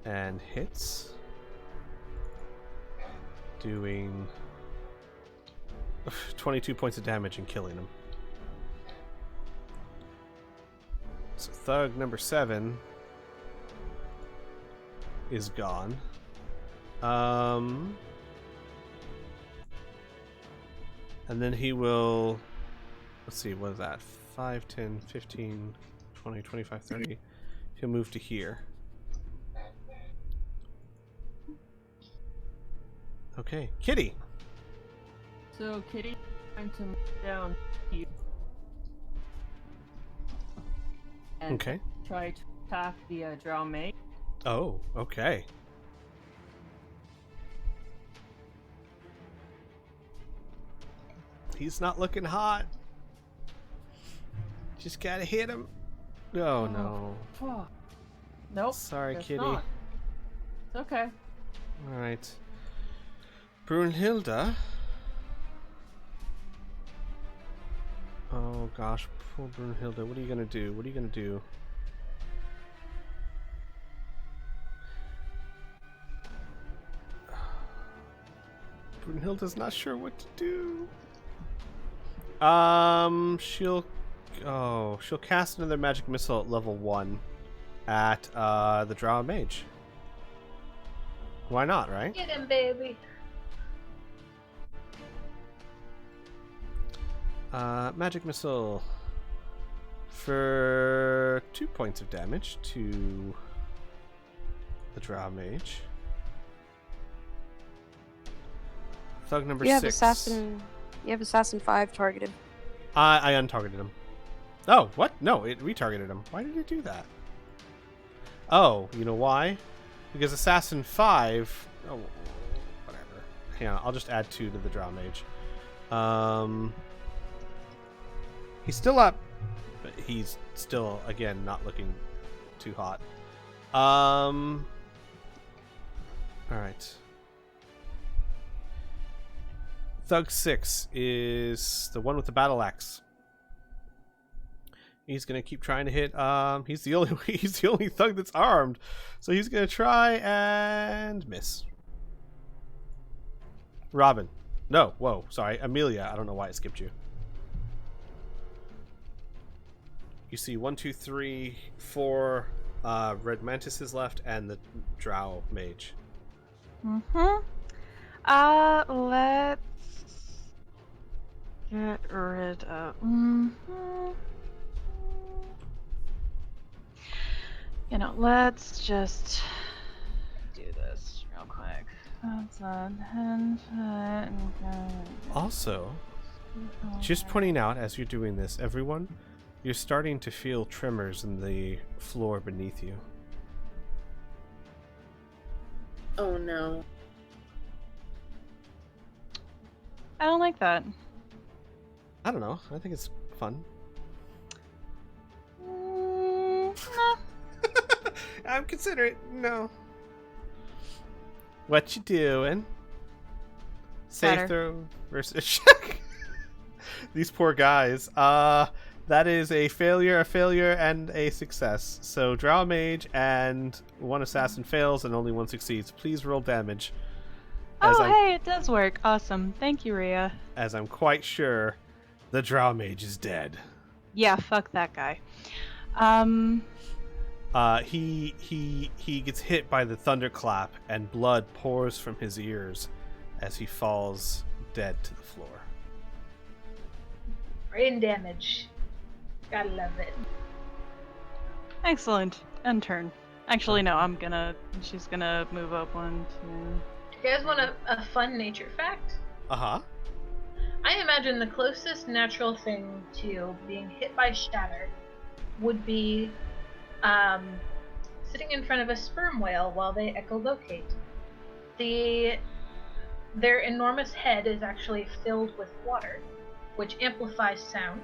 Speaker 1: And hits. Doing 22 points of damage and killing him. So thug number 7 is gone. And then he will, let's see, what is that? 5, 10, 15, 20, 25, 30. He'll move to here. Okay, Kitty.
Speaker 4: So Kitty trying to move down here. And
Speaker 1: Okay.
Speaker 4: try to attack the drow mage.
Speaker 1: Oh, okay. He's not looking hot. Just gotta hit him. Oh, no.
Speaker 4: Fuck. Nope.
Speaker 1: Sorry,
Speaker 4: guess
Speaker 1: Kitty.
Speaker 4: not. It's okay.
Speaker 1: Alright. Brunhilde. Oh gosh, poor Brunhilde. What are you gonna do? What are you gonna do? Brunhilde's not sure what to do. She'll cast another magic missile at level 1 at the Drow Mage. Why not, right?
Speaker 3: Get him, baby.
Speaker 1: Magic missile for 2 points of damage to the Drow Mage. Thug number 6.
Speaker 2: You have Assassin 5 targeted.
Speaker 1: I untargeted him. Oh, what? No, it retargeted him. Why did it do that? Oh, you know why? Because Assassin 5... Oh, whatever. Hang on, I'll just add 2 to the Drow Mage. He's still up, but he's still, again, not looking too hot. Alright. Thug 6 is the one with the battle axe. He's gonna keep trying to hit. He's the only thug that's armed, so he's gonna try and miss. Robin, no, whoa, sorry, Amelia. I don't know why it skipped you. You see 1, 2, 3, 4 red mantises left, and the Drow Mage.
Speaker 5: Let's get rid of. You know, let's just do this real quick. That's a 10-foot.
Speaker 1: Also, just pointing out as you're doing this, everyone, you're starting to feel tremors in the floor beneath you.
Speaker 6: Oh no.
Speaker 5: I don't like that.
Speaker 1: I don't know. I think it's fun.
Speaker 5: Nah.
Speaker 1: I'm considering. No. What you doing? Safe
Speaker 5: Better.
Speaker 1: throw versus check. These poor guys. That is a failure, and a success. So Drow Mage and one assassin fails and only one succeeds. Please roll damage.
Speaker 5: Hey, it does work. Awesome. Thank you, Rhea.
Speaker 1: As I'm quite sure the Drow Mage is dead.
Speaker 5: Yeah, fuck that guy.
Speaker 1: He gets hit by the thunderclap and blood pours from his ears as he falls dead to the floor.
Speaker 3: Brain damage. Gotta love it.
Speaker 5: Excellent. End turn. Actually, no, she's gonna move up 1, 2.
Speaker 3: You guys want a fun nature fact?
Speaker 1: Uh-huh.
Speaker 3: I imagine the closest natural thing to being hit by shatter would be sitting in front of a sperm whale while they echolocate. Their enormous head is actually filled with water, which amplifies sound.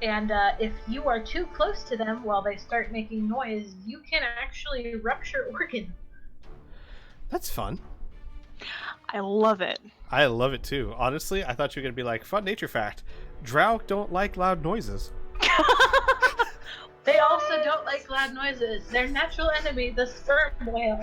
Speaker 3: And if you are too close to them while they start making noise, you can actually rupture organ.
Speaker 1: That's fun.
Speaker 5: I love it.
Speaker 1: I love it too. Honestly, I thought you were going to be like, fun nature fact. Drow don't like loud noises.
Speaker 3: They also don't like loud noises. Their natural enemy, the sperm whale.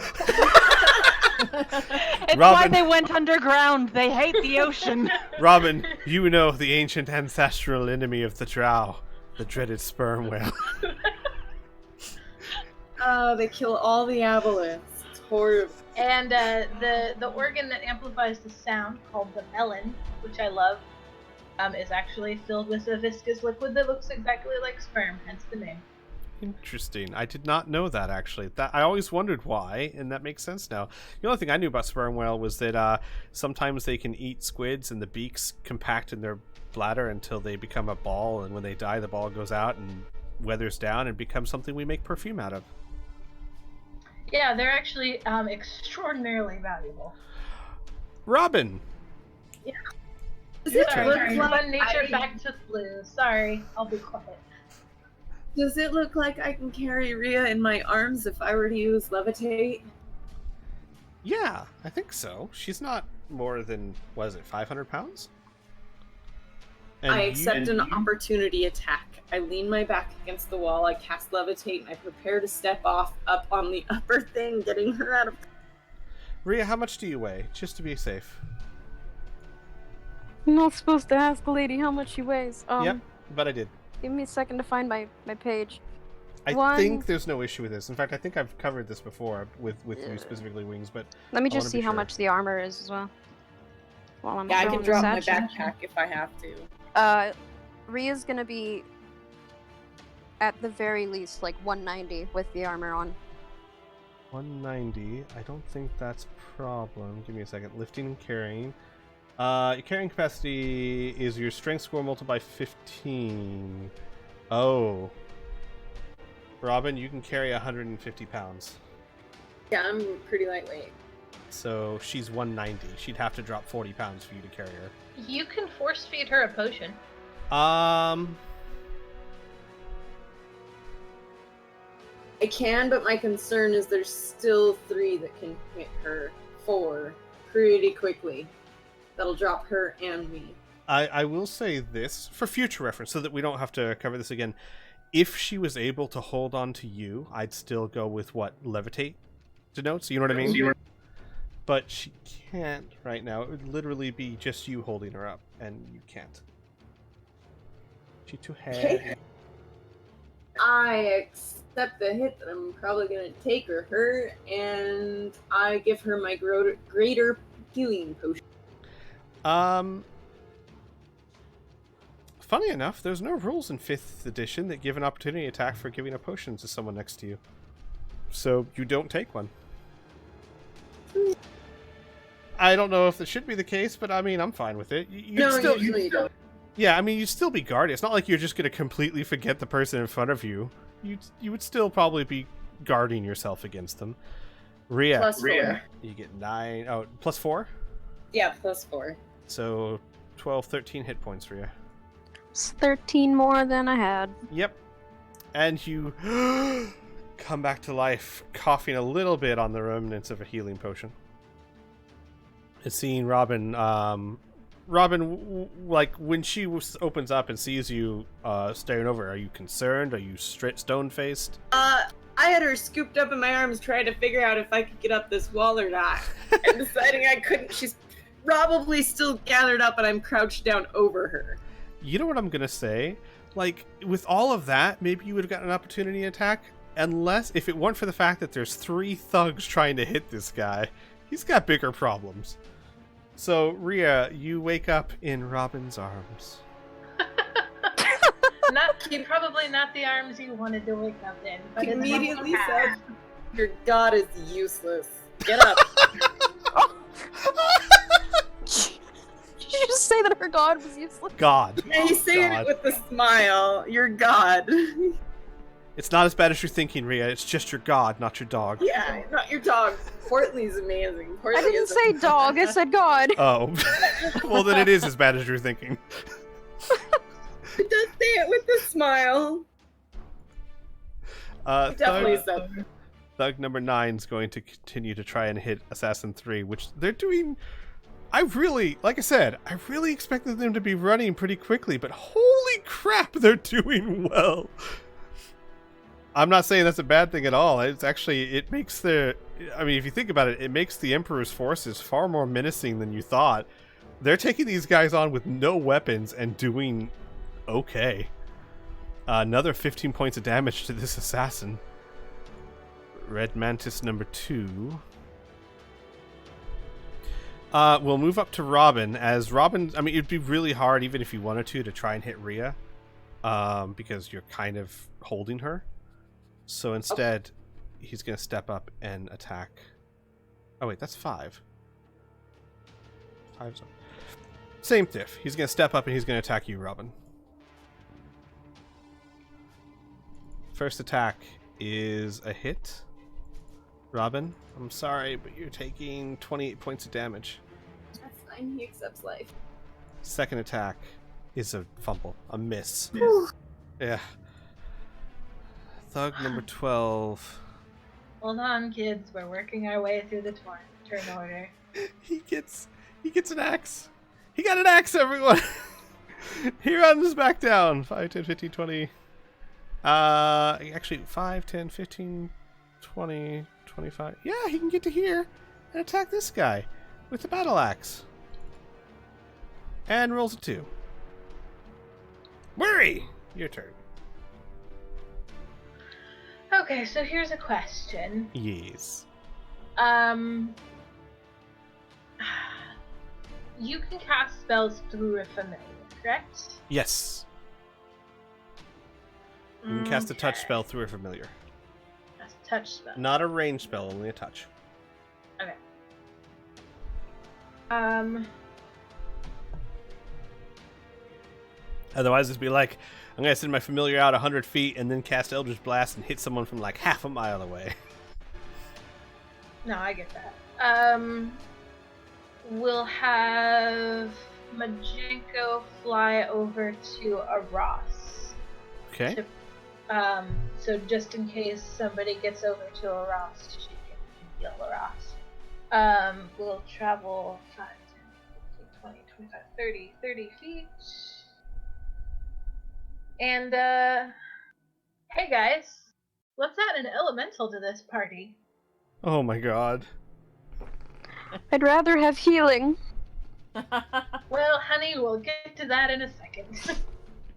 Speaker 5: It's why they went underground. They hate the ocean.
Speaker 1: Robin, you know the ancient ancestral enemy of the Drow, the dreaded sperm whale.
Speaker 6: Oh, they kill all the aboleths. It's horrible.
Speaker 3: And the organ that amplifies the sound, called the melon, which I love, is actually filled with a viscous liquid that looks exactly like sperm, hence the name.
Speaker 1: Interesting. I did not know that, actually. I always wondered why, and that makes sense now. The only thing I knew about sperm whale was that sometimes they can eat squids and the beaks compact in their bladder until they become a ball, and when they die, the ball goes out and weathers down and becomes something we make perfume out of.
Speaker 3: Yeah, they're actually extraordinarily valuable.
Speaker 1: Robin!
Speaker 6: Yeah. Does it
Speaker 3: Sorry,
Speaker 6: look
Speaker 3: fun nature
Speaker 6: like
Speaker 3: fact with Blue. Sorry, I'll be quiet.
Speaker 6: Does it look like I can carry Rhea in my arms if I were to use levitate?
Speaker 1: Yeah, I think so. She's not more than, 500 pounds? And
Speaker 6: I accept an opportunity attack. I lean my back against the wall, I cast levitate, and I prepare to step off up on the upper thing, getting her out of...
Speaker 1: Rhea, how much do you weigh, just to be safe?
Speaker 2: I'm not supposed to ask a lady how much she weighs.
Speaker 1: Yep, but I did.
Speaker 2: Give me a second to find my page.
Speaker 1: I think there's no issue with this. In fact, I think I've covered this before with you specifically, Wings, but
Speaker 2: Let me just see how much the armor is as well. While I'm
Speaker 6: Yeah, I
Speaker 2: throwing
Speaker 6: can drop my
Speaker 2: this at you.
Speaker 6: backpack if I have to.
Speaker 2: Rhea's gonna be at the very least like 190 with the armor on.
Speaker 1: 190. I don't think that's a problem. Give me a second. Lifting and carrying. Your carrying capacity is your strength score multiplied by 15. Oh. Robin, you can carry 150 pounds.
Speaker 6: Yeah, I'm pretty lightweight.
Speaker 1: So she's 190. She'd have to drop 40 pounds for you to carry her.
Speaker 3: You can force feed her a potion.
Speaker 6: I can, but my concern is there's still 3 that can hit her. 4 pretty quickly. That'll drop her and me.
Speaker 1: I will say this for future reference so that we don't have to cover this again. If she was able to hold on to you, I'd still go with what levitate denotes. You know what I mean? But she can't right now. It would literally be just you holding her up, and you can't. She's too heavy.
Speaker 6: I accept the hit that I'm probably going to take her, and I give her my greater healing potion.
Speaker 1: Funny enough, there's no rules in 5th edition that give an opportunity attack for giving a potion to someone next to you. So you don't take one. I don't know if it should be the case, but I mean, I'm fine with it.
Speaker 6: Usually you don't.
Speaker 1: Yeah, I mean, you'd still be guarded. It's not like you're just going to completely forget the person in front of you. You would still probably be guarding yourself against them. Rhea.
Speaker 6: +4.
Speaker 1: You get 9. Oh, +4?
Speaker 6: Yeah, +4.
Speaker 1: So 12, 13 hit points, Rhea.
Speaker 2: It's 13 more than I had.
Speaker 1: Yep. And you come back to life, coughing a little bit on the remnants of a healing potion. And seeing Robin, like, when she opens up and sees you staring over, are you concerned? Are you stone-faced?
Speaker 6: I had her scooped up in my arms trying to figure out if I could get up this wall or not. And deciding I couldn't, she's probably still gathered up and I'm crouched down over her.
Speaker 1: You know what I'm going to say? Like, with all of that, maybe you would have gotten an opportunity to attack. Unless, if it weren't for the fact that there's 3 thugs trying to hit this guy, he's got bigger problems. So, Rhea, you wake up in Robin's arms.
Speaker 3: Probably not the arms you wanted to wake up in. But
Speaker 6: Immediately said, your god is useless. Get up.
Speaker 2: Did you just say that her god was useless?
Speaker 1: God.
Speaker 6: And he's saying it with a smile. Your god.
Speaker 1: It's not as bad as you're thinking, Rhea. It's just your god, not your dog.
Speaker 6: Yeah, not your dog. Portly's amazing. Portly
Speaker 2: I didn't say dog, I said god.
Speaker 1: Oh. Well, then it is as bad as you're thinking.
Speaker 6: It does say it with a smile. Definitely said.
Speaker 1: Thug number 9 is going to continue to try and hit Assassin 3, which they're doing... like I said, I really expected them to be running pretty quickly, but holy crap, they're doing well. I'm not saying that's a bad thing at all. It's actually, it makes the... I mean, if you think about it, it makes the Emperor's forces far more menacing than you thought. They're taking these guys on with no weapons and doing okay. Another 15 points of damage to this assassin. Red Mantis number 2. We'll move up to Robin, as Robin... I mean, it'd be really hard, even if you wanted to try and hit Rhea. Because you're kind of holding her. So instead, he's going to step up and attack. Oh, wait, that's 5. 5's up. Same diff. He's going to step up and he's going to attack you, Robin. First attack is a hit. Robin, I'm sorry, but you're taking 28 points of damage.
Speaker 6: That's fine, he accepts life.
Speaker 1: Second attack is a fumble, a miss. Yeah. Thug number 12.
Speaker 3: Hold on, kids. We're working our way through the turn order.
Speaker 1: He gets an axe. He got an axe, everyone. He runs back down. 5, 10, 15, 20. Actually, 5, 10, 15, 20, 25. Yeah, he can get to here and attack this guy with the battle axe. And rolls a 2. Worry! Your turn.
Speaker 3: Okay, so here's a question.
Speaker 1: Yes.
Speaker 3: You can cast spells through a familiar, correct?
Speaker 1: Yes. You can cast a touch spell through a familiar.
Speaker 3: Cast a touch spell.
Speaker 1: Not a range spell, only a touch.
Speaker 3: Okay.
Speaker 1: Otherwise, it'd be like, I'm going to send my familiar out 100 feet and then cast Eldritch Blast and hit someone from like half a mile away.
Speaker 3: No, I get that. We'll have Majenko fly over to a Ross.
Speaker 1: Okay.
Speaker 3: So just in case somebody gets over to a Ross, she can heal a Ross. We'll travel 5, 10, 15, 20, 25, 30 feet. And, hey guys, let's add an elemental to this party.
Speaker 1: Oh my god.
Speaker 2: I'd rather have healing.
Speaker 3: Well, honey, we'll get to that in a second.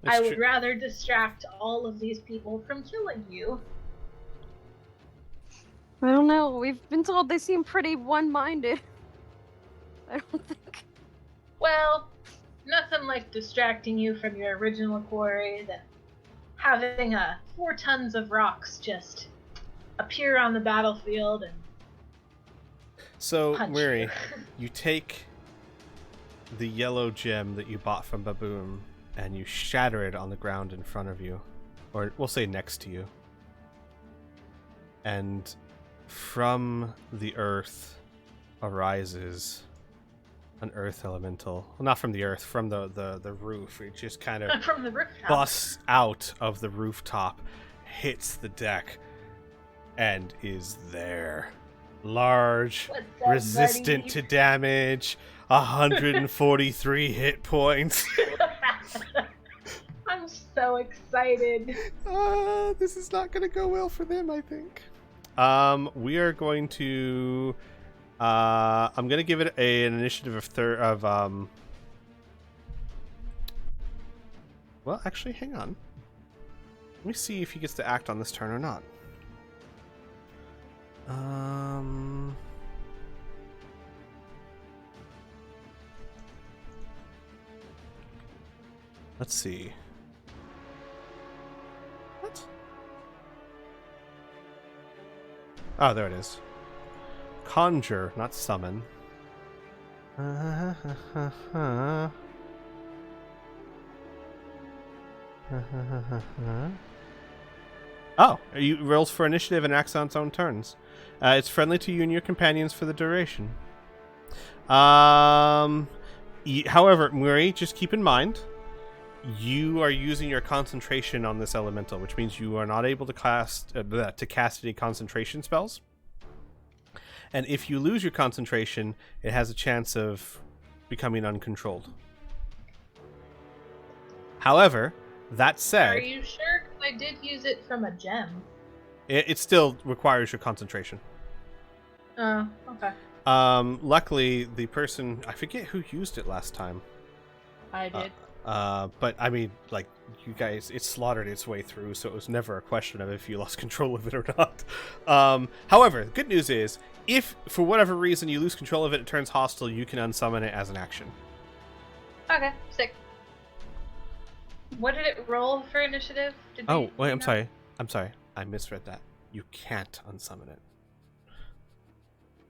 Speaker 3: I would rather distract all of these people from killing you.
Speaker 2: I don't know, we've been told they seem pretty one-minded. I don't think...
Speaker 3: Well, nothing like distracting you from your original quarry than having 4 tons of rocks just appear on the battlefield and
Speaker 1: So,
Speaker 3: punch
Speaker 1: Miri,
Speaker 3: you.
Speaker 1: you take the yellow gem that you bought from Baboon and you shatter it on the ground in front of you, or we'll say next to you. And from the earth arises an earth elemental. Well, not from the earth, from the roof. It just kind of
Speaker 3: From the rooftop.
Speaker 1: busts out of the rooftop, hits the deck, and is there. Large,
Speaker 3: What's up,
Speaker 1: resistant
Speaker 3: buddy?
Speaker 1: to damage, 143 hit points.
Speaker 3: I'm so excited.
Speaker 1: This is not going to go well for them, I think. We are going to... I'm going to give it an initiative of well, actually, hang on. Let me see if he gets to act on this turn or not. Let's see. What? Oh, there it is. Conjure, not summon. Oh, you rolls for initiative and acts on its own turns. It's friendly to you and your companions for the duration. However, Muri, just keep in mind, you are using your concentration on this elemental, which means you are not able to cast any concentration spells. And if you lose your concentration, it has a chance of becoming uncontrolled. However, that said...
Speaker 3: Are you sure? 'Cause I did use it from a gem.
Speaker 1: It still requires your concentration.
Speaker 3: Oh, okay.
Speaker 1: Luckily, the person... I forget who used it last time.
Speaker 3: I did.
Speaker 1: But, I mean, like, you guys... It slaughtered its way through, so it was never a question of if you lost control of it or not. However, the good news is, if, for whatever reason, you lose control of it, it turns hostile, you can unsummon it as an action.
Speaker 3: Okay, sick. What did it roll for initiative?
Speaker 1: Oh, wait, I'm sorry. I misread that. You can't unsummon it.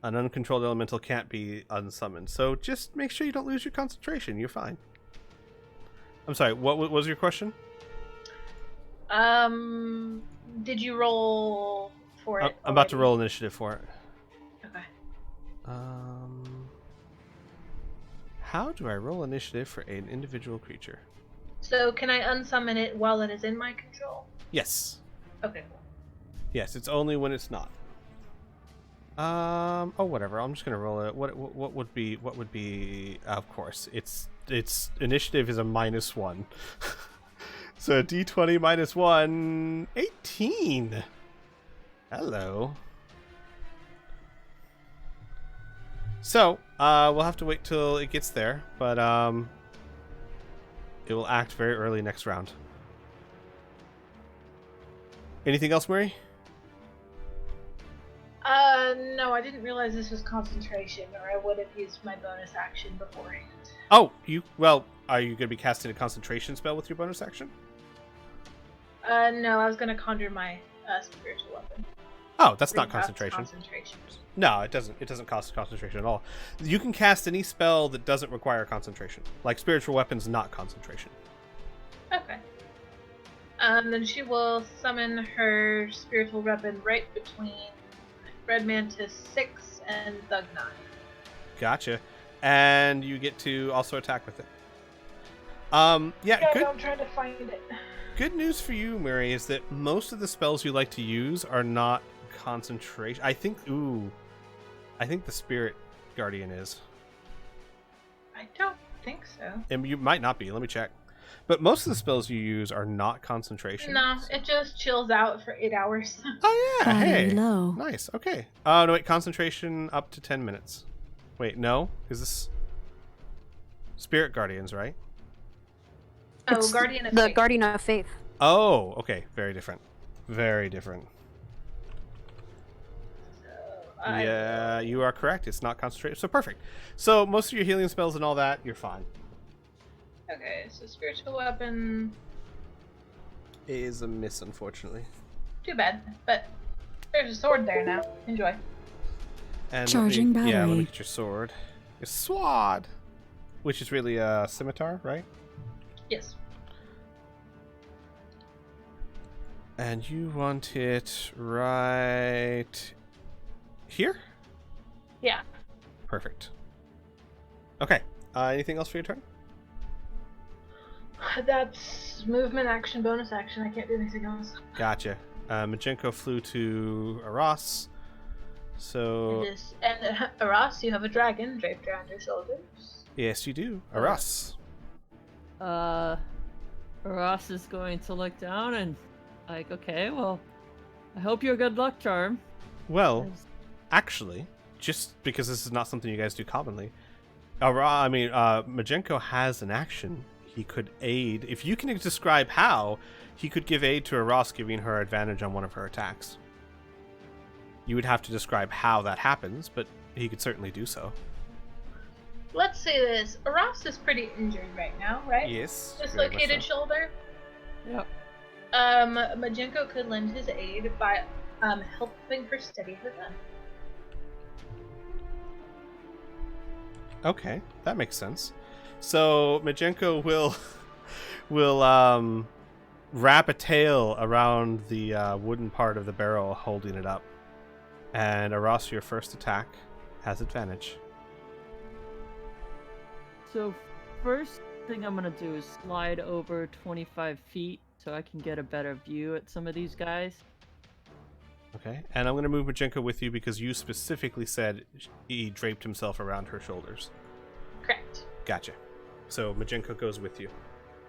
Speaker 1: An uncontrolled elemental can't be unsummoned. So just make sure you don't lose your concentration. You're fine. I'm sorry, what was your question?
Speaker 3: Did you roll for it?
Speaker 1: I'm about to roll initiative for it.
Speaker 3: Okay.
Speaker 1: How do I roll initiative for an individual creature?
Speaker 3: So can I unsummon it while it is in my control?
Speaker 1: Yes.
Speaker 3: Okay, cool.
Speaker 1: Yes, it's only when it's not. Oh, whatever. I'm just gonna roll it. What would be? Of course, its initiative is a -1. So D20 -1, 18. Hello. So we'll have to wait till it gets there, but it will act very early next round. Anything else, Murray?
Speaker 3: No, I didn't realize this was concentration, or I would have used my bonus action beforehand.
Speaker 1: Oh, are you going to be casting a concentration spell with your bonus action?
Speaker 3: No, I was gonna conjure my spiritual weapon.
Speaker 1: Oh, that's not
Speaker 3: Recast
Speaker 1: concentration.
Speaker 3: Concentration.
Speaker 1: No, it doesn't. It doesn't cost concentration at all. You can cast any spell that doesn't require concentration, like spiritual weapons, not concentration.
Speaker 3: Okay. Then she will summon her spiritual weapon right between Red Mantis 6 and Thug 9.
Speaker 1: Gotcha. And you get to also attack with it. Yeah, good.
Speaker 3: I'm trying to find it.
Speaker 1: Good news for you, Mary, is that most of the spells you like to use are not concentration. I think the Spirit Guardian is.
Speaker 3: I don't think so.
Speaker 1: And you might not be. Let me check. But most of the spells you use are not concentration.
Speaker 3: No, it just chills out for 8 hours.
Speaker 1: Oh yeah, hey.
Speaker 2: Hello.
Speaker 1: Nice. Okay. Oh no, wait. Concentration up to 10 minutes. Wait, no. Is this Spirit Guardians, right?
Speaker 3: Oh,
Speaker 2: It's
Speaker 3: Guardian of
Speaker 2: the
Speaker 3: Faith.
Speaker 2: Guardian of Faith.
Speaker 1: Oh, okay. Very different. Very different. Yeah, you are correct. It's not concentration. So perfect. So most of your healing spells and all that, you're fine.
Speaker 3: Okay, so spiritual weapon.
Speaker 1: It is a miss, unfortunately.
Speaker 3: Too bad, but there's a sword there now. Enjoy.
Speaker 1: And
Speaker 7: Charging battery.
Speaker 1: Yeah, let me get your sword. Your sword! Which is really a scimitar, right?
Speaker 3: Yes.
Speaker 1: And you want it right here?
Speaker 3: Yeah.
Speaker 1: Perfect. Okay. Anything else for your turn?
Speaker 3: That's movement, action, bonus action. I can't do anything else.
Speaker 1: Gotcha. Majenko flew to Aras. So
Speaker 3: And Aras, you have a dragon draped around your shoulders.
Speaker 1: yes, you do. Aras.
Speaker 4: Ross is going to look down and like, okay, well, I hope you're a good luck charm.
Speaker 1: Well, actually, just because this is not something you guys do commonly, Majenko has an action. He could aid. If you can describe how, he could give aid to Aras, giving her advantage on one of her attacks. You would have to describe how that happens, but he could certainly do so.
Speaker 3: Let's say this. Aras is pretty injured right now, right?
Speaker 1: Yes.
Speaker 3: Dislocated shoulder.
Speaker 4: Yep.
Speaker 3: Majenko could lend his aid by helping her steady her gun.
Speaker 1: Okay, that makes sense. So Majenko will wrap a tail around the wooden part of the barrel, holding it up. And Aras, your first attack has advantage.
Speaker 4: So first thing I'm gonna do is slide over 25 feet so I can get a better view at some of these guys.
Speaker 1: Okay, and I'm going to move Majenko with you because you specifically said he draped himself around her shoulders.
Speaker 3: Correct.
Speaker 1: Gotcha. So Majenko goes with you,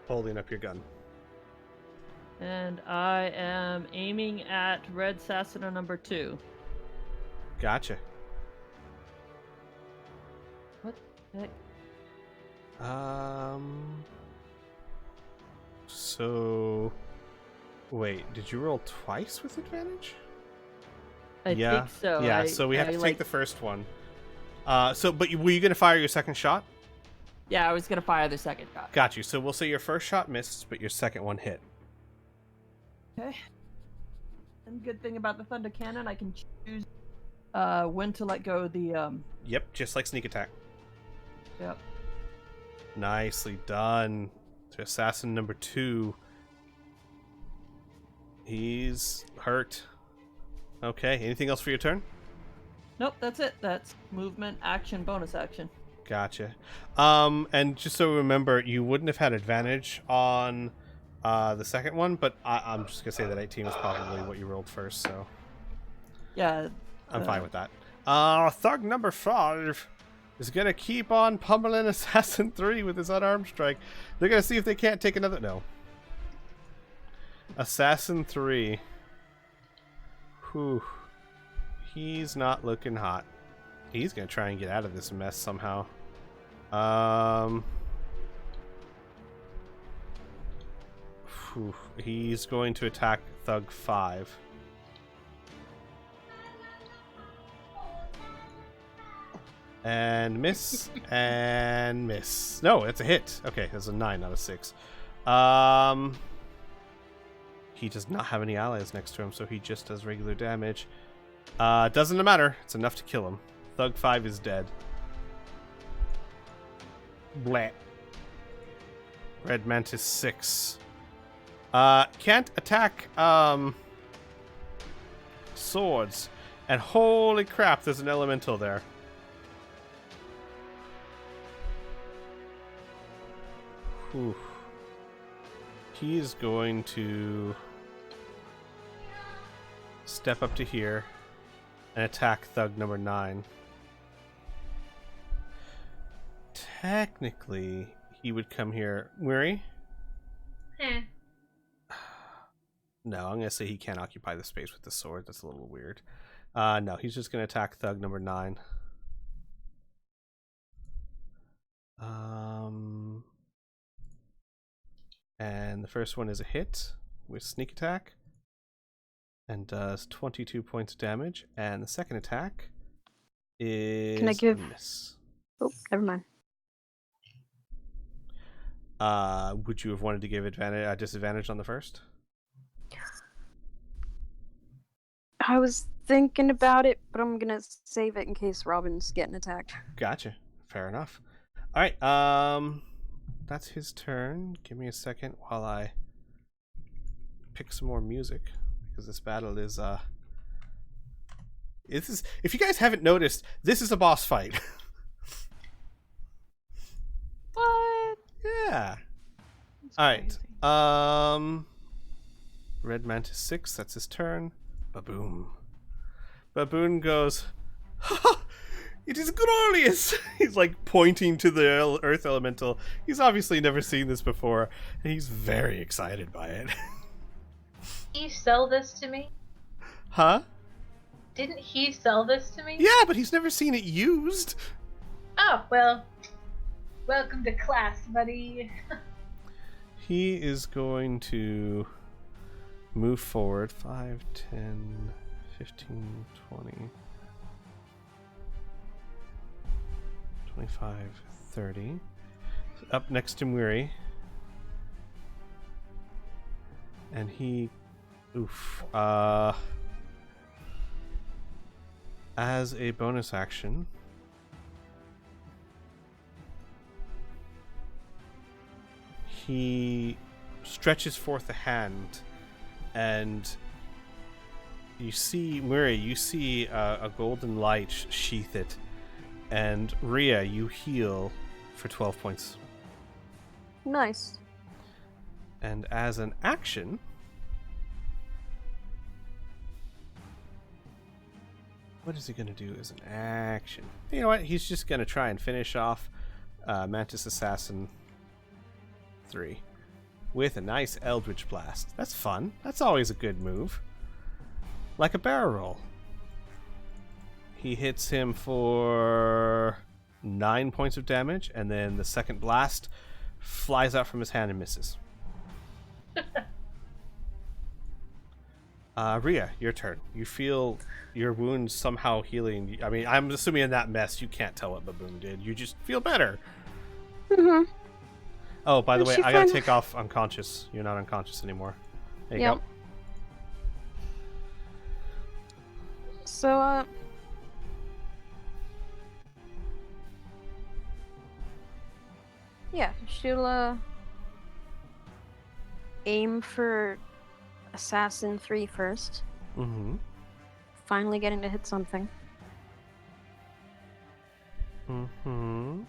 Speaker 1: holding up your gun.
Speaker 4: And I am aiming at Red Sassoon number 2.
Speaker 1: Gotcha.
Speaker 4: What the heck?
Speaker 1: So wait, did you roll twice with advantage?
Speaker 4: I think so.
Speaker 1: Yeah, so we have to take the first one. But were you going to fire your second shot?
Speaker 4: Yeah, I was going to fire the second shot.
Speaker 1: Got you. So we'll say your first shot missed, but your second one hit.
Speaker 4: Okay. And good thing about the Thunder Cannon, I can choose when to let go of the...
Speaker 1: Yep, just like sneak attack.
Speaker 4: Yep.
Speaker 1: Nicely done. To assassin number 2. He's hurt. Okay, anything else for your turn?
Speaker 4: Nope, that's it. That's movement, action, bonus action.
Speaker 1: Gotcha. And just so remember, you wouldn't have had advantage on the second one, but I'm just gonna say that 18 was probably what you rolled first, so
Speaker 4: Yeah.
Speaker 1: I'm fine with that. Thug number 5 is gonna keep on pummeling Assassin 3 with his unarmed strike. They're gonna see if they can't take another. No. Assassin 3. Whew. He's not looking hot. He's gonna try and get out of this mess somehow. Whew. He's going to attack Thug 5. And miss, and miss. No, it's a hit. Okay, that's a 9, not a 6. He does not have any allies next to him, so he just does regular damage. Doesn't matter. It's enough to kill him. Thug 5 is dead. Blah. Red Mantis 6. Can't attack swords. And holy crap, there's an elemental there. Whew. He is going to step up to here and attack Thug number 9. Technically, he would come here. Weary? No, I'm going to say he can't occupy the space with the sword. That's a little weird. No, he's just going to attack Thug number 9. And the first one is a hit with sneak attack and does 22 points of damage. And the second attack is
Speaker 2: Can I give...
Speaker 1: a miss.
Speaker 2: Oh, never mind.
Speaker 1: Would you have wanted to give disadvantage on the first?
Speaker 2: I was thinking about it, but I'm gonna save it in case Robin's getting attacked.
Speaker 1: Gotcha. Fair enough. All right. That's his turn. Give me a second while I pick some more music because this battle is if you guys haven't noticed, this is a boss fight.
Speaker 5: What?
Speaker 1: Yeah.
Speaker 5: That's
Speaker 1: All right.
Speaker 5: crazy.
Speaker 1: Red Mantis 6, that's his turn. Baboom. Baboon goes, "Ha! It is glorious!" He's like pointing to the earth elemental. He's obviously never seen this before, and he's very excited by it.
Speaker 3: He sell this to me?
Speaker 1: Huh?
Speaker 3: Didn't he sell this to me?
Speaker 1: Yeah, but he's never seen it used.
Speaker 3: Oh, well. Welcome to class, buddy.
Speaker 1: He is going to move forward 5, 10, 15, 20, 25, 30. Up next to Muri. And he... Oof. As a bonus action... He stretches forth a hand, and you see, Muri, you see a golden light sheath it, and Rhea, you heal for 12 points.
Speaker 2: Nice.
Speaker 1: And as an action, what is he going to do as an action? You know what? He's just going to try and finish off Mantis Assassin 3 with a nice Eldritch Blast. That's fun. That's always a good move. Like a barrel roll. He hits him for 9 points of damage, and then the second blast flies out from his hand and misses. Rhea, your turn. You feel your wounds somehow healing. I mean, I'm assuming in that mess you can't tell what Baboon did. You just feel better.
Speaker 2: Mm-hmm.
Speaker 1: Oh, by the way,
Speaker 2: She
Speaker 1: I gotta
Speaker 2: found-
Speaker 1: take off unconscious. You're not unconscious anymore. There you
Speaker 2: Yep.
Speaker 1: go.
Speaker 2: So, yeah, she'll, aim for Assassin 3 first.
Speaker 1: Mm-hmm.
Speaker 2: Finally getting to hit something.
Speaker 1: Mm-hmm.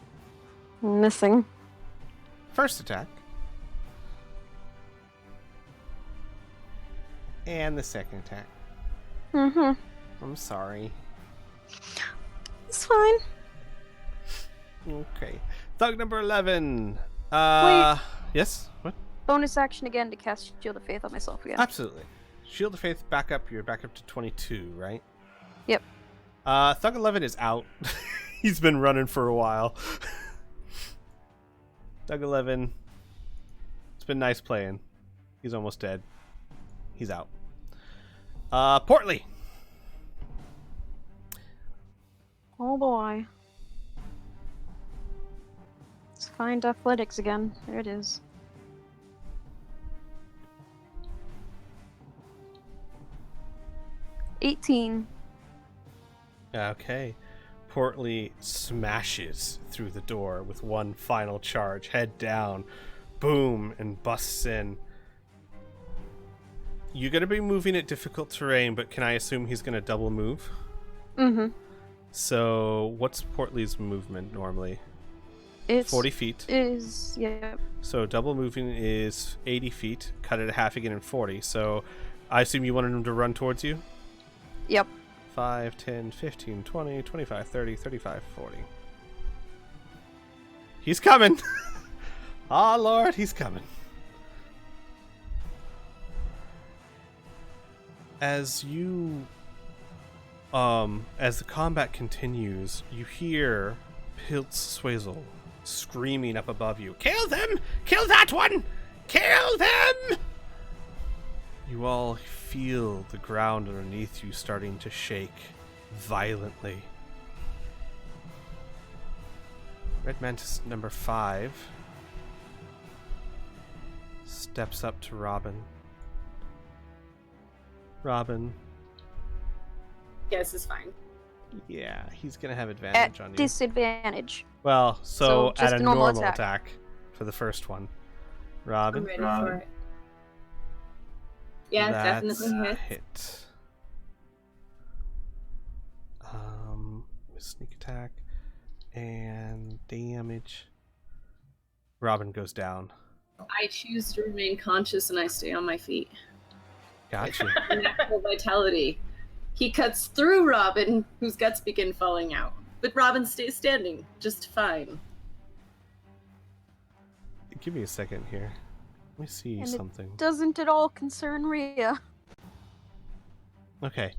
Speaker 2: Missing.
Speaker 1: First attack. And the second attack.
Speaker 2: Mm-hmm.
Speaker 1: I'm sorry.
Speaker 2: It's fine.
Speaker 1: Okay. Thug number 11.
Speaker 2: Wait.
Speaker 1: Yes? What?
Speaker 2: Bonus action again to cast Shield of Faith on myself again.
Speaker 1: Absolutely. Shield of Faith back up. You're back up to 22, right?
Speaker 2: Yep.
Speaker 1: Thug 11 is out. He's been running for a while. Thug 11. It's been nice playing. He's almost dead. He's out. Portly.
Speaker 2: Oh boy. Let's find athletics again. There it is. $18.
Speaker 1: Okay. Portly smashes through the door with one final charge, head down, boom, and busts in. You're going to be moving at difficult terrain, but can I assume he's going to double move?
Speaker 2: Mm-hmm.
Speaker 1: So, what's Portly's movement normally?
Speaker 2: It's
Speaker 1: 40 feet.
Speaker 2: Is yeah.
Speaker 1: So, double moving is 80 feet. Cut it at half again in 40. So, I assume you wanted him to run towards you?
Speaker 2: Yep.
Speaker 1: 5, 10, 15, 20, 25, 30, 35, 40. He's coming! Ah, Lord, he's coming. As you... as the combat continues, you hear Piltz Swazel screaming up above you. Kill them! Kill that one! Kill them! You all feel the ground underneath you starting to shake violently. Red Mantis number 5 steps up to Robin. Robin,
Speaker 6: guess is fine.
Speaker 1: Yeah, he's gonna have advantage
Speaker 2: At
Speaker 1: on you.
Speaker 2: disadvantage.
Speaker 1: Well, so
Speaker 2: just
Speaker 1: at a
Speaker 2: a normal
Speaker 1: normal
Speaker 2: attack.
Speaker 1: attack for the first one.
Speaker 6: I'm
Speaker 1: Robin?
Speaker 6: ready for it. Yeah,
Speaker 1: That's
Speaker 6: definitely
Speaker 1: a
Speaker 6: hits.
Speaker 1: hit. Sneak attack and damage. Robin goes down.
Speaker 6: I choose to remain conscious and I stay on my feet.
Speaker 1: Gotcha.
Speaker 6: Natural vitality. He cuts through Robin, whose guts begin falling out. But Robin stays standing, just fine.
Speaker 1: Give me a second here. Let me see
Speaker 2: And
Speaker 1: something.
Speaker 2: Doesn't it all concern Rhea?
Speaker 1: Okay.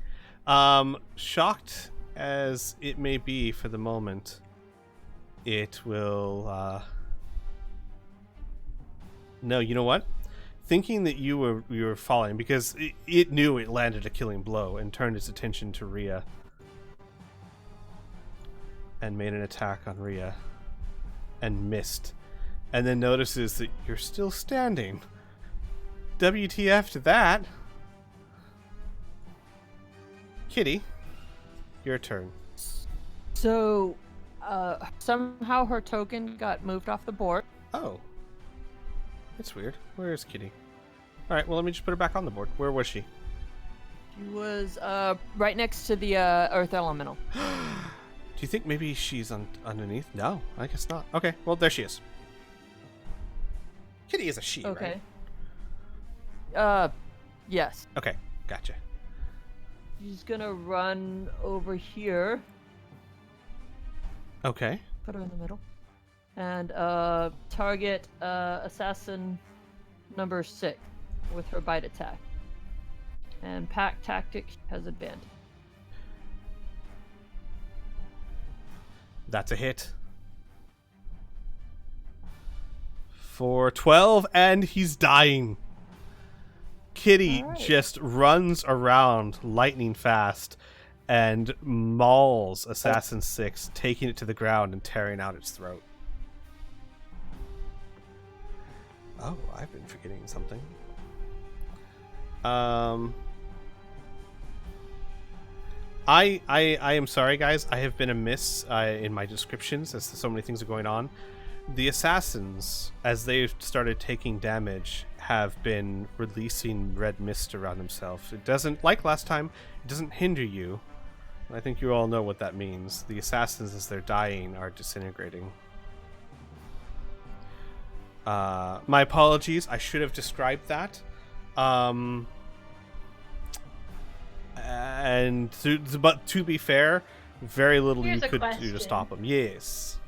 Speaker 1: Shocked as it may be for the moment, it will no, you know what? Thinking that you were falling, because it knew it landed a killing blow and turned its attention to Rhea and made an attack on Rhea and missed, and then notices that you're still standing. WTF to that. Kitty, your turn.
Speaker 4: So, somehow her token got moved off the board.
Speaker 1: Oh. That's weird. Where is Kitty? Alright, well, let me just put her back on the board. Where was she?
Speaker 4: She was right next to the Earth Elemental.
Speaker 1: Do you think maybe she's underneath? No, I guess not. Okay, well, there she is. Kitty is a she,
Speaker 4: Okay.
Speaker 1: right?
Speaker 4: Yes.
Speaker 1: Okay, gotcha.
Speaker 4: She's gonna run over here.
Speaker 1: Okay.
Speaker 4: Put her in the middle. And target assassin number 6 with her bite attack. And pack tactic has advantage.
Speaker 1: That's a hit. For 12, and he's dying. Kitty
Speaker 4: All right.
Speaker 1: just runs around lightning fast and mauls Assassin 6, taking it to the ground and tearing out its throat. Oh, I've been forgetting something. I am sorry, guys. I have been amiss in my descriptions as so many things are going on. The assassins, as they've started taking damage, have been releasing red mist around themselves. It doesn't, like last time, it doesn't hinder you. I think you all know what that means. The assassins, as they're dying, are disintegrating. My apologies. I should have described that. But to be fair, very little
Speaker 3: Here's
Speaker 1: you
Speaker 3: a
Speaker 1: could do
Speaker 3: question.
Speaker 1: to stop them. Yes.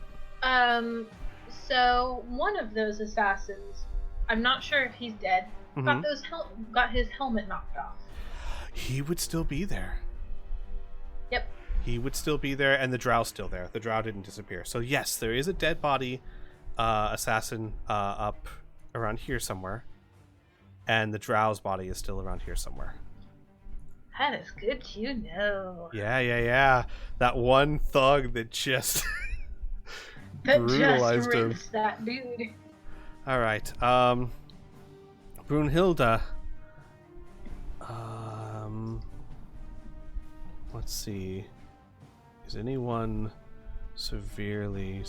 Speaker 3: So one of those assassins, I'm not sure if he's dead,
Speaker 1: Mhm.
Speaker 3: got his helmet knocked off.
Speaker 1: He would still be there.
Speaker 3: Yep.
Speaker 1: He would still be there, and the drow's still there. The drow didn't disappear. So yes, there is a dead body assassin up around here somewhere, and the drow's body is still around here somewhere.
Speaker 3: That is good to know.
Speaker 1: Yeah. That one thug that just
Speaker 3: That
Speaker 1: brutalized
Speaker 3: just
Speaker 1: him.
Speaker 3: rinsed that dude.
Speaker 1: All right. Brunhilde. Let's see. Is anyone severely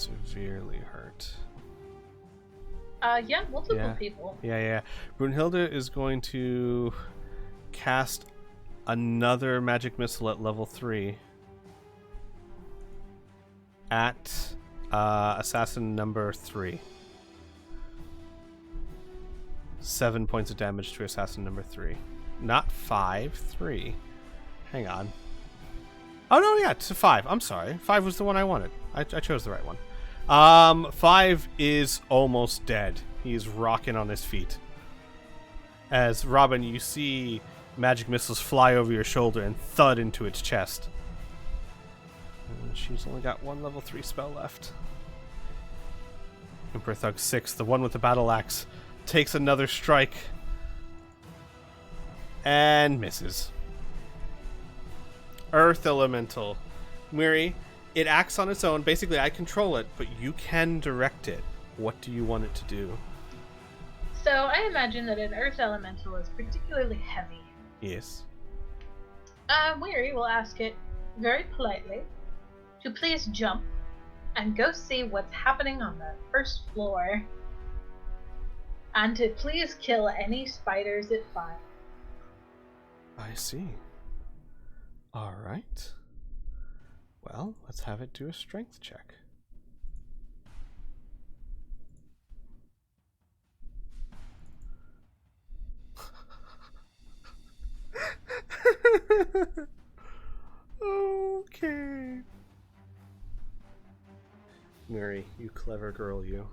Speaker 1: hurt?
Speaker 3: Yeah, multiple
Speaker 1: Yeah.
Speaker 3: people.
Speaker 1: Yeah. Brunhilde is going to cast another magic missile at level 3 at assassin number 3. 7 points of damage to assassin number 3. Not 5, 3. Hang on. Oh no, yeah, it's a 5. I'm sorry. 5 was the one I wanted. I chose the right one. 5 is almost dead. He's rocking on his feet. As Robin, you see magic missiles fly over your shoulder and thud into its chest. And she's only got one level 3 spell left. Emperor Thug 6, the one with the battle axe, takes another strike and misses. Earth Elemental. Miri, it acts on its own. Basically, I control it, but you can direct it. What do you want it to do?
Speaker 3: So I imagine that an earth elemental is particularly heavy.
Speaker 1: Yes.
Speaker 3: Weary will ask it very politely to please jump and go see what's happening on the first floor, and to please kill any spiders it finds.
Speaker 1: I see. All right. Well, let's have it do a strength check. Okay. Mary, you clever girl, you.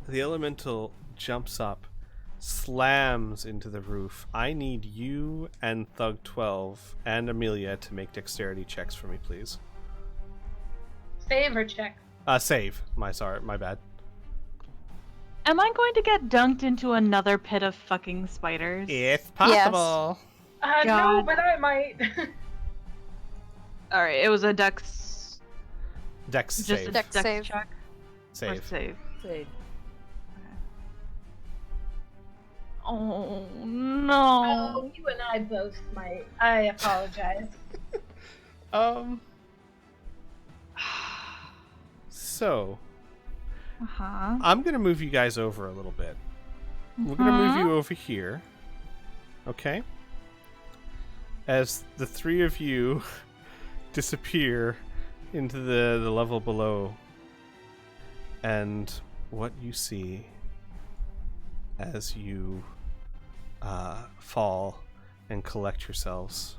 Speaker 1: The elemental jumps up, slams into the roof. I need you and Thug 12 and Amelia to make dexterity checks for me, please.
Speaker 3: Save or check?
Speaker 1: Save. My bad.
Speaker 5: Am I going to get dunked into another pit of fucking spiders?
Speaker 1: It's possible.
Speaker 3: No,
Speaker 5: God.
Speaker 3: but I might.
Speaker 5: Alright, it was a dex...
Speaker 1: Dex
Speaker 5: Just
Speaker 1: save.
Speaker 5: a
Speaker 2: Dex
Speaker 5: dex
Speaker 2: save.
Speaker 5: check? Or
Speaker 1: Save.
Speaker 5: save.
Speaker 4: Say,
Speaker 5: Oh,
Speaker 3: Oh,
Speaker 5: no.
Speaker 3: you and I both might. I apologize.
Speaker 1: So,
Speaker 5: Uh-huh.
Speaker 1: I'm going to move you guys over a little bit. We're going to move you over here. Okay? As the three of you disappear into the level below. And what you see as you fall and collect yourselves.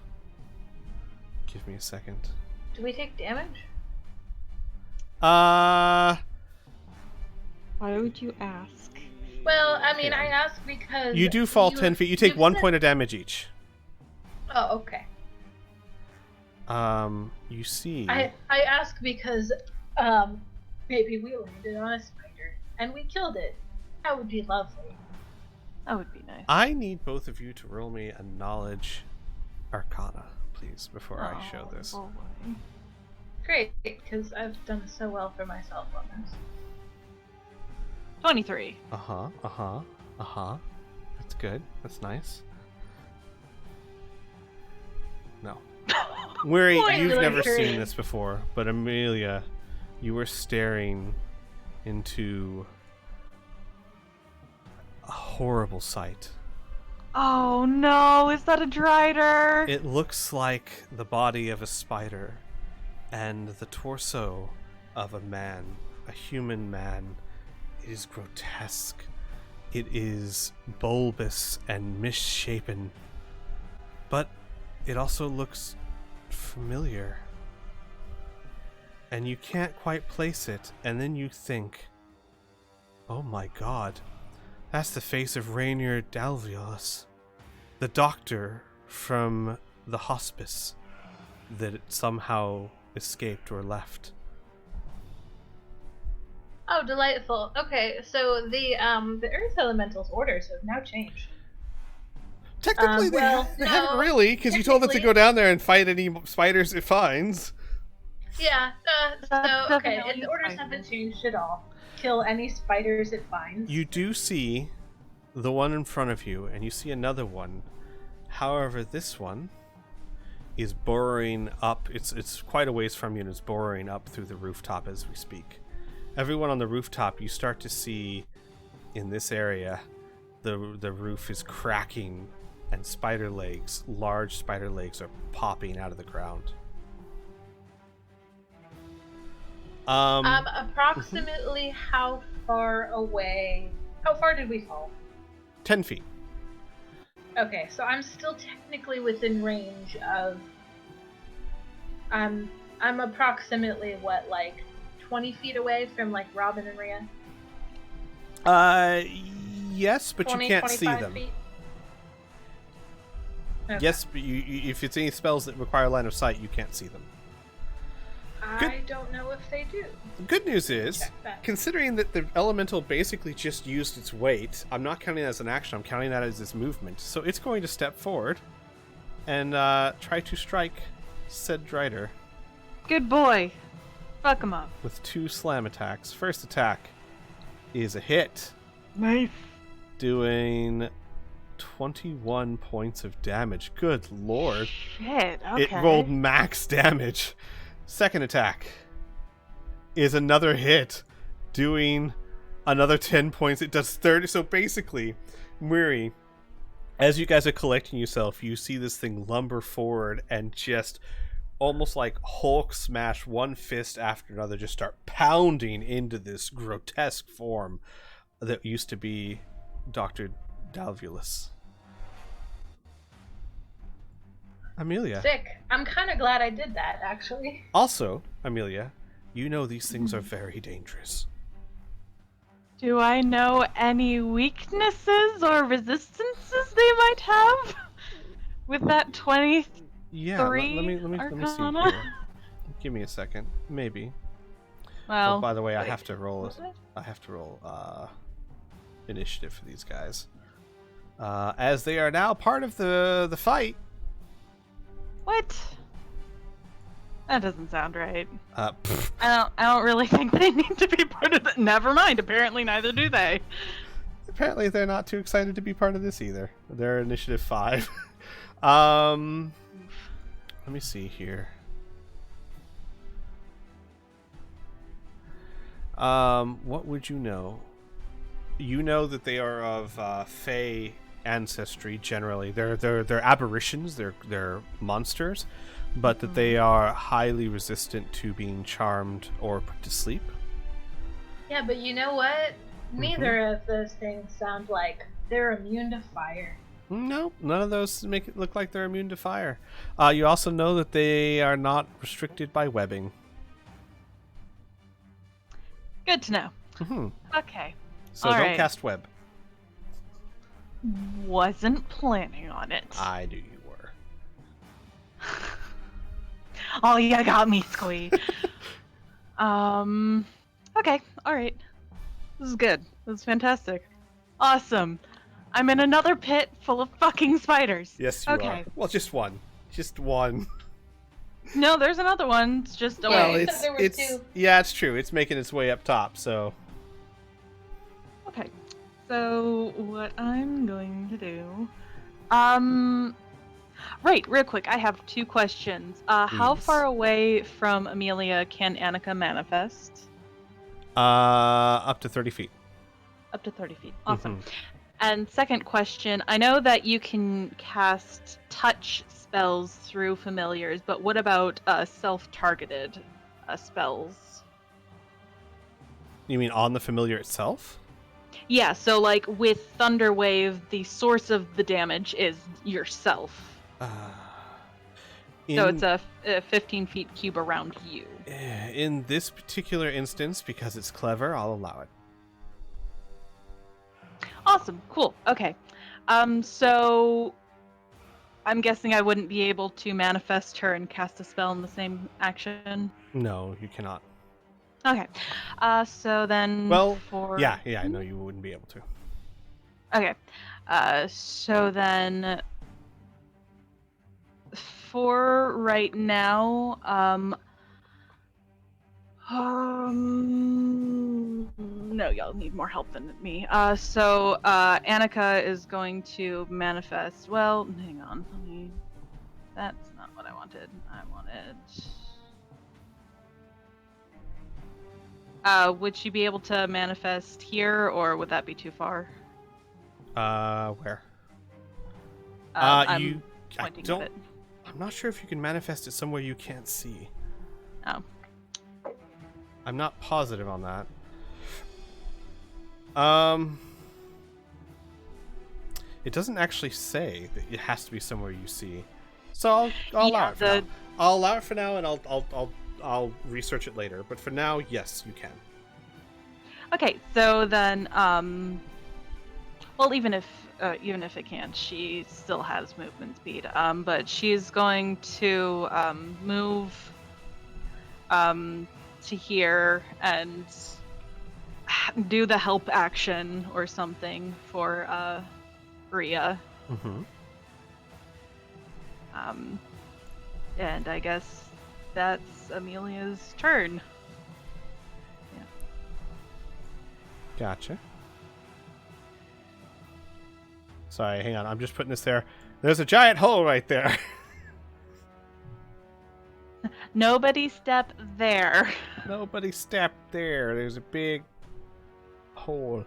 Speaker 1: Give me a second.
Speaker 3: Do we take damage?
Speaker 5: Why would you ask?
Speaker 3: Well, I mean, I ask because
Speaker 1: You do fall 10 feet. You take 1 point of damage each.
Speaker 3: Oh, okay.
Speaker 1: You see...
Speaker 3: I ask because maybe we landed on a spider and we killed it. That would be lovely.
Speaker 5: That would be nice.
Speaker 1: I need both of you to roll me a knowledge arcana, please, before I show this.
Speaker 5: boy.
Speaker 3: Great, because I've done so well for myself on this.
Speaker 5: 23.
Speaker 1: That's good. That's nice. No. Weary, you've never seen this before, but Amelia, you were staring into a horrible sight.
Speaker 5: Oh no, is that a drider?
Speaker 1: It looks like the body of a spider and the torso of a man, a human man. It is grotesque. It is bulbous and misshapen. But it also looks familiar. And you can't quite place it, and then you think, oh my god, that's the face of Rainier Dalvios, the doctor from the hospice that somehow escaped or left.
Speaker 3: Oh, delightful. Okay, so the Earth Elemental's orders have now changed.
Speaker 1: Technically, they haven't really, because you told it to go down there and fight any spiders it finds.
Speaker 3: Yeah,
Speaker 5: That's
Speaker 3: so, okay,
Speaker 5: definitely
Speaker 3: the orders
Speaker 5: fine.
Speaker 3: haven't changed at all. Kill any spiders it finds.
Speaker 1: You do see the one in front of you, and you see another one. However, this one is burrowing up. It's quite a ways from you, and it's burrowing up through the rooftop as we speak. Everyone on the rooftop, you start to see in this area, the roof is cracking, and spider legs, large spider legs, are popping out of the ground.
Speaker 3: Approximately how far away? How far did we fall?
Speaker 1: 10 feet.
Speaker 3: Okay, so I'm still technically within range of. I'm approximately what, like 20 feet away from like Robin and Rhea.
Speaker 1: Yes, but
Speaker 3: 20,
Speaker 1: you can't see
Speaker 3: 25
Speaker 1: them.
Speaker 3: feet? Okay.
Speaker 1: Yes, but you, if it's any spells that require line of sight, you can't see them.
Speaker 3: I don't know if they do.
Speaker 1: The good news is,
Speaker 3: Check that.
Speaker 1: considering that the elemental basically just used its weight, I'm not counting that as an action, I'm counting that as its movement. So it's going to step forward and try to strike said Drider
Speaker 5: Good boy. Fuck him up.
Speaker 1: with 2 slam attacks. First attack is a hit,
Speaker 5: Nice.
Speaker 1: doing 21 points of damage. Good lord.
Speaker 5: Shit, okay.
Speaker 1: It rolled max damage. Second attack is another hit, doing another 10 points. It does 30. So basically, Muri, as you guys are collecting yourself, you see this thing lumber forward and just almost like Hulk smash, one fist after another, just start pounding into this grotesque form that used to be Dr. Dalvulus. Amelia.
Speaker 3: Sick. I'm kind of glad I did that, actually.
Speaker 1: Also, Amelia, you know these things are very dangerous.
Speaker 5: Do I know any weaknesses or resistances they might have with that 23
Speaker 1: Yeah, let me see
Speaker 5: Arcana?
Speaker 1: here. Give me a second. Maybe.
Speaker 5: Well,
Speaker 1: Oh, by the way, I have to roll initiative for these guys. As they are now part of the fight.
Speaker 5: what? That doesn't sound right.
Speaker 1: Pfft.
Speaker 5: I don't really think they need to be part of it. Never mind. Apparently, neither do they.
Speaker 1: Apparently they're not too excited to be part of this either. They're initiative 5. Let me see here. What would you know? You know that they are of Fey ancestry. Generally, they're aberrations. They're monsters, but that they are highly resistant to being charmed or put to sleep.
Speaker 3: Yeah, but you know what? Neither of those things sound like they're immune to fire.
Speaker 1: No, none of those make it look like they're immune to fire. You also know that they are not restricted by webbing.
Speaker 5: Good to know.
Speaker 1: Mm-hmm.
Speaker 5: Okay.
Speaker 1: So
Speaker 5: All
Speaker 1: don't
Speaker 5: right.
Speaker 1: cast web.
Speaker 5: Wasn't planning on it.
Speaker 1: I knew you were.
Speaker 5: Oh, you got me, Squee. Okay. All right. This is good. This is fantastic. Awesome. I'm in another pit full of fucking spiders.
Speaker 1: Yes, you
Speaker 5: Okay.
Speaker 1: are. Well, just one. Just one.
Speaker 5: No, there's another one. It's just
Speaker 3: Yeah,
Speaker 1: Well,
Speaker 5: away.
Speaker 3: you said there were two.
Speaker 1: yeah, it's true. It's making its way up top. So
Speaker 5: Okay. So what I'm going to do, right, real quick, I have 2 questions. How
Speaker 1: Please.
Speaker 5: far away from Amelia can Annika manifest?
Speaker 1: up to 30 feet.
Speaker 5: Up to 30 feet. Awesome.
Speaker 1: Mhm.
Speaker 5: And second question, I know that you can cast touch spells through familiars, but what about self-targeted spells?
Speaker 1: You mean on the familiar itself?
Speaker 5: Yeah, so like with Thunder Wave, the source of the damage is yourself. So it's a 15 feet cube around you.
Speaker 1: In this particular instance, because it's clever, I'll allow it.
Speaker 5: Awesome, cool, okay. So I'm guessing I wouldn't be able to manifest her and cast a spell in the same action?
Speaker 1: No, you cannot.
Speaker 5: Okay, so then
Speaker 1: Well,
Speaker 5: for...
Speaker 1: yeah, I know you wouldn't be able to.
Speaker 5: Okay, so then for right now, no, y'all need more help than me. So Annika is going to manifest. Well, hang on, that's not what I wanted. Would she be able to manifest here, or would that be too far?
Speaker 1: Where?
Speaker 5: I'm pointing at it.
Speaker 1: I'm not sure if you can manifest it somewhere you can't see.
Speaker 5: Oh.
Speaker 1: I'm not positive on that. It doesn't actually say that it has to be somewhere you see. So I'll allow it for now. I'll allow it for now, and I'll research it later. But for now, yes, you can.
Speaker 5: Okay, so then, well, even if it can't, she still has movement speed. But she's going to move to here and do the help action or something for Rhea.
Speaker 1: Mm-hmm.
Speaker 5: And I guess that's Amelia's turn. Yeah.
Speaker 1: Gotcha. Sorry, hang on. I'm just putting this there. There's a giant hole right there.
Speaker 5: Nobody step there.
Speaker 1: Nobody step there. There's a big hole.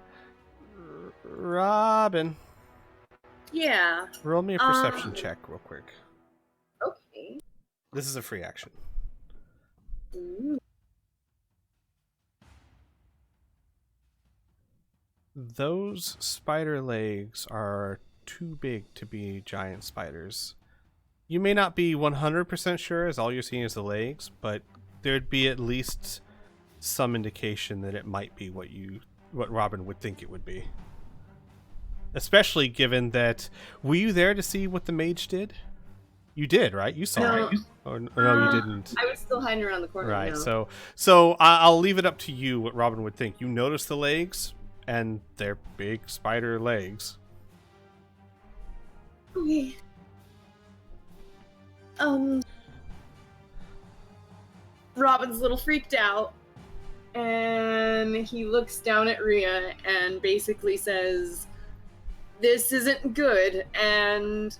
Speaker 1: Robin,
Speaker 6: Yeah.
Speaker 1: roll me a perception check real quick.
Speaker 6: Okay.
Speaker 1: This is a free action.
Speaker 6: Ooh.
Speaker 1: Those spider legs are too big to be giant spiders. You may not be 100% sure, as all you're seeing is the legs, but there'd be at least some indication that it might be what Robin would think it would be. Especially given that, were you there to see what the mage did? You did, right? You saw
Speaker 6: No.
Speaker 1: it. Or no, you didn't.
Speaker 6: I was still hiding around the corner.
Speaker 1: Right.
Speaker 6: No.
Speaker 1: So I'll leave it up to you what Robin would think. You notice the legs, and they're big spider legs.
Speaker 6: Okay. Robin's a little freaked out, and he looks down at Rhea and basically says, "This isn't good." And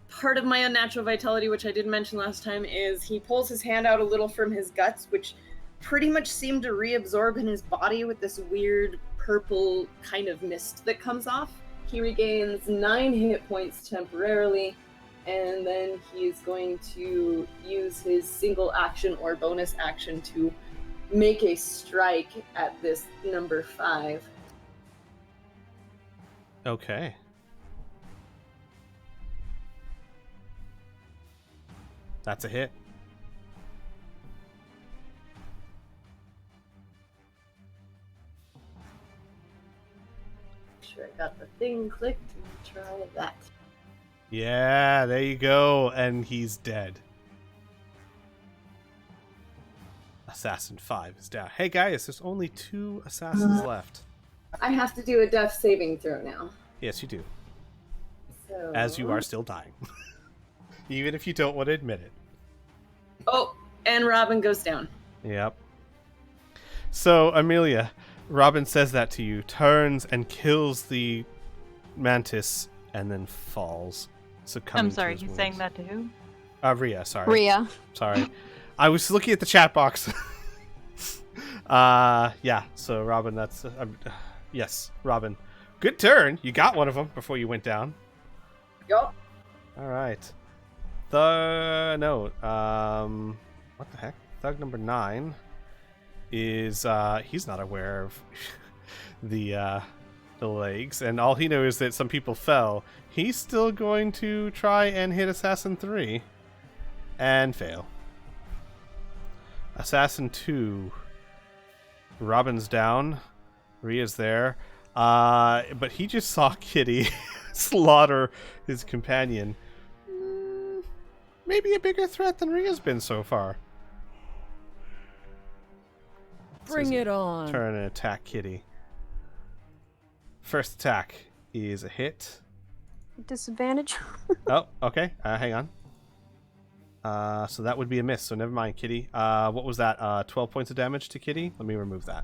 Speaker 6: part of my unnatural vitality, which I did mention last time, is he pulls his hand out a little from his guts, which pretty much seem to reabsorb in his body with this weird purple kind of mist that comes off. He regains 9 hit points temporarily, and then he's going to use his single action or bonus action to make a strike at this number 5.
Speaker 1: Okay. That's a hit.
Speaker 6: Sure, I got the thing clicked. Try that.
Speaker 1: Yeah, there you go. And he's dead. Assassin 5 is down. Hey guys, there's only 2 assassins left.
Speaker 6: I have to do a death saving throw now.
Speaker 1: Yes, you do.
Speaker 6: So...
Speaker 1: As you are still dying. Even if you don't want to admit it.
Speaker 6: Oh, and Robin goes down.
Speaker 1: Yep. So, Amelia, Robin says that to you, turns and kills the mantis, and then falls.
Speaker 5: I'm sorry, he's saying that to who?
Speaker 1: Rhea, sorry.
Speaker 2: Rhea.
Speaker 1: Sorry. I was looking at the chat box. Yeah, so Robin, that's... yes, Robin. Good turn. You got one of them before you went down.
Speaker 6: Yup.
Speaker 1: All right. What the heck? Thug number 9 is he's not aware of the legs, and all he knows is that some people fell. He's still going to try and hit Assassin 3 and fail. Assassin 2. Robin's down. Rhea's there. But he just saw Kitty slaughter his companion. Maybe a bigger threat than Rhea's been so far.
Speaker 4: Bring it on.
Speaker 1: Turn and attack Kitty. First attack is a hit.
Speaker 2: Disadvantage.
Speaker 1: Oh, okay. Hang on. So that would be a miss. So never mind, Kitty. What was that? 12 points of damage to Kitty? Let me remove that.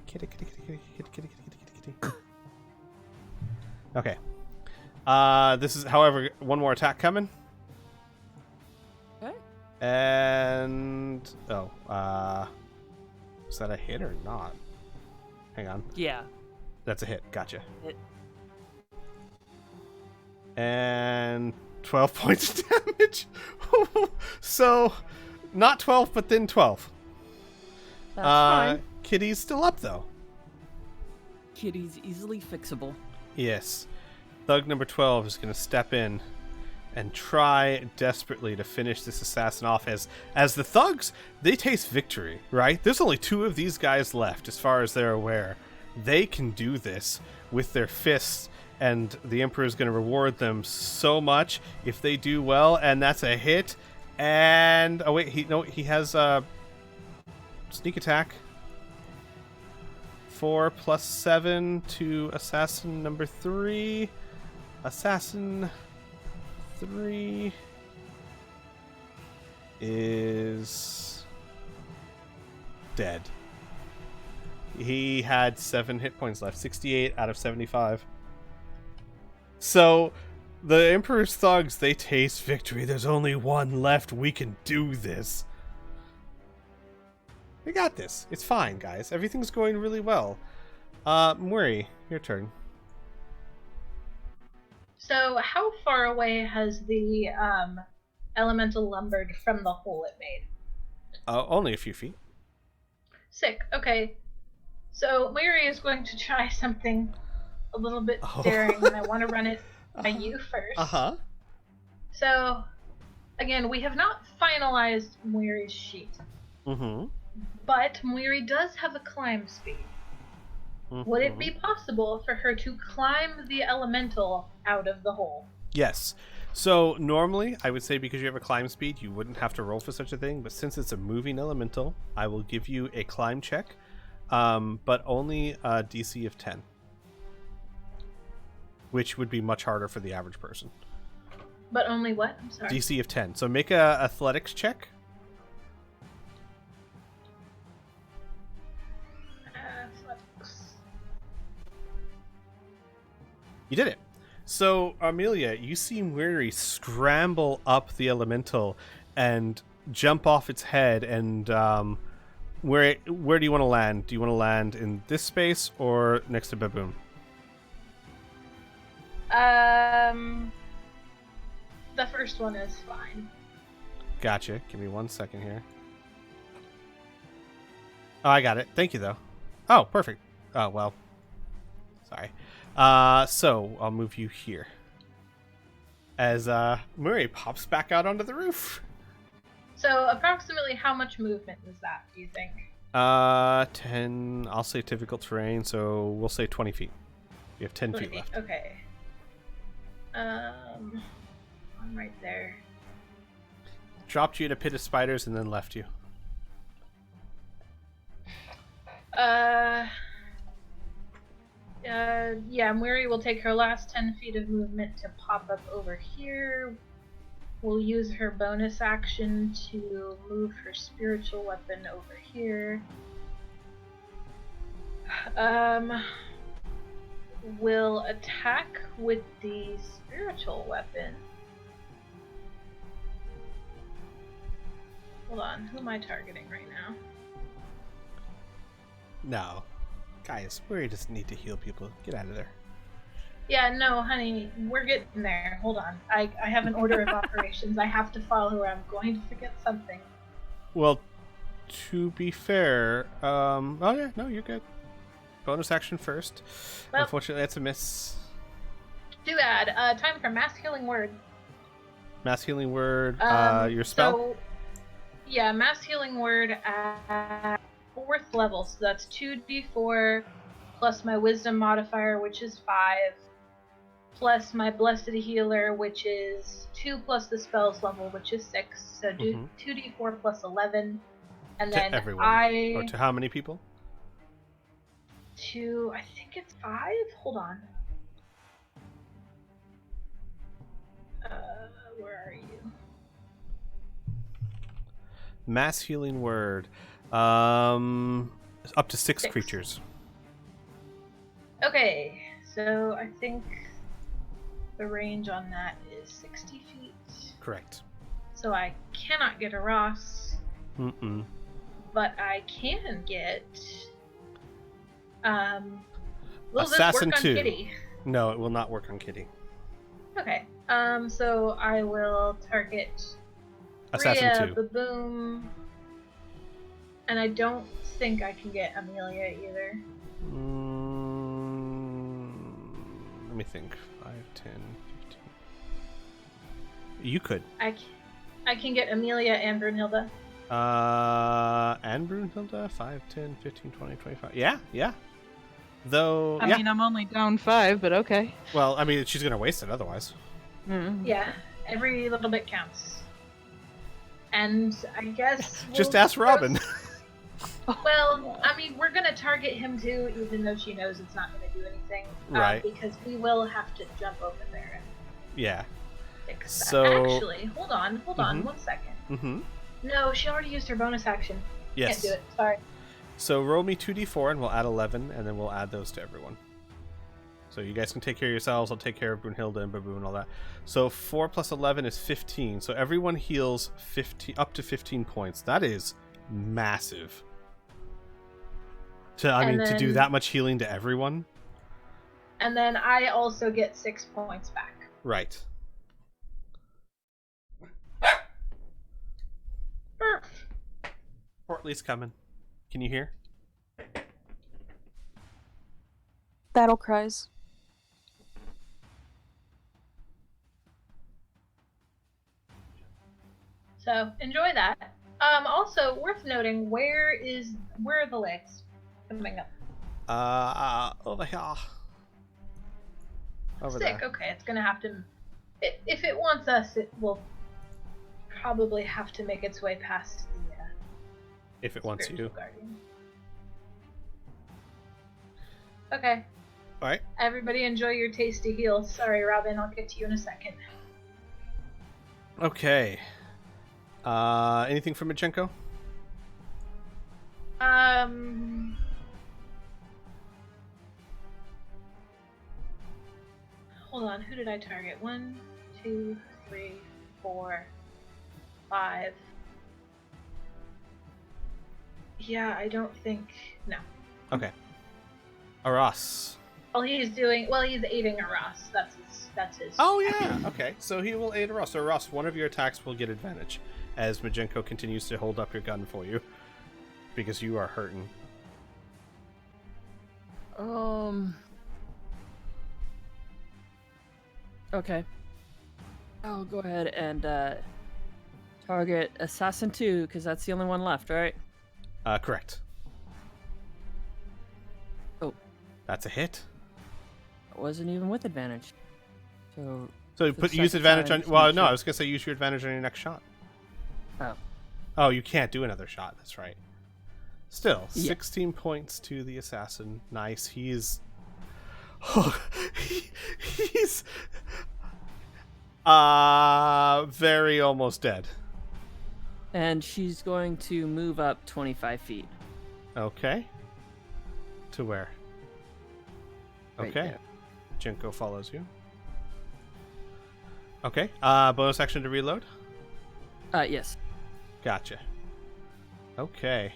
Speaker 1: Kitty. Okay. This is, however, one more attack coming.
Speaker 4: Okay.
Speaker 1: And is that a hit or not? Hang on.
Speaker 4: Yeah.
Speaker 1: That's a hit. Gotcha.
Speaker 4: Hit.
Speaker 1: And 12 points of damage. So, not 12, but then 12.
Speaker 4: That's fine.
Speaker 1: Kitty's still up, though.
Speaker 4: Kitty's easily fixable.
Speaker 1: Yes. Thug number 12 is going to step in and try desperately to finish this assassin off. As the thugs, they taste victory, right? There's only 2 of these guys left, as far as they're aware. They can do this with their fists, and the Emperor is going to reward them so much if they do well, and that's a hit. And oh wait, he has a sneak attack. 4 + 7 to assassin number 3. Assassin 3 is dead. He had 7 hit points left. 68 out of 75. So, the Emperor's thugs, they taste victory. There's only one left. We can do this. We got this. It's fine, guys. Everything's going really well. Murray, your turn.
Speaker 3: So, how far away has the elemental lumbered from the hole it made?
Speaker 1: Only a few feet.
Speaker 3: Sick. Okay. So, Mary is going to try something a little bit daring, and I want to run it by you first.
Speaker 1: Uh-huh.
Speaker 3: So, again, we have not finalized Mary's sheet.
Speaker 1: Mm-hmm.
Speaker 3: But Moiri does have a climb speed.
Speaker 1: Mm-hmm.
Speaker 3: Would it be possible for her to climb the elemental out of the hole?
Speaker 1: Yes. So normally, I would say because you have a climb speed, you wouldn't have to roll for such a thing. But since it's a moving elemental, I will give you a climb check, but only a DC of 10, which would be much harder for the average person.
Speaker 3: But only what? I'm sorry.
Speaker 1: DC of 10. So make a athletics check. You did it. So, Amelia, you see Weary scramble up the elemental and jump off its head. And where do you want to land? Do you want to land in this space or next to Baboon?
Speaker 3: The first one is fine.
Speaker 1: Gotcha. Give me 1 second here. Oh, I got it. Thank you, though. Oh, perfect. Oh, well. Sorry. So I'll move you here. As Murray pops back out onto the roof.
Speaker 3: So approximately how much movement was that, do you think?
Speaker 1: 10, I'll say difficult terrain, so we'll say 20 feet. You have 10 feet left.
Speaker 3: Okay. I'm right there.
Speaker 1: Dropped you in a pit of spiders and then left you.
Speaker 3: Yeah, Muri will take her last 10 feet of movement to pop up over here. We'll use her bonus action to move her spiritual weapon over here. We'll attack with the spiritual weapon. Hold on, who am I targeting right now?
Speaker 1: No. Guys, Murray doesn't need to heal people. Get out of there.
Speaker 3: Yeah, no, honey, we're getting there. Hold on. I have an order of operations I have to follow or I'm going to forget something.
Speaker 1: Well, to be fair, oh yeah, no, you're good. Bonus action first. Well, unfortunately, that's a miss.
Speaker 3: Too bad. Time for Mass Healing Word.
Speaker 1: Mass Healing Word, your spell?
Speaker 3: So, yeah, Mass Healing Word at 4th level, so that's 2d4 plus my Wisdom modifier, which is 5, plus my Blessed Healer, which is 2 plus the spell's level, which is 6. So do 2d4 plus 11, and
Speaker 1: to
Speaker 3: then
Speaker 1: everyone. Or to how many people?
Speaker 3: To, I think it's 5. Hold on. Where are you?
Speaker 1: Mass Healing Word. Up to 6 creatures.
Speaker 3: Okay, so I think the range on that is 60 feet.
Speaker 1: Correct.
Speaker 3: So I cannot get a Ross.
Speaker 1: Mm-mm.
Speaker 3: But I can get... will
Speaker 1: Assassin
Speaker 3: this work
Speaker 1: 2.
Speaker 3: on Kitty?
Speaker 1: No, it will not work on Kitty.
Speaker 3: Okay. So I will target
Speaker 1: Assassin 2.
Speaker 3: Baboom. And I don't think I can get Amelia either.
Speaker 1: Let me think. 5, 10, 15. You could.
Speaker 3: I can get Amelia and Brunhilde.
Speaker 1: And Brunhilde? 5, 10, 15, 20, 25. Yeah. Though,
Speaker 5: I mean, I'm only down 5, but okay.
Speaker 1: Well, I mean, she's gonna waste it otherwise.
Speaker 3: Yeah, every little bit counts. And I guess
Speaker 1: Just ask Robin.
Speaker 3: Well, I mean, we're gonna target him too, even though she knows it's not gonna do anything.
Speaker 1: Right.
Speaker 3: Because we will have to jump over there and
Speaker 1: Yeah.
Speaker 3: fix that.
Speaker 1: So...
Speaker 3: Actually, hold on 1 second.
Speaker 1: Mm-hmm.
Speaker 3: No, she already used her bonus action.
Speaker 1: Yes.
Speaker 3: Can't do it. Sorry.
Speaker 1: So roll me 2d4 and we'll add 11, and then we'll add those to everyone. So you guys can take care of yourselves. I'll take care of Brunhilde and Babu and all that. So 4 plus 11 is 15. So everyone heals 15, up to 15 points. That is massive. To do that much healing to everyone.
Speaker 3: And then I also get 6 points back.
Speaker 1: Right. Portly's coming. Can you hear?
Speaker 2: Battle cries.
Speaker 3: So enjoy that. Also worth noting, where are the legs coming up?
Speaker 1: Over here. Over
Speaker 3: Sick.
Speaker 1: there.
Speaker 3: Okay, it's gonna have to. If it wants us, it will probably have to make its way past the.
Speaker 1: If it wants you.
Speaker 3: Guardian. Okay.
Speaker 1: All right.
Speaker 3: Everybody enjoy your tasty heals. Sorry, Robin. I'll get to you in a second.
Speaker 1: Okay. Anything from Machenko?
Speaker 3: Hold on. Who did I target? 1, 2, 3, 4, 5. Yeah, I don't think. No.
Speaker 1: Okay. Aras.
Speaker 3: Well, he's aiding Aras. That's his.
Speaker 1: Oh yeah. Okay. So he will aid Aras. So Aras, one of your attacks will get advantage as Majenko continues to hold up your gun for you because you are hurting.
Speaker 4: Okay. I'll go ahead and target Assassin 2 because that's the only one left, right?
Speaker 1: Correct.
Speaker 4: Oh.
Speaker 1: That's a hit.
Speaker 4: It wasn't even with advantage. So
Speaker 1: use advantage on. Well, no, I was gonna say use your advantage on your next shot.
Speaker 4: Oh.
Speaker 1: Oh, you can't do another shot. That's right. Still,
Speaker 4: Yeah.
Speaker 1: 16 points to the assassin. Nice. He's very almost dead.
Speaker 4: And she's going to move up 25 feet.
Speaker 1: Okay. To where?
Speaker 4: Right
Speaker 1: Okay.
Speaker 4: there.
Speaker 1: Jenko follows you. Okay. Bonus action to reload?
Speaker 4: Yes.
Speaker 1: Gotcha. Okay.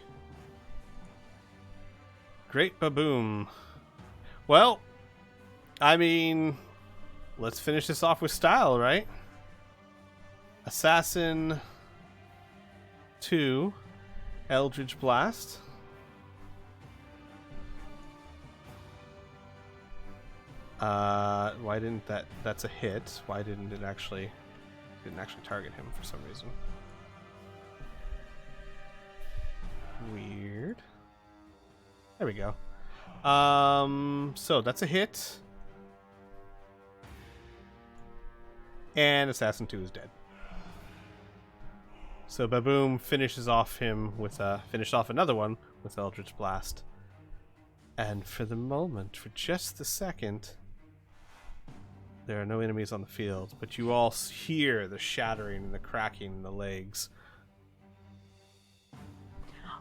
Speaker 1: Great baboom. Well, I mean, let's finish this off with style, right? Assassin 2, Eldritch Blast. Why didn't that's a hit. Why didn't it actually target him for some reason? Weird. There we go. So that's a hit. And Assassin 2 is dead. So Baboom finishes off another one with Eldritch Blast. And for the moment, for just the second, there are no enemies on the field, but you all hear the shattering and the cracking in the legs.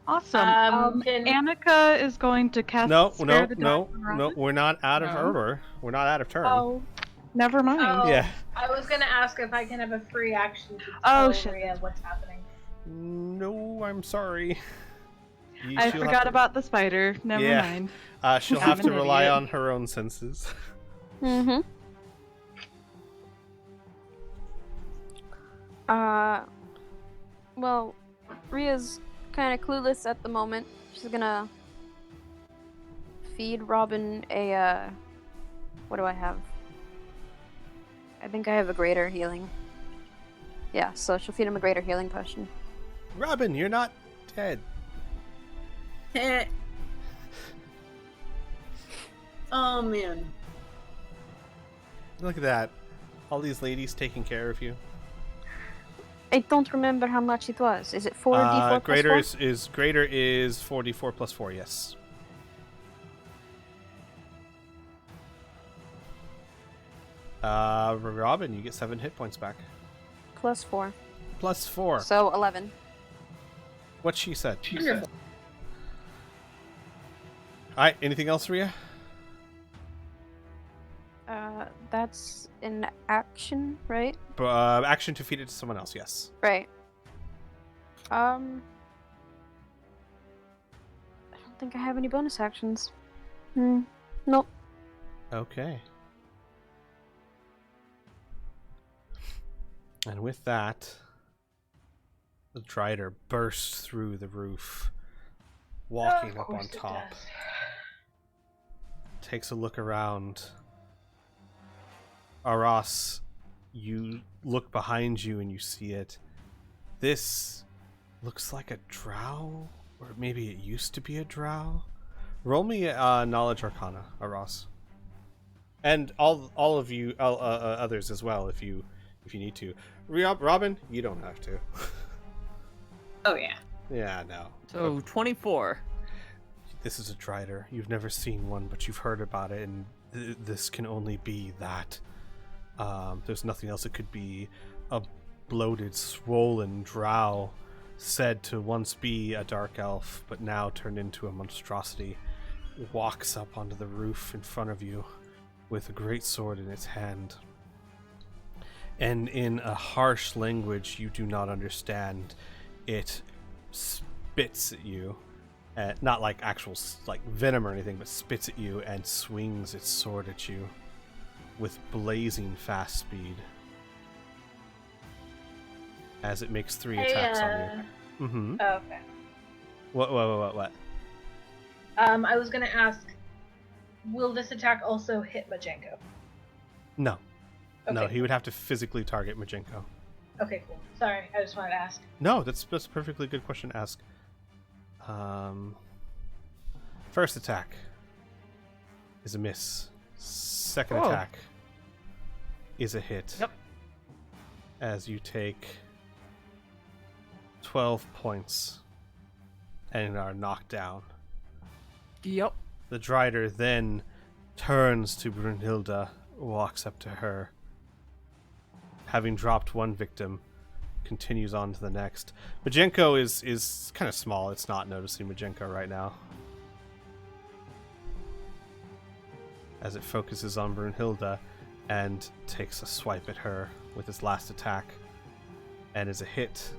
Speaker 5: Awesome.
Speaker 3: Can-
Speaker 5: Annika is going to cast.
Speaker 1: No,
Speaker 5: Spare the Dying Robin?
Speaker 1: we're not out of
Speaker 5: No.
Speaker 1: order. We're not out of turn.
Speaker 5: Oh, never mind.
Speaker 3: Oh,
Speaker 1: Yeah.
Speaker 3: I was gonna ask if I can have a free action to
Speaker 5: Oh,
Speaker 3: tell
Speaker 5: shit.
Speaker 3: Rhea what's happening.
Speaker 1: No, I'm sorry.
Speaker 5: I forgot about the spider. Never mind.
Speaker 1: She'll
Speaker 5: I'm
Speaker 1: have to
Speaker 5: an
Speaker 1: rely
Speaker 5: idiot.
Speaker 1: on her own senses.
Speaker 2: Mm-hmm. Well, Rhea's kind of clueless at the moment. She's gonna feed Robin a, what do I have? I think I have a greater healing. Yeah, so she'll feed him a greater healing potion.
Speaker 1: Robin, you're not dead.
Speaker 6: Oh man.
Speaker 1: Look at that. All these ladies taking care of you.
Speaker 2: I don't remember how much it was. Is it 4d4
Speaker 1: greater
Speaker 2: plus 4?
Speaker 1: greater is 4d4 plus 4, yes. Robin, you get 7 hit points back.
Speaker 2: Plus 4.
Speaker 1: Plus 4.
Speaker 2: So 11.
Speaker 1: What she said.
Speaker 6: Wonderful.
Speaker 1: Alright, anything else, Rhea?
Speaker 2: That's an action, right?
Speaker 1: Action to feed it to someone else, yes.
Speaker 2: Right. I don't think I have any bonus actions. Nope.
Speaker 1: Okay. And with that, the Drider bursts through the roof, walking up on top. Takes a look around. Aras, you look behind you and you see it. This looks like a drow, or maybe it used to be a drow. Roll me Knowledge Arcana, Aras, and all of you others as well, if you need to. Robin, you don't have to.
Speaker 6: Oh yeah.
Speaker 1: Yeah, no.
Speaker 4: So 24.
Speaker 1: This is a Drider. You've never seen one, but you've heard about it, and this can only be that. There's nothing else it could be. A bloated, swollen drow, said to once be a dark elf, but now turned into a monstrosity, walks up onto the roof in front of you with a great sword in its hand. And in a harsh language you do not understand, it spits at you. Not like actual like venom or anything, but spits at you and swings its sword at you with blazing fast speed as it makes 3 attacks on you. Mm-hmm.
Speaker 3: Oh, okay.
Speaker 1: What?
Speaker 3: I was gonna ask, will this attack also hit Majenko?
Speaker 1: No.
Speaker 3: Okay.
Speaker 1: No, he would have to physically target Majenko.
Speaker 3: Okay, cool. Sorry, I just wanted to ask.
Speaker 1: No, that's a perfectly good question to ask. First attack is a miss. Second attack is a hit.
Speaker 4: Yep.
Speaker 1: As you take 12 points and are knocked down.
Speaker 4: Yep.
Speaker 1: The Drider then turns to Brunhilde, walks up to her. Having dropped one victim, continues on to the next. Majenko is kind of small. It's not noticing Majenko right now. As it focuses on Brunhilde and takes a swipe at her with his last attack. And is a hit,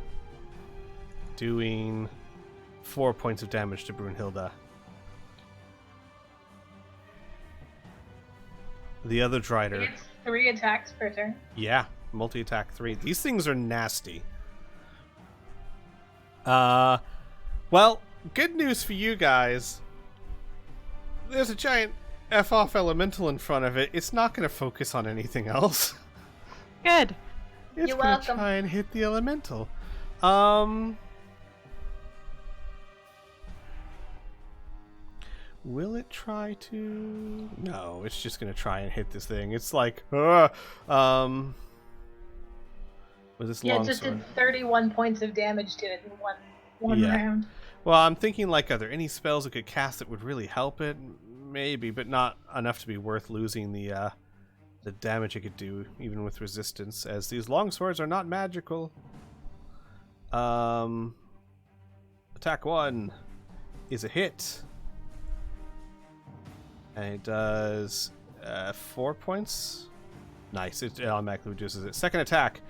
Speaker 1: doing 4 points of damage to Brunhilde. The other Drider.
Speaker 3: It's 3 attacks per turn.
Speaker 1: Yeah, multi-attack 3. These things are nasty. Well, good news for you guys. There's a giant F-off elemental in front of it. It's not going to focus on anything else.
Speaker 5: Good.
Speaker 1: It's
Speaker 3: You're
Speaker 1: going to
Speaker 3: welcome.
Speaker 1: try and hit the elemental. Will it try to... No, it's just going to try and hit this thing. It's like... with this
Speaker 3: Yeah, it
Speaker 1: long
Speaker 3: just
Speaker 1: sword.
Speaker 3: did 31 points of damage to it in one
Speaker 1: Yeah.
Speaker 3: round.
Speaker 1: Well, I'm thinking, like, are there any spells it could cast that would really help it? Maybe, but not enough to be worth losing the damage it could do, even with resistance, as these long swords are not magical. Attack 1 is a hit. And it does 4 points. Nice, it automatically reduces it. Second attack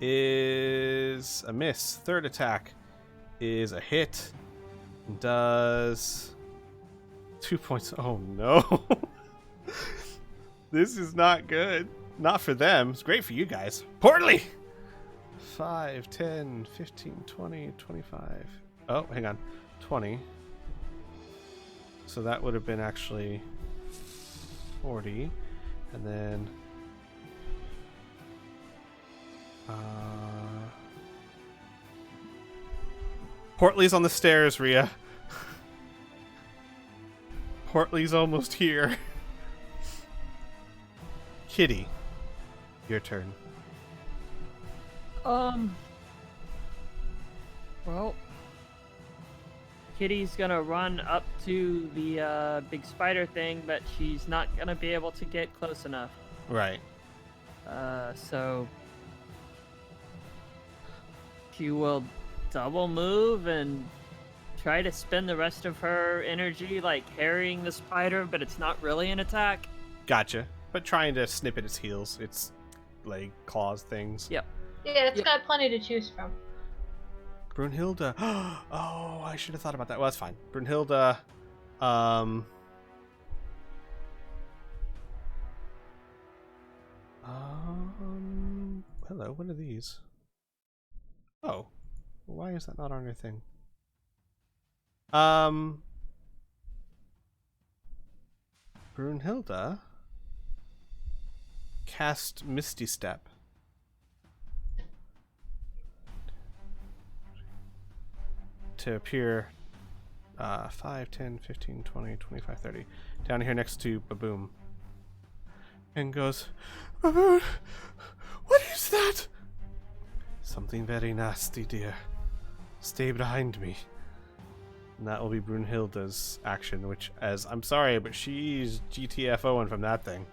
Speaker 1: is a miss. Third attack is a hit. And does 2 points. Oh no. This is not good. Not for them. It's great for you guys. Portly! 5, 10, 15, 20, 25. Oh, hang on. 20. So that would have been actually 40. And then... Portly's on the stairs, Rhea. Portly's almost here. Kitty, your turn.
Speaker 4: Well, Kitty's gonna run up to the big spider thing, but she's not gonna be able to get close enough.
Speaker 1: Right.
Speaker 4: So she will double move and try to spend the rest of her energy like harrying the spider, but it's not really an attack.
Speaker 1: Gotcha. But trying to snip at its heels, its leg, claws, things.
Speaker 4: Yep.
Speaker 3: Yeah, it's got plenty to choose from.
Speaker 1: Brunhilde. Oh, I should have thought about that. Well, that's fine. Brunhilde. Hello. What are these? Oh, why is that not on your thing? Brunhilde cast Misty Step. To appear 5, 10, 15, 20, 25, 30. Down here next to Baboom. And goes, Baboon, what is that? Something very nasty, dear. Stay behind me. And that will be Brunhilde's action, which, as I'm sorry, but she's GTFOing from that thing.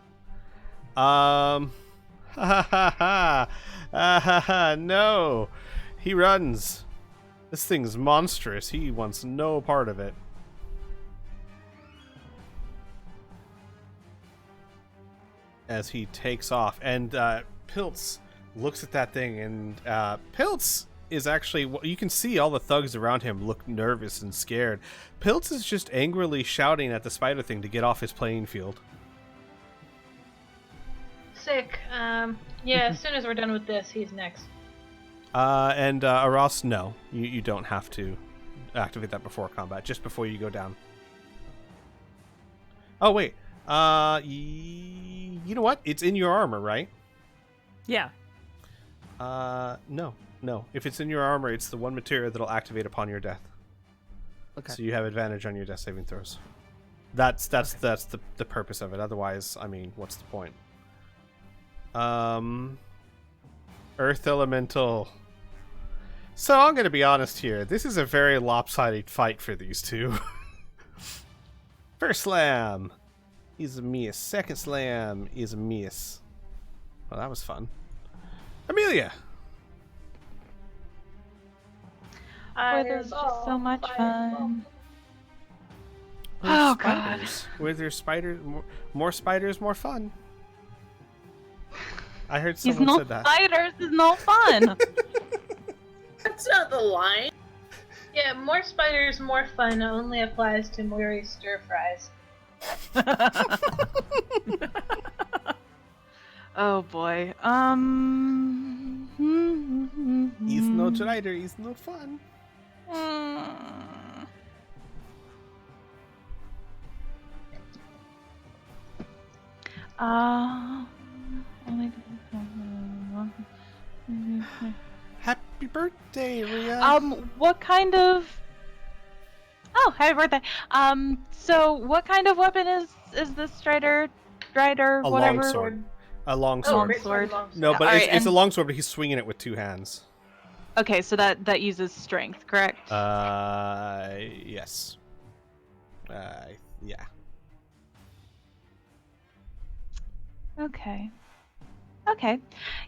Speaker 1: Ha ha ha. No. He runs. This thing's monstrous. He wants no part of it. As he takes off. And Piltz looks at that thing, and Piltz is actually... You can see all the thugs around him look nervous and scared. Piltz is just angrily shouting at the spider thing to get off his playing field.
Speaker 3: Sick. Yeah, as soon as we're done with this, he's next.
Speaker 1: And Aras, no. You don't have to activate that before combat, just before you go down. Oh, wait. You know what? It's in your armor, right?
Speaker 4: Yeah.
Speaker 1: No. If it's in your armor, it's the one material that'll activate upon your death.
Speaker 4: Okay.
Speaker 1: So you have advantage on your death saving throws. That's the purpose of it. Otherwise, I mean, what's the point? Earth Elemental. So I'm gonna be honest here. This is a very lopsided fight for these two. First slam is a miss. Second slam is a miss. Well, that was fun. Amelia.
Speaker 5: There's just so much fun.
Speaker 1: Where's
Speaker 5: God.
Speaker 1: Where there's spiders, more spiders, more fun. I heard
Speaker 5: He's
Speaker 1: someone
Speaker 5: no
Speaker 1: said that.
Speaker 5: spiders is no fun.
Speaker 6: That's not the line.
Speaker 3: Yeah, more spiders, more fun only applies to Mori stir fries.
Speaker 5: Oh boy.
Speaker 1: He's no drider, he's no fun. Happy birthday, Rhea.
Speaker 5: What kind of... Oh, happy birthday. So what kind of weapon is this strider,
Speaker 1: a
Speaker 5: whatever?
Speaker 1: longsword. A longsword.
Speaker 5: Oh,
Speaker 3: Longsword.
Speaker 1: No, but
Speaker 5: Alright,
Speaker 1: it's a
Speaker 5: and-
Speaker 1: longsword, but he's swinging it with two hands.
Speaker 5: Okay, so that uses strength, correct?
Speaker 1: Yes. Yeah.
Speaker 5: Okay.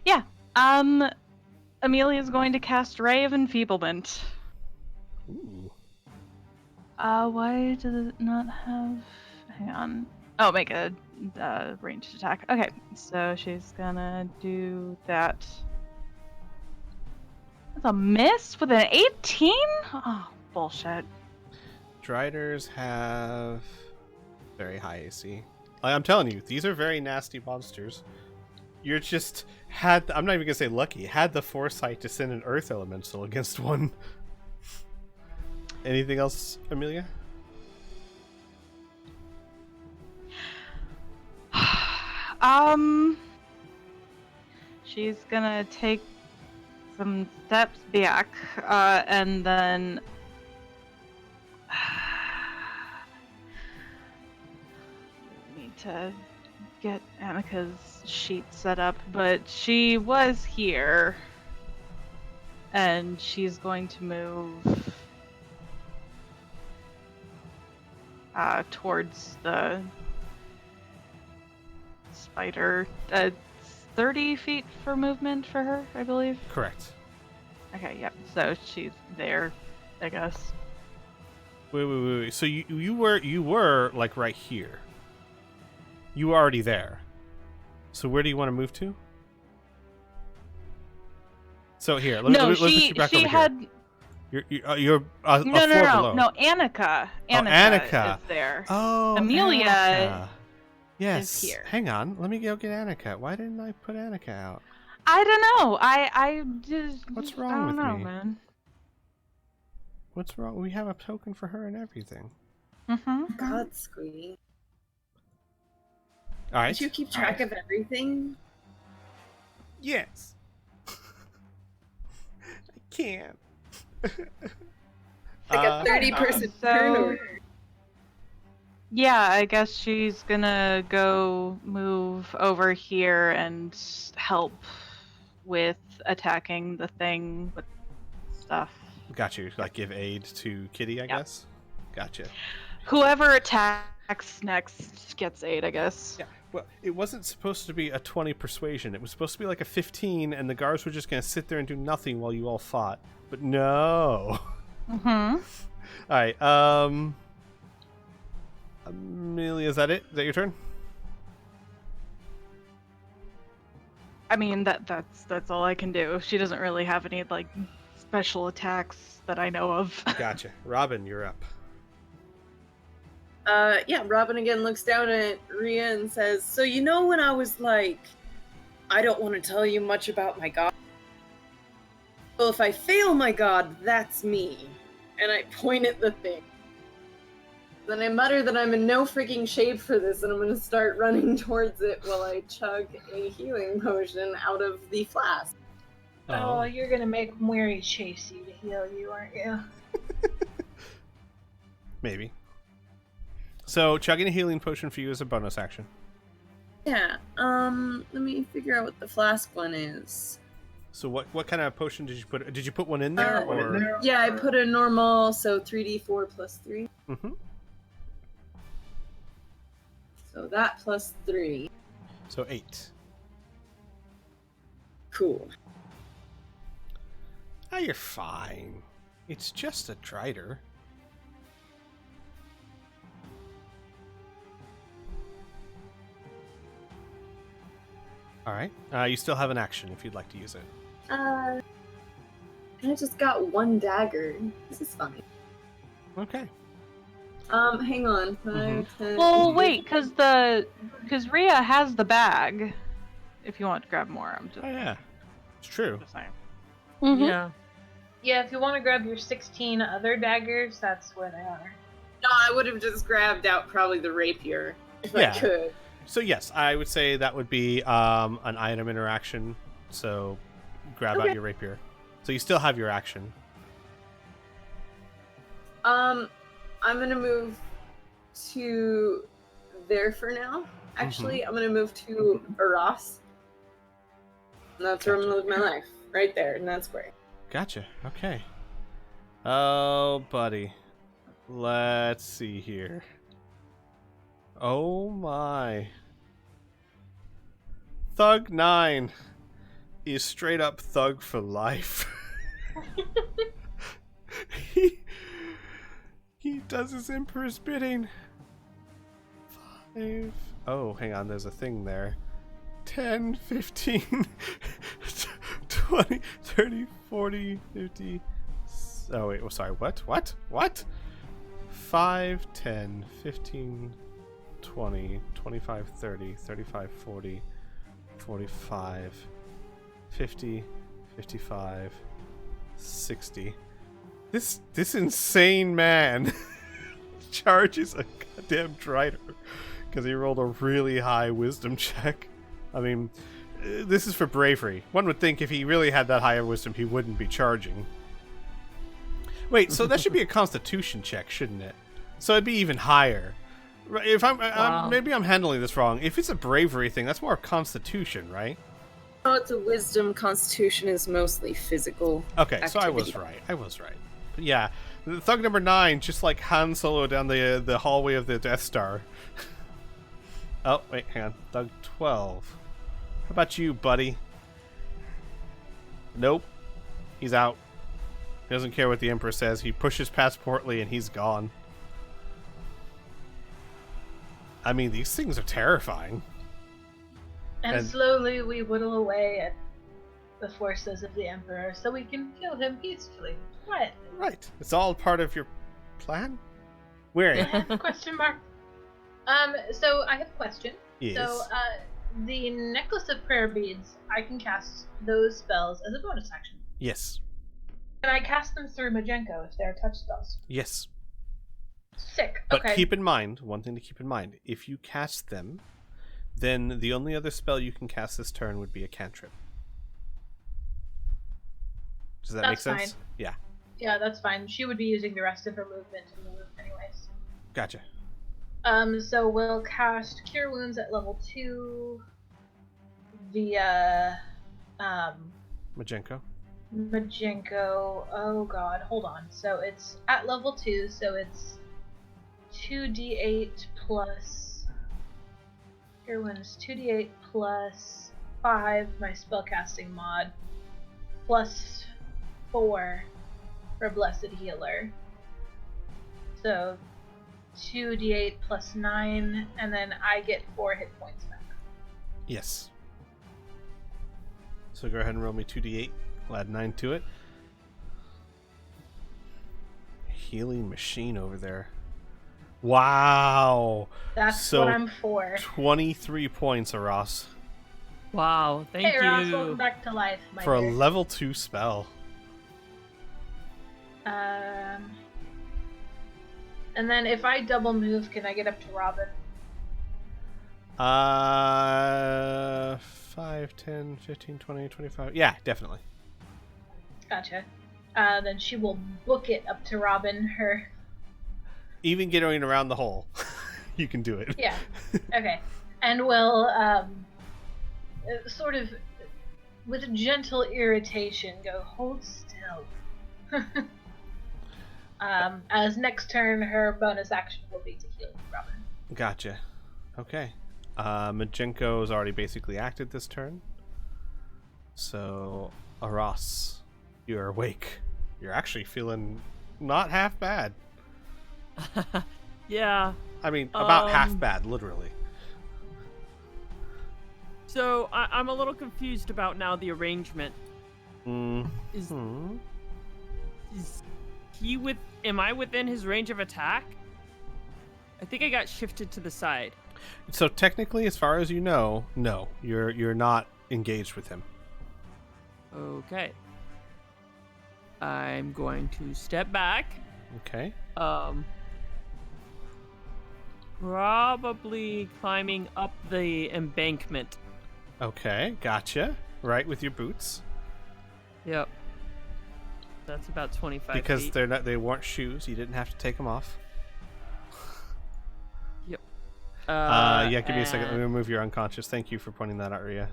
Speaker 5: Yeah. Amelia's going to cast Ray of Enfeeblement.
Speaker 1: Ooh.
Speaker 5: Why does it not have... Hang on. Oh, make a ranged attack. Okay, so she's gonna do that. That's a miss with an 18? Oh, bullshit.
Speaker 1: Driders have very high AC. I'm telling you, these are very nasty monsters. You're just I'm not even gonna say lucky. Had the foresight to send an Earth Elemental against one. Anything else, Amelia?
Speaker 5: She's gonna take some steps back, and then need to get Annika's sheet set up, but she was here, and she's going to move towards the spider. 30 feet for movement for her, I believe.
Speaker 1: Correct.
Speaker 5: Okay, yep. So she's there, I guess.
Speaker 1: Wait. So you were like right here. You were already there. So where do you want to move to? So here, let's put you back over here. You're a floor below.
Speaker 5: No, Annika. Annika is there.
Speaker 1: Oh,
Speaker 5: Amelia
Speaker 1: Annika. Yes.
Speaker 5: is here.
Speaker 1: Hang on, let me go get Annika. Why didn't I put Annika out?
Speaker 5: I don't know. I just.
Speaker 1: What's wrong
Speaker 5: I don't
Speaker 1: with
Speaker 5: know,
Speaker 1: me?
Speaker 5: man.
Speaker 1: What's wrong? We have a token for her and everything.
Speaker 5: Mm-hmm.
Speaker 6: God, sweetie.
Speaker 1: All right.
Speaker 6: Did you keep track of everything?
Speaker 1: Yes. I can't.
Speaker 6: Like a 30-person
Speaker 5: so-
Speaker 6: turnover.
Speaker 5: Yeah, I guess she's gonna go move over here and help with attacking the thing with stuff.
Speaker 1: Got you. Like give aid to Kitty, I guess. Gotcha.
Speaker 5: Whoever attacks next gets aid, I guess.
Speaker 1: Yeah. Well, it wasn't supposed to be a 20 persuasion. It was supposed to be like a 15, and the guards were just gonna sit there and do nothing while you all fought. But no.
Speaker 5: Mm-hmm.
Speaker 1: All right. Amelia, is that it? Is that your turn?
Speaker 5: I mean, that's all I can do. She doesn't really have any like special attacks that I know of.
Speaker 1: Gotcha. Robin, you're up.
Speaker 6: Yeah, Robin again looks down at Rhea and says, so you know when I was like, I don't want to tell you much about my god? Well, if I fail my god, that's me. And I point at the thing. Then I mutter that I'm in no freaking shape for this, and I'm gonna start running towards it while I chug a healing potion out of the flask.
Speaker 3: Oh, you're gonna make Mary chase you to heal you, aren't you?
Speaker 1: Maybe. So, chugging a healing potion for you is a bonus action.
Speaker 6: Yeah, let me figure out what the flask one is.
Speaker 1: So, what kind of potion did you put? Did you put one in there, or?
Speaker 6: Yeah, I put a normal, so 3d4 plus 3.
Speaker 1: Mm-hmm.
Speaker 6: So that plus 3.
Speaker 1: So 8.
Speaker 6: Cool.
Speaker 1: Ah, you're fine. It's just a Drider. Alright. You still have an action if you'd like to use it.
Speaker 6: I just got one dagger. This is fine.
Speaker 1: Okay.
Speaker 6: Hang on. 5, 10...
Speaker 5: Well, wait, because Rhea has the bag. If you want to grab more, I'm just.
Speaker 1: Oh, yeah. It's true.
Speaker 5: Just saying.
Speaker 2: Mm-hmm.
Speaker 4: Yeah.
Speaker 3: Yeah, if you want to grab your 16 other daggers, that's where they are.
Speaker 6: No, I would have just grabbed out probably the rapier if I could.
Speaker 1: So, yes, I would say that would be an item interaction. So, grab out your rapier. So, you still have your action.
Speaker 6: I'm gonna move to there for now. Actually, I'm gonna move to Aras. And that's where I'm gonna live my life. Right there, in that square.
Speaker 1: Gotcha. Okay. Oh, buddy. Let's see here. Oh my. Thug 9 is straight up thug for life. He does his Emperor's bidding. 5. Oh, hang on, there's a thing there. 10, 15, 20, 30, 40, 50. Oh, wait, sorry, what? 5, 10, 15, 20, 25, 30, 35, 40, 45, 50, 55, 60. This insane man charges a goddamn Drider because he rolled a really high wisdom check. I mean, this is for bravery. One would think if he really had that high of wisdom, he wouldn't be charging. Wait, so that should be a Constitution check, shouldn't it? So it'd be even higher. If maybe I'm handling this wrong. If it's a bravery thing, that's more Constitution, right?
Speaker 6: Oh, it's a wisdom. Constitution is mostly physical.
Speaker 1: Okay,
Speaker 6: activity.
Speaker 1: so I was right. But yeah, Thug number 9 just like Han Solo down the hallway of the Death Star. Oh, wait, hang on. Thug 12. How about you, buddy? Nope. He's out. He doesn't care what the Emperor says. He pushes past Portly and he's gone. I mean, these things are terrifying.
Speaker 3: And slowly we whittle away at the forces of the Emperor so we can kill him peacefully. What?
Speaker 1: Right. It's all part of your plan? Where?
Speaker 3: Question mark. So I have a question.
Speaker 1: Yes.
Speaker 3: So, the Necklace of Prayer Beads, I can cast those spells as a bonus action.
Speaker 1: Yes.
Speaker 3: Can I cast them through Majenko if they're touch spells?
Speaker 1: Yes.
Speaker 3: Sick.
Speaker 1: But
Speaker 3: okay.
Speaker 1: keep in mind, one thing to keep in mind, if you cast them, then the only other spell you can cast this turn would be a cantrip. Does that make sense?
Speaker 3: Fine.
Speaker 1: Yeah.
Speaker 3: Yeah, that's fine. She would be using the rest of her movement to move anyways.
Speaker 1: Gotcha.
Speaker 3: So we'll cast Cure Wounds at level 2 via
Speaker 1: Majenko.
Speaker 3: Oh god, hold on. So it's at level 2, so it's 2d8 plus Cure Wounds, 2d8 plus 5, my spellcasting mod, plus 4 for Blessed Healer. So 2d8 plus 9, and then I get 4 hit points back.
Speaker 1: Yes. So go ahead and roll me 2d8. I'll add 9 to it. Healing machine over there. Wow.
Speaker 3: That's what I'm for.
Speaker 1: 23 points, Ross.
Speaker 4: Wow, thank
Speaker 3: Hey,
Speaker 4: you.
Speaker 3: Ross, welcome back to life, my
Speaker 1: For
Speaker 3: dear.
Speaker 1: a level 2 spell.
Speaker 3: And then if I double move, can I get up to Robin?
Speaker 1: 5, 10, 15, 20, 25. Yeah, definitely.
Speaker 3: Gotcha. Then she will book it up to Robin, her...
Speaker 1: Even getting around the hole. You can do it.
Speaker 3: Yeah. Okay. And will, sort of, with gentle irritation, go, hold still. As next turn, her bonus action will be to heal Robin.
Speaker 1: Gotcha. Okay. Majenko's already basically acted this turn. So, Aras, you're awake. You're actually feeling not half bad.
Speaker 4: Yeah.
Speaker 1: I mean, about half bad, literally.
Speaker 4: So, I'm a little confused about now the arrangement. Is he am I within his range of attack? I think I got shifted to the side.
Speaker 1: So technically, as far as you know, no, you're not engaged with him.
Speaker 4: Okay. I'm going to step back.
Speaker 1: Okay.
Speaker 4: Probably climbing up the embankment.
Speaker 1: Okay, gotcha. Right, with your boots.
Speaker 4: Yep. That's about 25
Speaker 1: because
Speaker 4: feet.
Speaker 1: they weren't shoes. You didn't have to take them off.
Speaker 4: Yep.
Speaker 1: Yeah, give me a second. Let me remove your unconscious. Thank you for pointing that out, Rhea.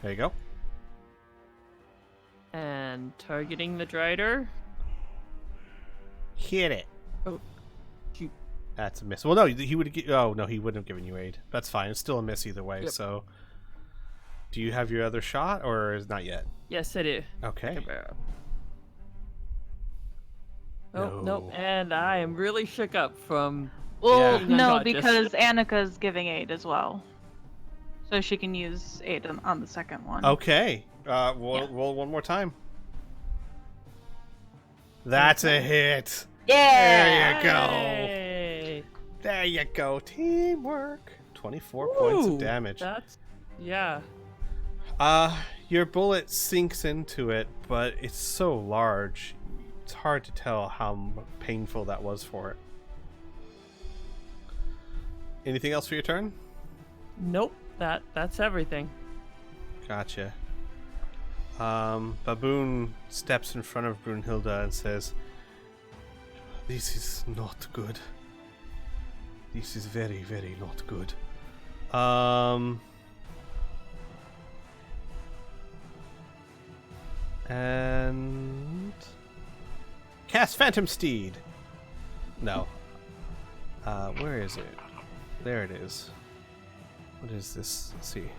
Speaker 1: There you go.
Speaker 4: And targeting the Drider.
Speaker 1: Hit it.
Speaker 4: Oh, shoot.
Speaker 1: That's a miss. Well, no, he would. Oh no, he wouldn't have given you aid. That's fine. It's still a miss either way.
Speaker 4: Yep.
Speaker 1: So, do you have your other shot, or is not yet?
Speaker 4: Yes, I do.
Speaker 1: Okay.
Speaker 4: Oh, nope. And I am really shook up from...
Speaker 5: Well,
Speaker 4: being
Speaker 5: no,
Speaker 4: unconscious.
Speaker 5: because Annika's giving aid as well. So she can use aid on the second one.
Speaker 1: Okay. Roll one more time. That's a hit.
Speaker 5: Yeah!
Speaker 1: There you go.
Speaker 4: Hey!
Speaker 1: There you go. Teamwork. 24 points of damage.
Speaker 4: That's... Yeah.
Speaker 1: Your bullet sinks into it, but it's so large. It's hard to tell how painful that was for it. Anything else for your turn?
Speaker 4: Nope. That's everything.
Speaker 1: Gotcha. Baboon steps in front of Brunhilde and says, "This is not good. This is very, very not good." And cast Phantom Steed. No. Where is it? There it is. What is this? Let's see.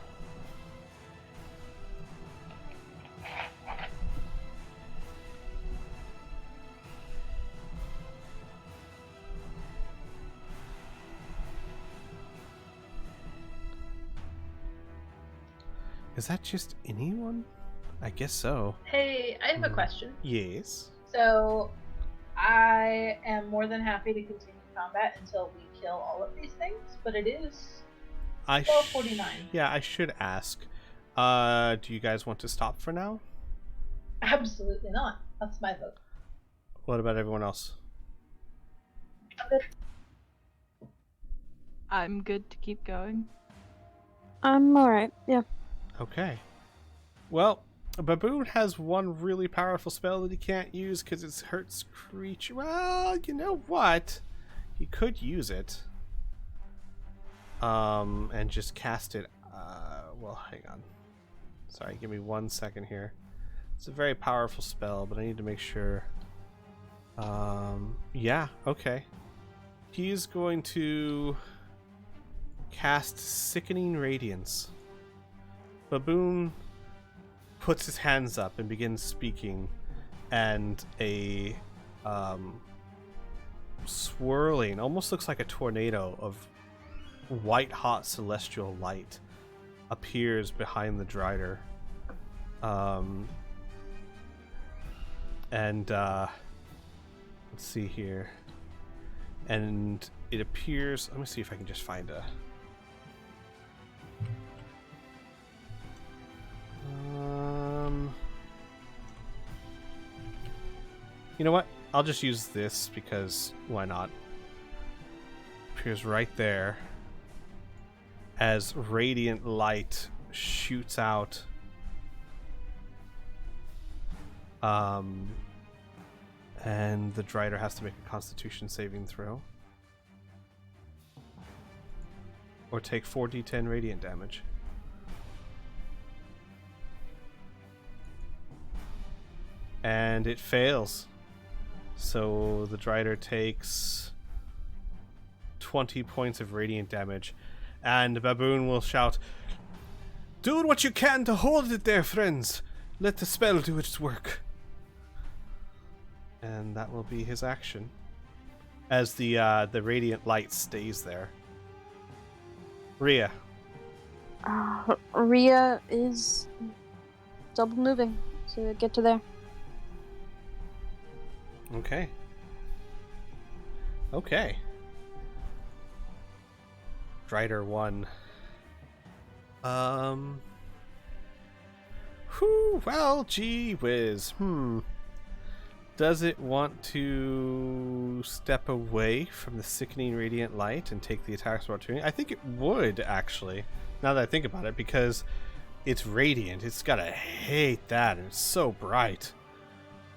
Speaker 1: Is that just anyone? I guess so.
Speaker 3: Hey, I have a question.
Speaker 1: Yes.
Speaker 3: So, I am more than happy to continue combat until we kill all of these things, but it is 12:49.
Speaker 1: Yeah, I should ask. Do you guys want to stop for now?
Speaker 3: Absolutely not. That's my vote.
Speaker 1: What about everyone else?
Speaker 5: I'm good to keep going.
Speaker 2: I'm alright, yeah.
Speaker 1: Okay. Well, Baboon has one really powerful spell that he can't use because it hurts creature. Well, you know what? He could use it. And just cast it. Well, hang on. Sorry, give me 1 second here. It's a very powerful spell, but I need to make sure. Yeah, okay. He's going to cast Sickening Radiance. Baboon puts his hands up and begins speaking, and a swirling, almost looks like a tornado of white hot celestial light appears behind the Drider. Let's see here. And it appears, let me see if I can just find a you know what? I'll just use this because why not? Appears right there as radiant light shoots out. And the Drider has to make a Constitution saving throw. Or take 4d10 radiant damage. And it fails. So the Drider takes 20 points of radiant damage. And Baboon will shout, "Do what you can to hold it there, friends. Let the spell do its work." And that will be his action. As the radiant light stays there. Rhea.
Speaker 2: Rhea is double moving to get to there.
Speaker 1: Okay. Okay. Drider 1. Whew, well, gee whiz. Does it want to step away from the sickening radiant light and take the attacks of opportunity? I think it would, actually, now that I think about it, because it's radiant. It's gotta hate that, and it's so bright.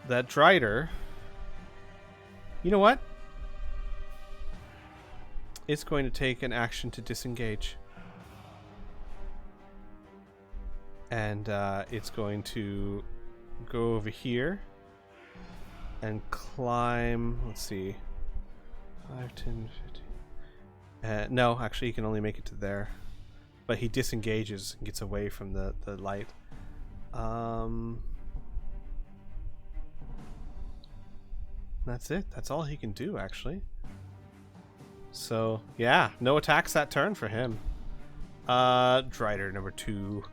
Speaker 1: That Drider, you know what? It's going to take an action to disengage. And it's going to go over here and climb, let's see, 5, 10, 15. No, actually, he can only make it to there. But he disengages and gets away from the light. That's it. That's all he can do, actually. So, yeah, no attacks that turn for him. Drider number 2.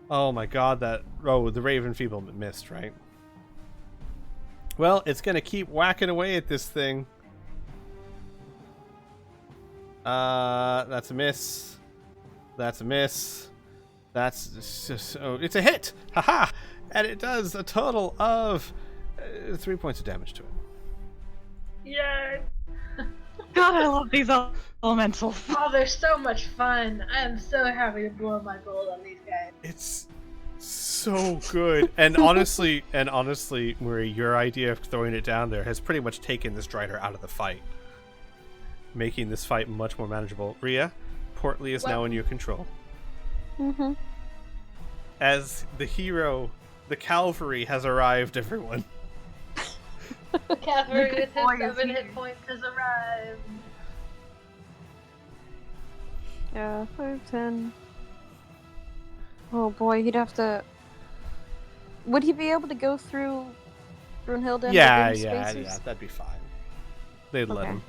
Speaker 1: Oh my god, the Raven Feeblement missed, right? Well, it's gonna keep whacking away at this thing. That's a miss. That's a miss. That's just, oh, it's a hit! Haha! And it does a total of 3 points of damage to it.
Speaker 3: Yay!
Speaker 5: God, I love these elementals.
Speaker 3: Oh, they're so much fun. I am so happy to blow my gold on these guys.
Speaker 1: It's so good. And honestly, Marie, your idea of throwing it down there has pretty much taken this Drider out of the fight, making this fight much more manageable. Rhea, Portly is now in your control.
Speaker 2: Mm-hmm.
Speaker 1: As the hero, the cavalry has arrived, everyone.
Speaker 3: The cavalry with
Speaker 5: boy
Speaker 3: his
Speaker 5: is
Speaker 3: 7
Speaker 5: here.
Speaker 3: hit points has arrived.
Speaker 2: Yeah, 5, 10. Oh boy, he'd have to. Would he be able to go through Brunhilde and
Speaker 1: Yeah,
Speaker 2: Baboon's spaces?
Speaker 1: that'd be fine. They'd let
Speaker 2: Okay.
Speaker 1: him.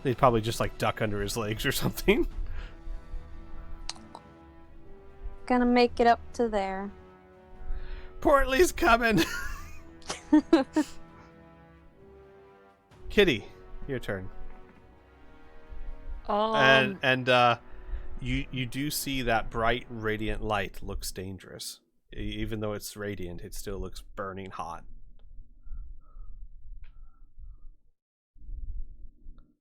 Speaker 1: They'd probably just like duck under his legs or something.
Speaker 2: gonna make it up to there.
Speaker 1: Portly's coming. Kitty, your turn. You do see that bright radiant light looks dangerous. Even though it's radiant, it still looks burning hot.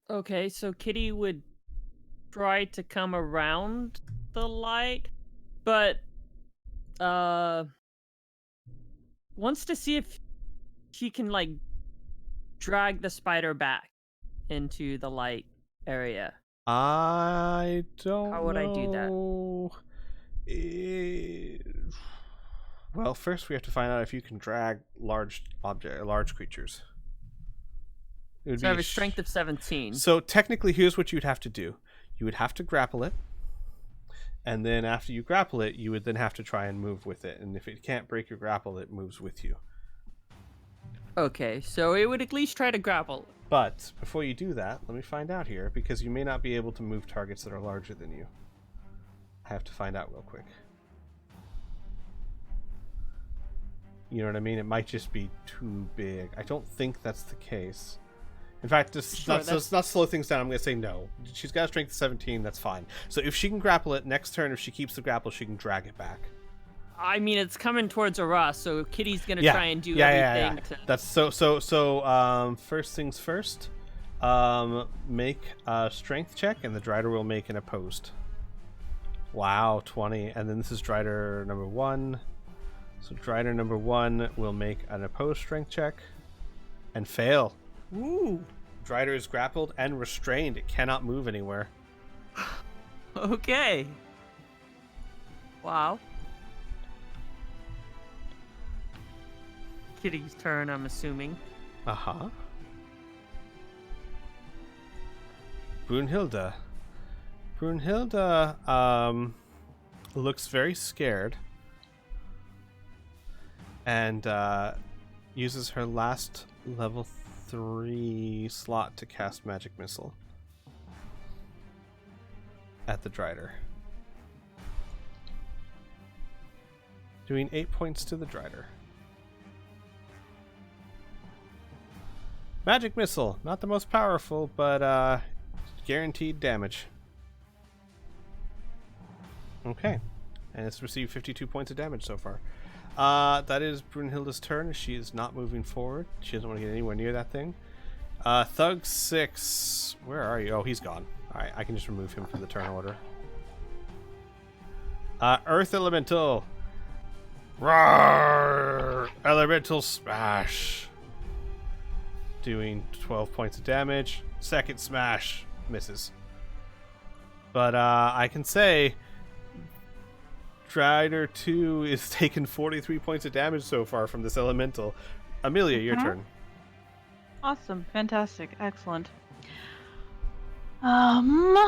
Speaker 4: Okay, so Kitty would try to come around the light, but wants to see if she can like drag the spider back into the light area.
Speaker 1: I don't know.
Speaker 4: How would I do
Speaker 1: that? Well, first we have to find out if you can drag large creatures. It would
Speaker 4: So I have a strength of 17.
Speaker 1: So technically, here's what you'd have to do. You would have to grapple it, and then after you grapple it, you would then have to try and move with it. And if it can't break your grapple, it moves with you.
Speaker 4: Okay, so it would at least try to grapple.
Speaker 1: But before you do that, let me find out here, because you may not be able to move targets that are larger than you. I have to find out real quick. You know what I mean? It might just be too big. I don't think that's the case. In fact, just let's not slow things down. I'm going to say no. She's got a strength of 17. That's fine. So if she can grapple it, next turn, if she keeps the grapple, she can drag it back.
Speaker 4: I mean, it's coming towards Aras, so Kitty's going to try and do everything.
Speaker 1: Yeah. That's so. First things first. Make a strength check, and the Drider will make an opposed. Wow, 20. And then this is Drider number 1. So Drider number 1 will make an opposed strength check and fail.
Speaker 4: Ooh.
Speaker 1: Drider is grappled and restrained. It cannot move anywhere.
Speaker 4: Okay. Wow. Kitty's turn, I'm assuming.
Speaker 1: Uh-huh. Brunhilde. Brunhilde looks very scared and uses her last level 3 slot to cast Magic Missile at the Drider. Doing 8 points to the Drider. Magic Missile, not the most powerful, but guaranteed damage. Okay, and it's received 52 points of damage so far. That is Brunhilde's turn. She is not moving forward. She doesn't want to get anywhere near that thing. Thug 6, where are you? Oh, he's gone. Alright, I can just remove him from the turn order. Earth Elemental. Roar! Elemental Smash. Doing 12 points of damage. Second smash. Misses. But I can say Drider 2 is taking 43 points of damage so far from this elemental. Amelia, your turn.
Speaker 5: Awesome. Fantastic. Excellent.
Speaker 1: Oh.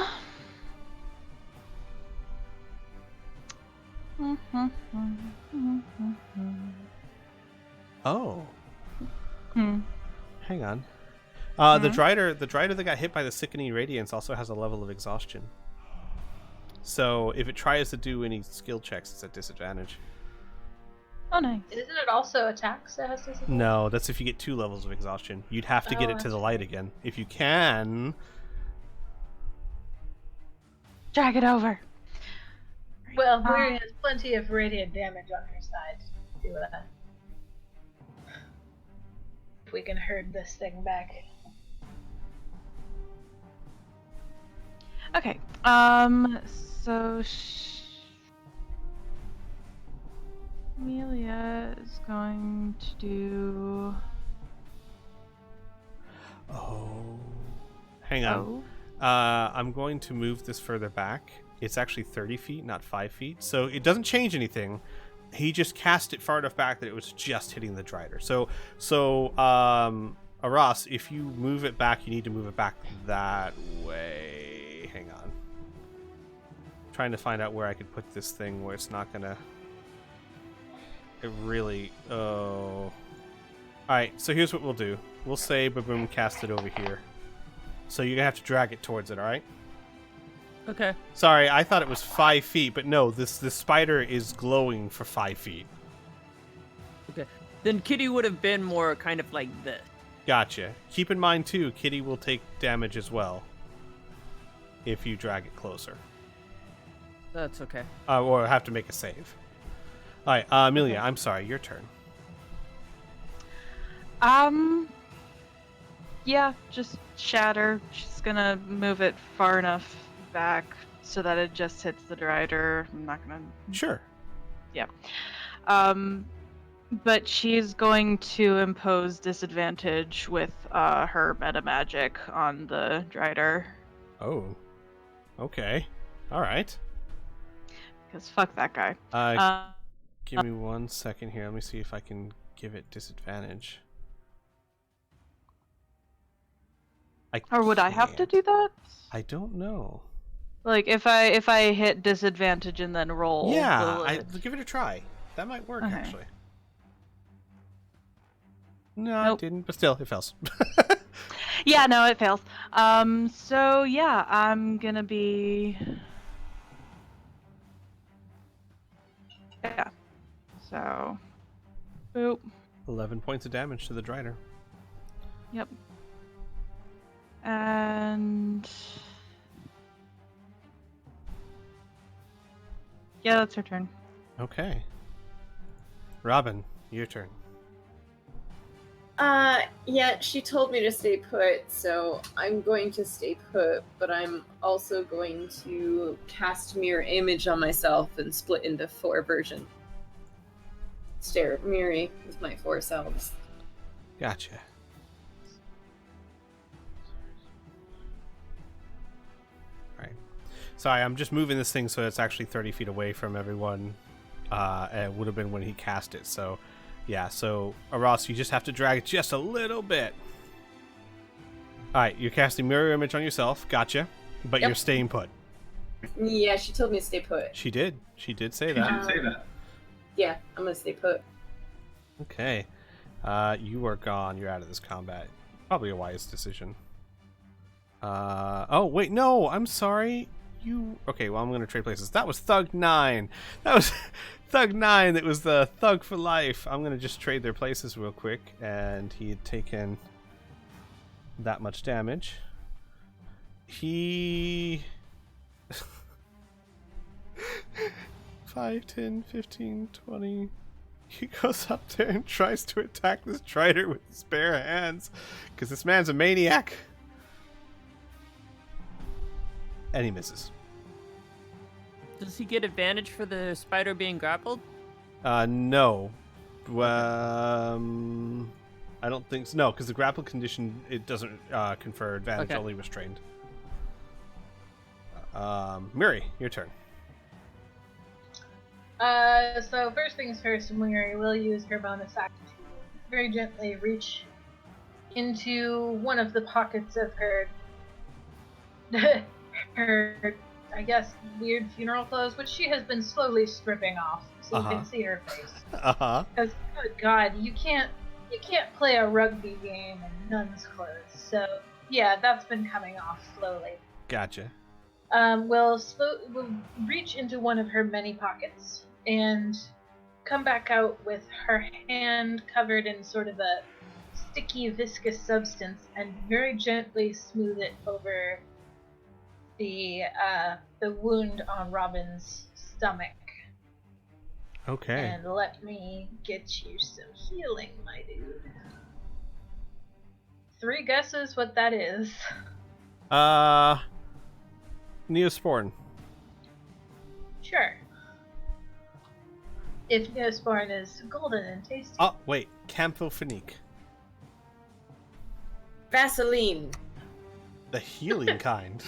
Speaker 1: Hang on. The Drider that got hit by the sickening radiance also has a level of exhaustion. So if it tries to do any skill checks, it's at disadvantage.
Speaker 5: Oh, nice.
Speaker 3: Isn't it also attacks that has disadvantage?
Speaker 1: No, that's if you get 2 levels of exhaustion. You'd have to get it to the light again. If you can...
Speaker 5: Drag it over.
Speaker 3: Well, Miri has plenty of radiant damage on her side to do that. If we can herd this thing back.
Speaker 5: Okay. So Amelia is going to do.
Speaker 1: Oh. Hang on. I'm going to move this further back. It's actually 30 feet, not 5 feet. So it doesn't change anything. He just cast it far enough back that it was just hitting the Drider. So Aras, if you move it back, you need to move it back that way. Hang on. I'm trying to find out where I could put this thing where it's not gonna... It really... Oh... Alright, so here's what we'll do. We'll say Baboom cast it over here. So you're gonna have to drag it towards it, alright?
Speaker 4: Okay.
Speaker 1: Sorry, I thought it was 5 feet, but no, this spider is glowing for 5 feet.
Speaker 4: Okay. Then Kitty would have been more kind of like this.
Speaker 1: Gotcha. Keep in mind, too, Kitty will take damage as well if you drag it closer.
Speaker 4: That's okay.
Speaker 1: Or have to make a save. All right, Amelia, I'm sorry, your turn.
Speaker 5: Yeah, just shatter. She's gonna move it far enough back so that it just hits the drider. I'm not gonna...
Speaker 1: Sure.
Speaker 5: Yeah. But she's going to impose disadvantage with her meta magic on the drider.
Speaker 1: Oh. Okay. All right.
Speaker 5: Because fuck that guy.
Speaker 1: Give me 1 second here. Let me see if I can give it disadvantage.
Speaker 5: Or would I have to do that?
Speaker 1: I don't know.
Speaker 5: Like if I hit disadvantage and then roll.
Speaker 1: Yeah, give it a try. That might work actually. No,
Speaker 5: Nope.
Speaker 1: it didn't, but still, it fails.
Speaker 5: Yeah, no, it fails. So yeah, I'm gonna be. Yeah. So. Boop.
Speaker 1: 11 points of damage to the drider.
Speaker 5: Yep. And. Yeah, that's her turn.
Speaker 1: Okay. Robin, your turn.
Speaker 6: Yeah, she told me to stay put, so I'm going to stay put, but I'm also going to cast Mirror Image on myself and split into 4 versions. Stare at Miri with my 4 selves.
Speaker 1: Gotcha. Alright. Sorry, I'm just moving this thing so it's actually 30 feet away from everyone. And it would have been when he cast it, so... Yeah, so, Ross, you just have to drag it just a little bit. Alright, you're casting Mirror Image on yourself. Gotcha. But
Speaker 6: Yep.
Speaker 1: you're staying put.
Speaker 6: Yeah, she told me to stay put.
Speaker 1: She did. She did say that.
Speaker 6: Yeah, I'm gonna stay put.
Speaker 1: Okay. You are gone. You're out of this combat. Probably a wise decision. Oh, wait, no! I'm sorry. Okay, well, I'm going to trade places. That was Thug 9. That was Thug 9. That was the Thug for life. I'm going to just trade their places real quick. And he had taken that much damage. He... 5, 10, 15, 20... He goes up there and tries to attack this Drider with his bare hands. Because this man's a maniac. And he misses.
Speaker 4: Does he get advantage for the spider being grappled?
Speaker 1: No. I don't think so. No, because the grapple condition, it doesn't confer advantage, only restrained. Miri, your turn.
Speaker 3: So first things first, Miri will use her bonus action to very gently reach into one of the pockets of her her, I guess, weird funeral clothes, which she has been slowly stripping off, so you can see her face. Because, good God, you can't play a rugby game in nun's clothes. So, yeah, that's been coming off slowly.
Speaker 1: Gotcha.
Speaker 3: We'll reach into one of her many pockets and come back out with her hand covered in sort of a sticky, viscous substance and very gently smooth it over the wound on Robin's stomach.
Speaker 1: Okay.
Speaker 3: And let me get you some healing, my dude. 3 guesses what that is.
Speaker 1: Neosporin.
Speaker 3: Sure. If Neosporin is golden and tasty.
Speaker 1: Oh, wait. Camphophenique.
Speaker 6: Vaseline.
Speaker 1: The healing kind.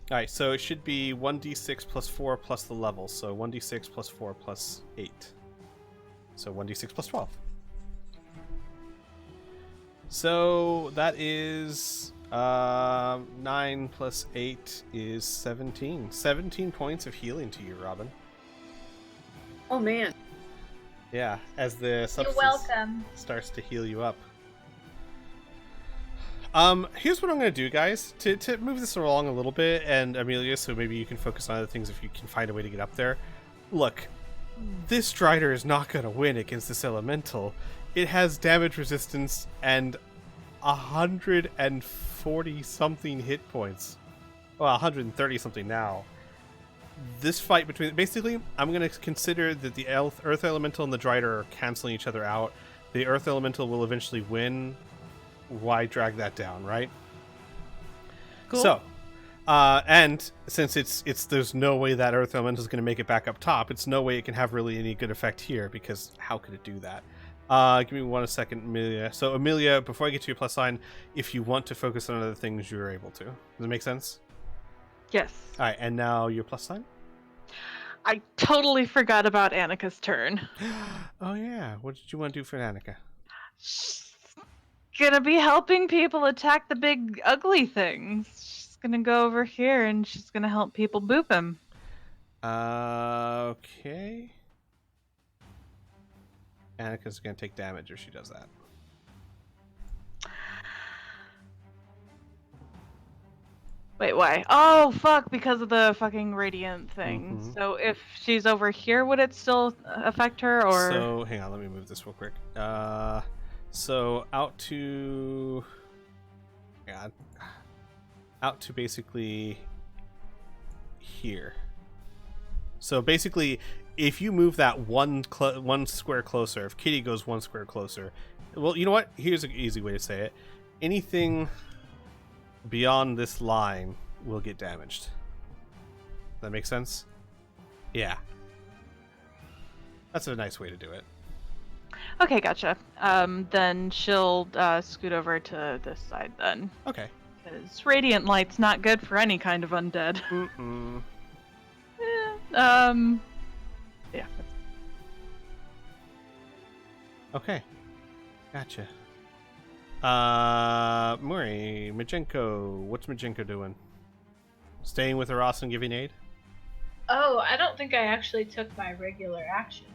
Speaker 1: Alright, so it should be 1d6 plus 4 plus the level. So 1d6 plus 4 plus 8. So 1d6 plus 12. So that is 9 plus 8 is 17. 17 points of healing to you, Robin.
Speaker 6: Oh, man.
Speaker 1: Yeah, as the substance
Speaker 3: You're welcome.
Speaker 1: starts to heal you up. Here's what I'm gonna do, guys, to move this along a little bit, and Amelia, so maybe you can focus on other things if you can find a way to get up there. Look, this Strider is not gonna win against this elemental. It has damage resistance and 140 something hit points. Well, 130 something now. This fight between... Basically, I'm going to consider that the Earth Elemental and the Drider are canceling each other out. The Earth Elemental will eventually win. Why drag that down, right?
Speaker 4: Cool.
Speaker 1: So, and since it's there's no way that Earth Elemental is going to make it back up top, it's no way it can have really any good effect here, because how could it do that? Give me 1 second, Amelia. So, Amelia, before I get to your plus sign, if you want to focus on other things, you're able to. Does it make sense?
Speaker 5: Yes.
Speaker 1: All right, and now your plus sign?
Speaker 5: I totally forgot about Annika's turn.
Speaker 1: Oh, yeah. What did you want to do for Annika?
Speaker 5: She's gonna be helping people attack the big ugly things. She's gonna go over here and she's gonna help people boop him.
Speaker 1: Okay. Annika's gonna take damage if she does that.
Speaker 5: Wait, why? Oh, fuck, because of the fucking radiant thing.
Speaker 1: Mhm.
Speaker 5: So if she's over here, would it still affect her, or...?
Speaker 1: So, hang on, let me move this real quick. So, out to... God. Out to basically... here. So, basically, if you move that one square closer, if Kitty goes 1 square closer... Well, you know what? Here's an easy way to say it. Anything... beyond this line will get damaged. That make sense? Yeah. That's a nice way to do it.
Speaker 5: Okay, gotcha. Then she'll scoot over to this side then.
Speaker 1: Okay.
Speaker 5: Because radiant light's not good for any kind of undead.
Speaker 1: Mm-mm.
Speaker 5: Yeah.
Speaker 1: Okay. Gotcha. Murray, Majenko. What's Majenko doing? Staying with Aras and giving aid?
Speaker 3: Oh, I don't think I actually took my regular action.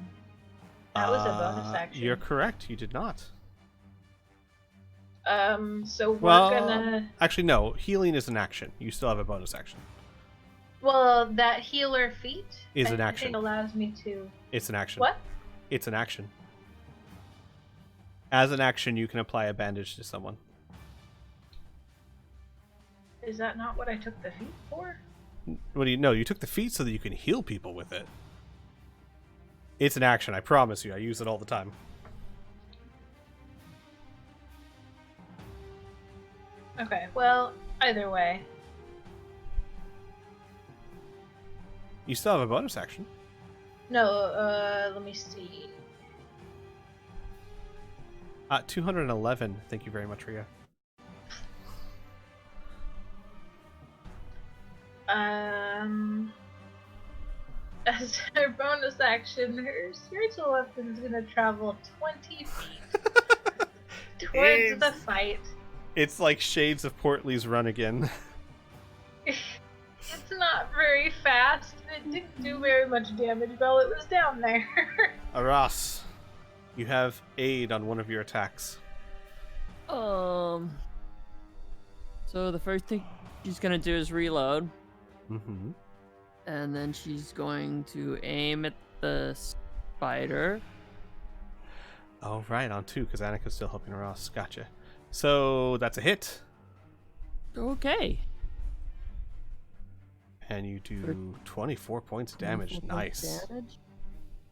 Speaker 3: That was a bonus action.
Speaker 1: You're correct. You did not.
Speaker 3: So we're
Speaker 1: Well,
Speaker 3: gonna...
Speaker 1: actually, no. Healing is an action. You still have a bonus action.
Speaker 3: Well, that healer feat
Speaker 1: Is
Speaker 3: I
Speaker 1: an action.
Speaker 3: think allows me to...
Speaker 1: It's an action.
Speaker 3: What?
Speaker 1: It's an action. As an action, you can apply a bandage to someone.
Speaker 3: Is that not what I took the feat for?
Speaker 1: What do you know? You took the feat so that you can heal people with it. It's an action, I promise you. I use it all the time.
Speaker 3: Okay, well, either way.
Speaker 1: You still have a bonus action.
Speaker 3: No, let me see.
Speaker 1: 211. Thank you very much, Ria.
Speaker 3: As her bonus action, her spiritual weapon is gonna travel 20 feet towards the fight.
Speaker 1: It's like Shades of Portly's run again.
Speaker 3: It's not very fast. It didn't do very much damage while it was down there.
Speaker 1: Aras, you have aid on one of your attacks.
Speaker 4: So the first thing she's gonna do is reload.
Speaker 1: Mm-hmm.
Speaker 4: And then she's going to aim at the spider.
Speaker 1: Oh, right, on 2, because Annika's still helping Aras. Gotcha. So that's a hit.
Speaker 4: Okay.
Speaker 1: And you do 24 points of damage. Nice.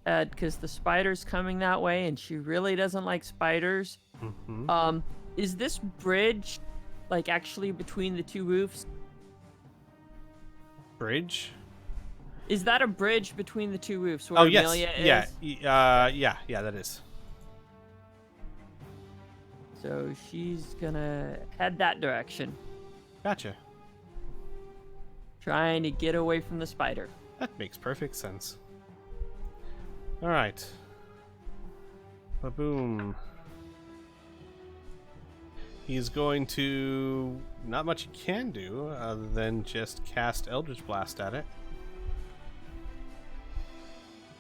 Speaker 4: Because the spider's coming that way, and she really doesn't like spiders.
Speaker 1: Mm-hmm.
Speaker 4: Is this bridge, like, actually between the two roofs?
Speaker 1: Bridge?
Speaker 4: Is that a bridge between the two roofs where
Speaker 1: Oh, yes.
Speaker 4: Amelia is?
Speaker 1: Yeah, that is.
Speaker 4: So she's gonna head that direction,
Speaker 1: Gotcha.
Speaker 4: trying to get away from the spider.
Speaker 1: That makes perfect sense. Alright. Ba-boom. He's going to... Not much he can do other than just cast Eldritch Blast at it.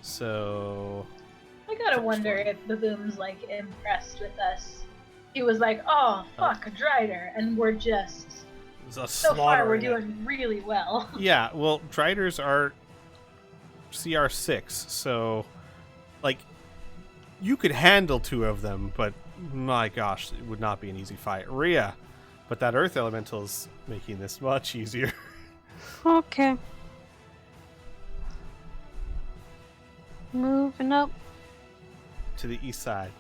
Speaker 1: So...
Speaker 3: I gotta wonder if Baboom's like impressed with us he was like, "Oh fuck, a Drider," and we're just so far we're doing really well.
Speaker 1: Yeah, well, Driders are CR6, so like you could handle 2 of them, but my gosh, it would not be an easy fight. Rhea, but that Earth Elemental is making this much easier.
Speaker 2: Okay. Moving up.
Speaker 1: To the east side.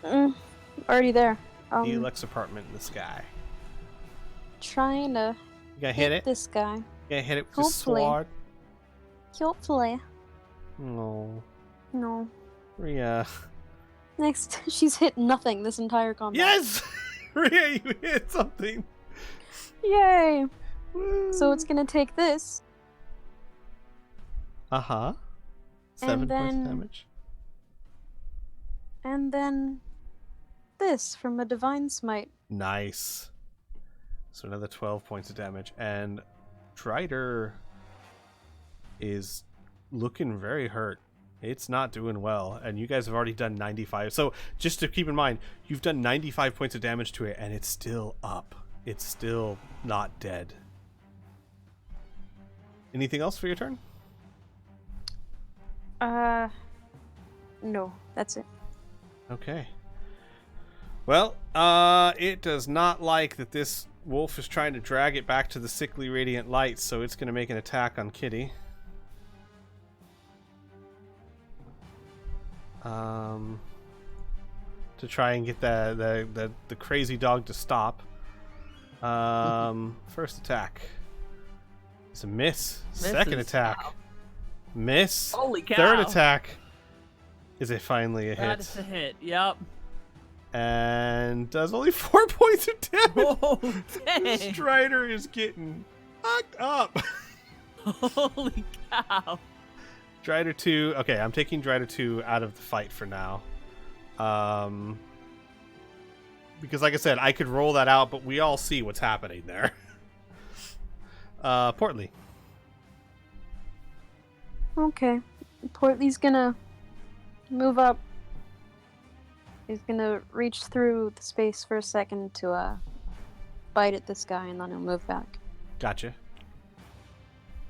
Speaker 2: Already there.
Speaker 1: The Lex apartment in the sky.
Speaker 2: Trying to
Speaker 1: You gonna hit it?
Speaker 2: this guy.
Speaker 1: You gonna hit it with your
Speaker 2: Hopefully.
Speaker 1: sword?
Speaker 2: Hopefully.
Speaker 1: No.
Speaker 2: No.
Speaker 1: Rhea.
Speaker 2: Next, she's hit nothing this entire combat.
Speaker 1: Yes! Rhea, you hit something!
Speaker 2: Yay!
Speaker 1: Woo.
Speaker 2: So it's gonna take this.
Speaker 1: Uh-huh. 7 points
Speaker 2: then-
Speaker 1: of damage.
Speaker 2: And then this from a Divine Smite.
Speaker 1: Nice. So another 12 points of damage. And Drider is looking very hurt. It's not doing well. And you guys have already done 95. So just to keep in mind, you've done 95 points of damage to it, and it's still up. It's still not dead. Anything else for your turn?
Speaker 2: No, that's it.
Speaker 1: Okay. Well, it does not like that this wolf is trying to drag it back to the sickly radiant light, so it's going to make an attack on Kitty. To try and get the crazy dog to stop. First attack. It's a miss. Second
Speaker 4: Misses.
Speaker 1: attack.
Speaker 4: Wow.
Speaker 1: Miss.
Speaker 4: Holy cow.
Speaker 1: Third attack. Is it finally a hit?
Speaker 4: That's a hit. Yep.
Speaker 1: And does only 4 points of damage.
Speaker 4: Oh, dang.
Speaker 1: Strider is getting fucked up.
Speaker 4: Holy cow.
Speaker 1: Drider 2. Okay, I'm taking Drider 2 out of the fight for now. Because like I said, I could roll that out, but we all see what's happening there. Portly.
Speaker 2: Okay. Portly's gonna move up. He's gonna reach through the space for a second to bite at this guy, and then he'll move back.
Speaker 1: Gotcha.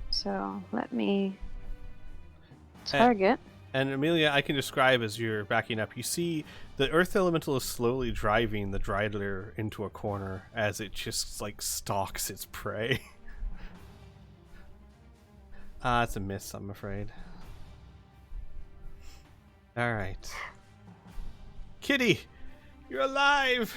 Speaker 2: So let me target.
Speaker 1: And Amelia, I can describe as you're backing up. You see the Earth Elemental is slowly driving the Drider into a corner as it just like stalks its prey. It's a miss, I'm afraid. Alright. Kitty, you're alive!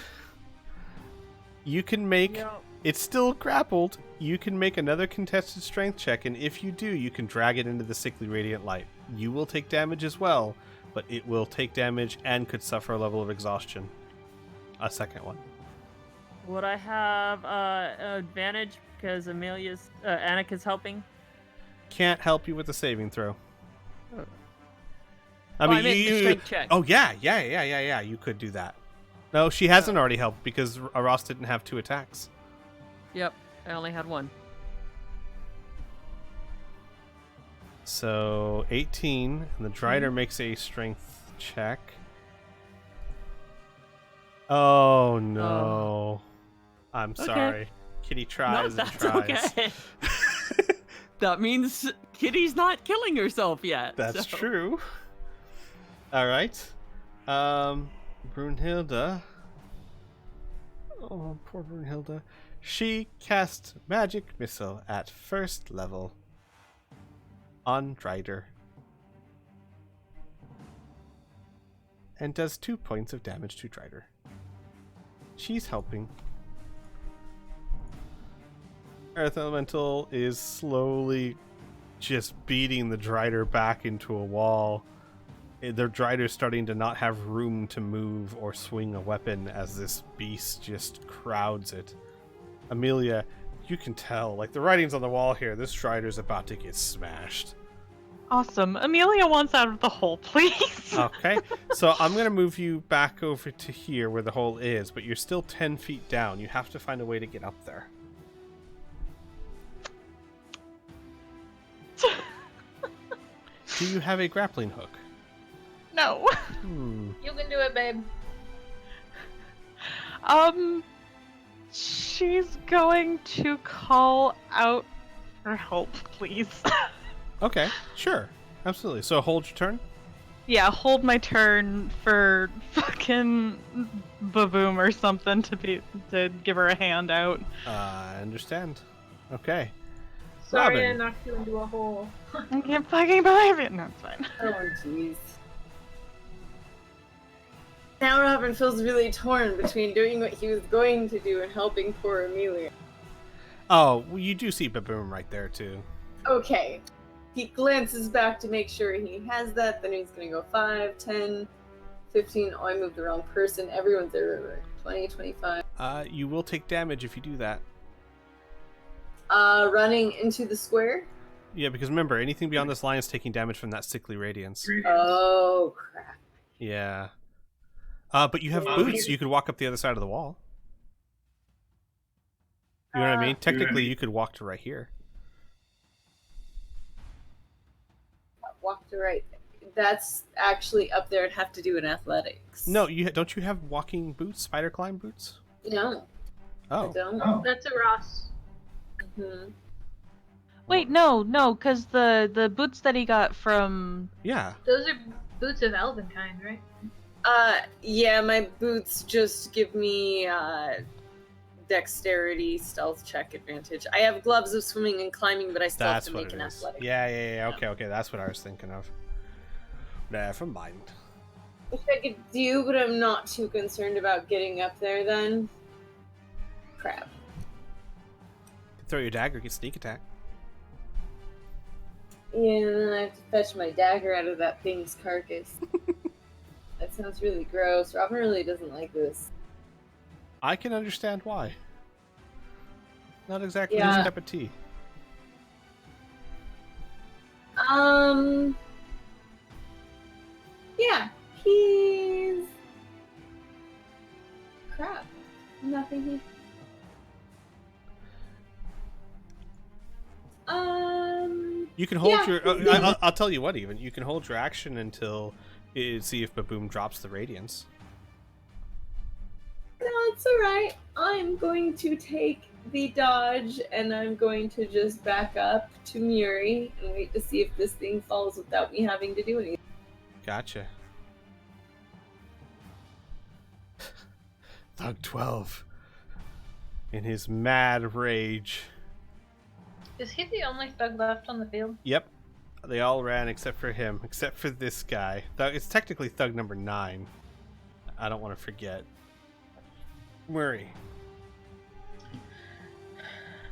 Speaker 1: You can make...
Speaker 4: Yep.
Speaker 1: It's still grappled. You can make another contested strength check, and if you do, you can drag it into the sickly radiant light. You will take damage as well, but it will take damage and could suffer a level of exhaustion. A second one.
Speaker 4: Would I have advantage because Annika's helping?
Speaker 1: Can't help you with the saving throw.
Speaker 4: Oh.
Speaker 1: I mean,
Speaker 4: meant the
Speaker 1: you...
Speaker 4: strength check.
Speaker 1: Oh, yeah. You could do that. No, she hasn't already helped because Ross didn't have 2 attacks.
Speaker 4: Yep, I only had 1.
Speaker 1: So 18, and the Drider makes a strength check. Oh no! I'm
Speaker 4: Okay.
Speaker 1: sorry. Kitty
Speaker 4: No,
Speaker 1: tries and
Speaker 4: that's
Speaker 1: tries.
Speaker 4: okay. That means Kitty's not killing herself yet.
Speaker 1: That's
Speaker 4: so.
Speaker 1: true. All right, Brunhilde. Oh, poor Brunhilde. She casts magic missile at first level on Drider and does 2 points of damage to Drider. She's helping. Earth Elemental is slowly just beating the Drider back into a wall. The Drider's starting to not have room to move or swing a weapon as this beast just crowds it. Amelia, you can tell, like, the writing's on the wall here. This Drider's about to get smashed.
Speaker 5: Awesome. Amelia wants out of the hole, please.
Speaker 1: Okay, so I'm going to move you back over to here where the hole is, but you're still 10 feet down. You have to find a way to get up there. Do you have a grappling hook?
Speaker 5: No.
Speaker 3: You can do it, babe.
Speaker 5: She's going to call out for help, please.
Speaker 1: Okay, sure. Absolutely. So hold your turn?
Speaker 5: Yeah, hold my turn for fucking Baboom or something to give her a hand out.
Speaker 1: I understand. Okay.
Speaker 3: Sorry,
Speaker 1: Robin.
Speaker 3: I knocked you into a hole.
Speaker 5: I can't fucking believe it. No, it's fine.
Speaker 6: Oh, jeez. Now Robin feels really torn between doing what he was going to do and helping poor Amelia.
Speaker 1: Oh, well, you do see Baboom right there, too.
Speaker 6: Okay. He glances back to make sure he has that, then he's gonna go 5, 10, 15. Oh, I moved the wrong person. Everyone's there. Remember. 20, 25.
Speaker 1: You will take damage if you do that.
Speaker 6: Running into the square?
Speaker 1: Yeah, because remember, anything beyond this line is taking damage from that sickly radiance.
Speaker 6: Oh, crap.
Speaker 1: Yeah. But you have boots, so you could walk up the other side of the wall. You know what I mean? Technically, you could walk to right here.
Speaker 6: Walk to right. That's actually up there. I'd have to do an athletics.
Speaker 1: No, don't you have walking boots, spider climb boots?
Speaker 6: No.
Speaker 1: Oh.
Speaker 6: I don't.
Speaker 3: That's a Ross.
Speaker 6: Mm-hmm.
Speaker 5: Wait, no, because the boots that he got from...
Speaker 1: Yeah.
Speaker 3: Those are boots of elven kind, right?
Speaker 6: Yeah, my boots just give me, dexterity, stealth check advantage. I have gloves of swimming and climbing, but I still have to make an athletic.
Speaker 1: Yeah. Okay, that's what I was thinking of. Never mind.
Speaker 6: Which I could do, but I'm not too concerned about getting up there then. Crap.
Speaker 1: Throw your dagger, get sneak attack.
Speaker 6: Yeah, and then I have to fetch my dagger out of that thing's carcass. That sounds really gross. Robin really doesn't like this.
Speaker 1: I can understand why. Not exactly
Speaker 6: Yeah.
Speaker 1: his cup of tea.
Speaker 6: Yeah, he's... Crap. Nothing he...
Speaker 1: You can hold
Speaker 6: yeah.
Speaker 1: your... I'll tell you what, even. You can hold your action until... see if Baboom drops the radiance.
Speaker 6: No, it's alright. I'm going to take the dodge and I'm going to just back up to Muri and wait to see if this thing falls without me having to do anything.
Speaker 1: Gotcha. Thug 12. In his mad rage.
Speaker 3: Is he the only thug left on the field?
Speaker 1: Yep. They all ran except for him. Except for this guy. It's technically thug number 9. I don't want to forget. Murray.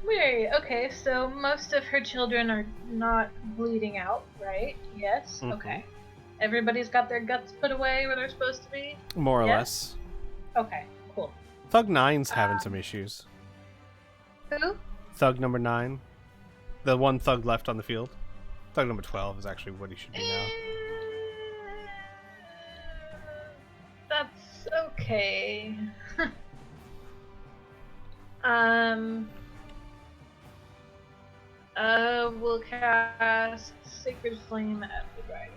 Speaker 3: Okay, so most of her children are not bleeding out, right? Yes?
Speaker 1: Mhm.
Speaker 3: Okay. Everybody's got their guts put away where they're supposed to be?
Speaker 1: More or
Speaker 3: Yes?
Speaker 1: less.
Speaker 3: Okay, cool.
Speaker 1: Thug 9's having some issues.
Speaker 3: Who?
Speaker 1: Thug number 9. The one thug left on the field. Thug number 12 is actually what he should be now.
Speaker 3: That's okay. We'll cast Sacred Flame at the dragon.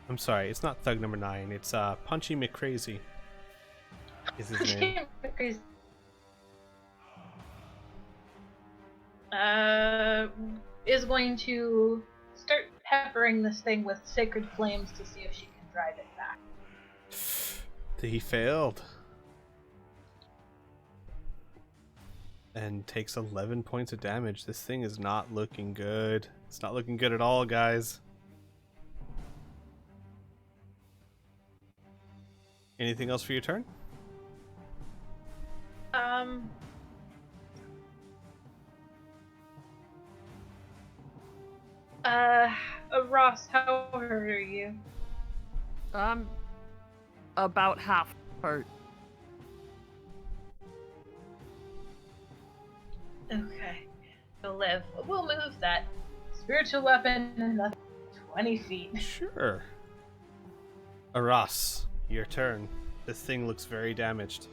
Speaker 1: I'm sorry, it's not thug number 9. It's Punchy McCrazy. Is his name.
Speaker 3: Is going to start peppering this thing with sacred flames to see if she can drive it back.
Speaker 1: He failed. And takes 11 points of damage. This thing is not looking good. It's not looking good at all, guys. Anything else for your turn?
Speaker 3: Ross, how hurt are you?
Speaker 4: About half hurt.
Speaker 3: Okay. You'll live. We'll move that spiritual weapon another 20 feet.
Speaker 1: Sure. Aras, your turn. This thing looks very damaged.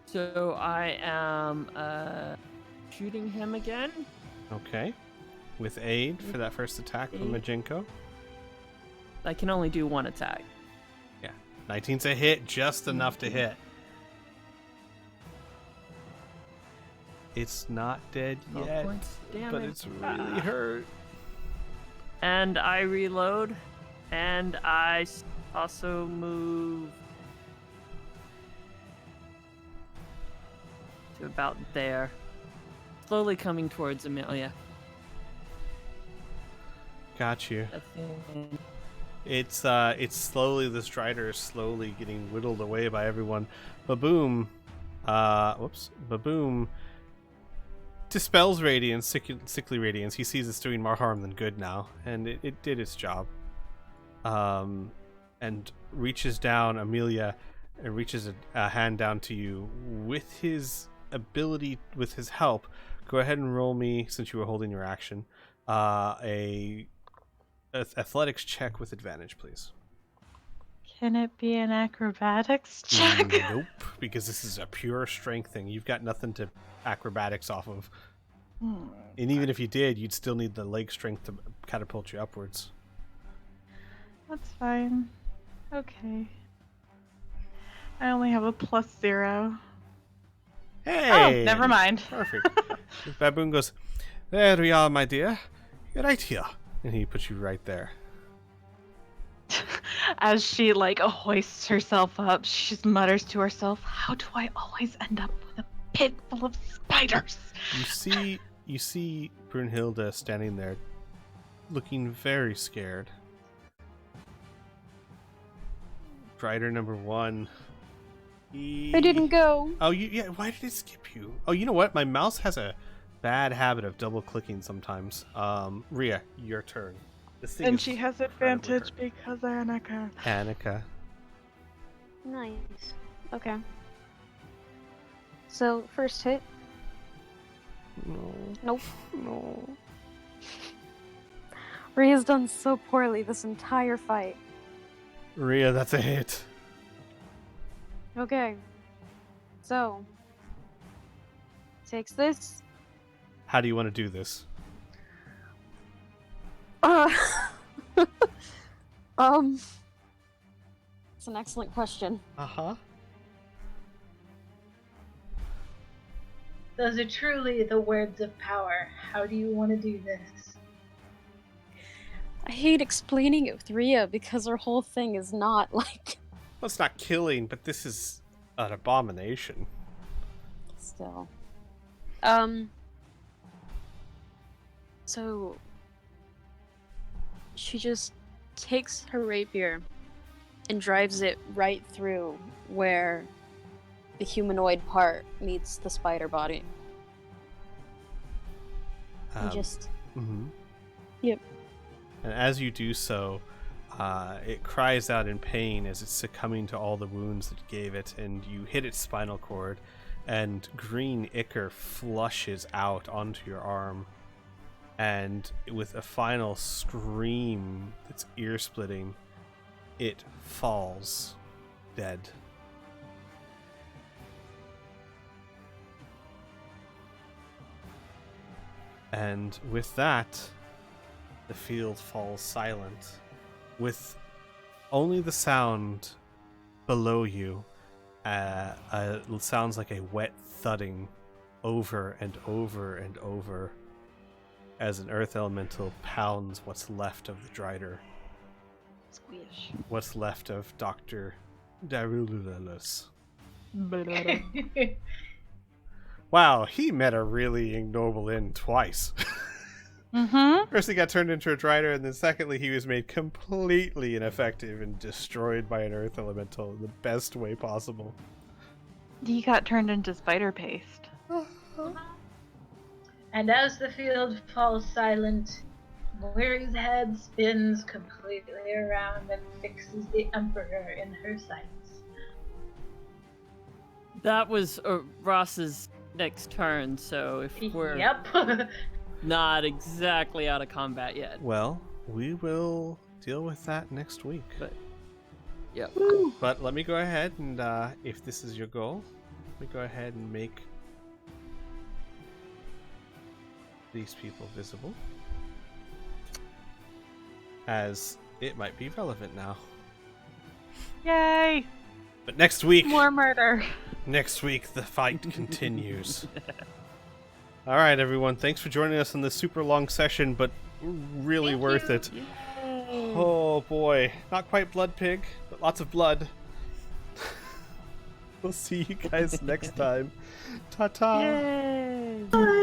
Speaker 4: So I am shooting him again.
Speaker 1: Okay. With aid for that first attack from Majinko.
Speaker 4: I can only do one attack.
Speaker 1: 19's a hit, just enough to hit. It's not dead
Speaker 4: 12
Speaker 1: yet,
Speaker 4: points
Speaker 1: but
Speaker 4: damage.
Speaker 1: it's really hurt.
Speaker 4: And I reload, and I also move to about there. Slowly coming towards Amelia.
Speaker 1: Got you.
Speaker 4: That's the-
Speaker 1: It's slowly, the strider is slowly getting whittled away by everyone. Baboom, Baboom dispels radiance, sickly radiance. He sees it's doing more harm than good now, and it did its job. And reaches down, Amelia, and reaches a hand down to you. With his ability, with his help, go ahead and roll me, since you were holding your action, a athletics check with advantage, please.
Speaker 5: Can it be an acrobatics check?
Speaker 1: Nope, because this is a pure strength thing. You've got nothing to acrobatics off of. And even if you did, you'd still need the leg strength to catapult you upwards.
Speaker 5: That's fine. Okay. I only have a +0.
Speaker 1: Hey!
Speaker 5: Oh, never mind.
Speaker 1: Perfect. Baboon goes, there we are, my dear. You're right here. And he puts you right there.
Speaker 5: As she hoists herself up, she just mutters to herself, "How do I always end up with a pit full of spiders?"
Speaker 1: You see Brunhilde standing there, looking very scared. Strider number 1.
Speaker 2: I didn't go.
Speaker 1: Oh, yeah. Why did it skip you? Oh, you know what? My mouse has a bad habit of double clicking sometimes. Rhea, your turn. This thing
Speaker 5: And
Speaker 1: is
Speaker 5: she has
Speaker 1: incredibly
Speaker 5: advantage because Annika.
Speaker 1: Annika.
Speaker 2: Nice. Okay. So, first hit.
Speaker 1: No.
Speaker 2: Nope.
Speaker 1: No.
Speaker 2: Rhea's done so poorly this entire fight.
Speaker 1: Rhea, that's a hit.
Speaker 2: Okay. So, takes this.
Speaker 1: How do you want to do this?
Speaker 2: It's an excellent question.
Speaker 1: Uh-huh.
Speaker 3: Those are truly the words of power. How do you want to do this?
Speaker 2: I hate explaining it with Rhea because her whole thing is not like...
Speaker 1: Well, it's not killing, but this is an abomination.
Speaker 2: Still. So... she just takes her rapier and drives it right through where the humanoid part meets the spider body. And just...
Speaker 1: Mm-hmm.
Speaker 2: Yep.
Speaker 1: And as you do so, it cries out in pain as it's succumbing to all the wounds that gave it, and you hit its spinal cord, and green ichor flushes out onto your arm. And with a final scream that's ear-splitting, it falls dead. And with that, the field falls silent, with only the sound below you sounds like a wet thudding over and over and over as an earth elemental pounds what's left of the Drider.
Speaker 5: Squish.
Speaker 1: What's left of Dr. Darululus. Wow, he met a really ignoble end twice.
Speaker 5: Mm-hmm.
Speaker 1: First he got turned into a Drider, and then secondly he was made completely ineffective and destroyed by an earth elemental in the best way possible.
Speaker 5: He got turned into spider paste.
Speaker 3: And as the field falls silent, Weary's head spins completely around and fixes the Emperor in her sights.
Speaker 4: That was Ross's next turn, so if we're
Speaker 3: Yep.
Speaker 4: not exactly out of combat yet.
Speaker 1: Well, we will deal with that next week.
Speaker 4: But yep.
Speaker 1: But let me go ahead and, if this is your goal, let me go ahead and make these people visible. As it might be relevant now.
Speaker 5: Yay!
Speaker 1: But next week,
Speaker 5: More murder.
Speaker 1: next week the fight continues. All right, everyone. Thanks for joining us on this super long session, but really
Speaker 3: Thank
Speaker 1: worth
Speaker 3: you.
Speaker 1: it. Oh boy, not quite blood pig, but lots of blood. We'll see you guys next time. Ta-ta.
Speaker 4: Yay!
Speaker 6: Bye.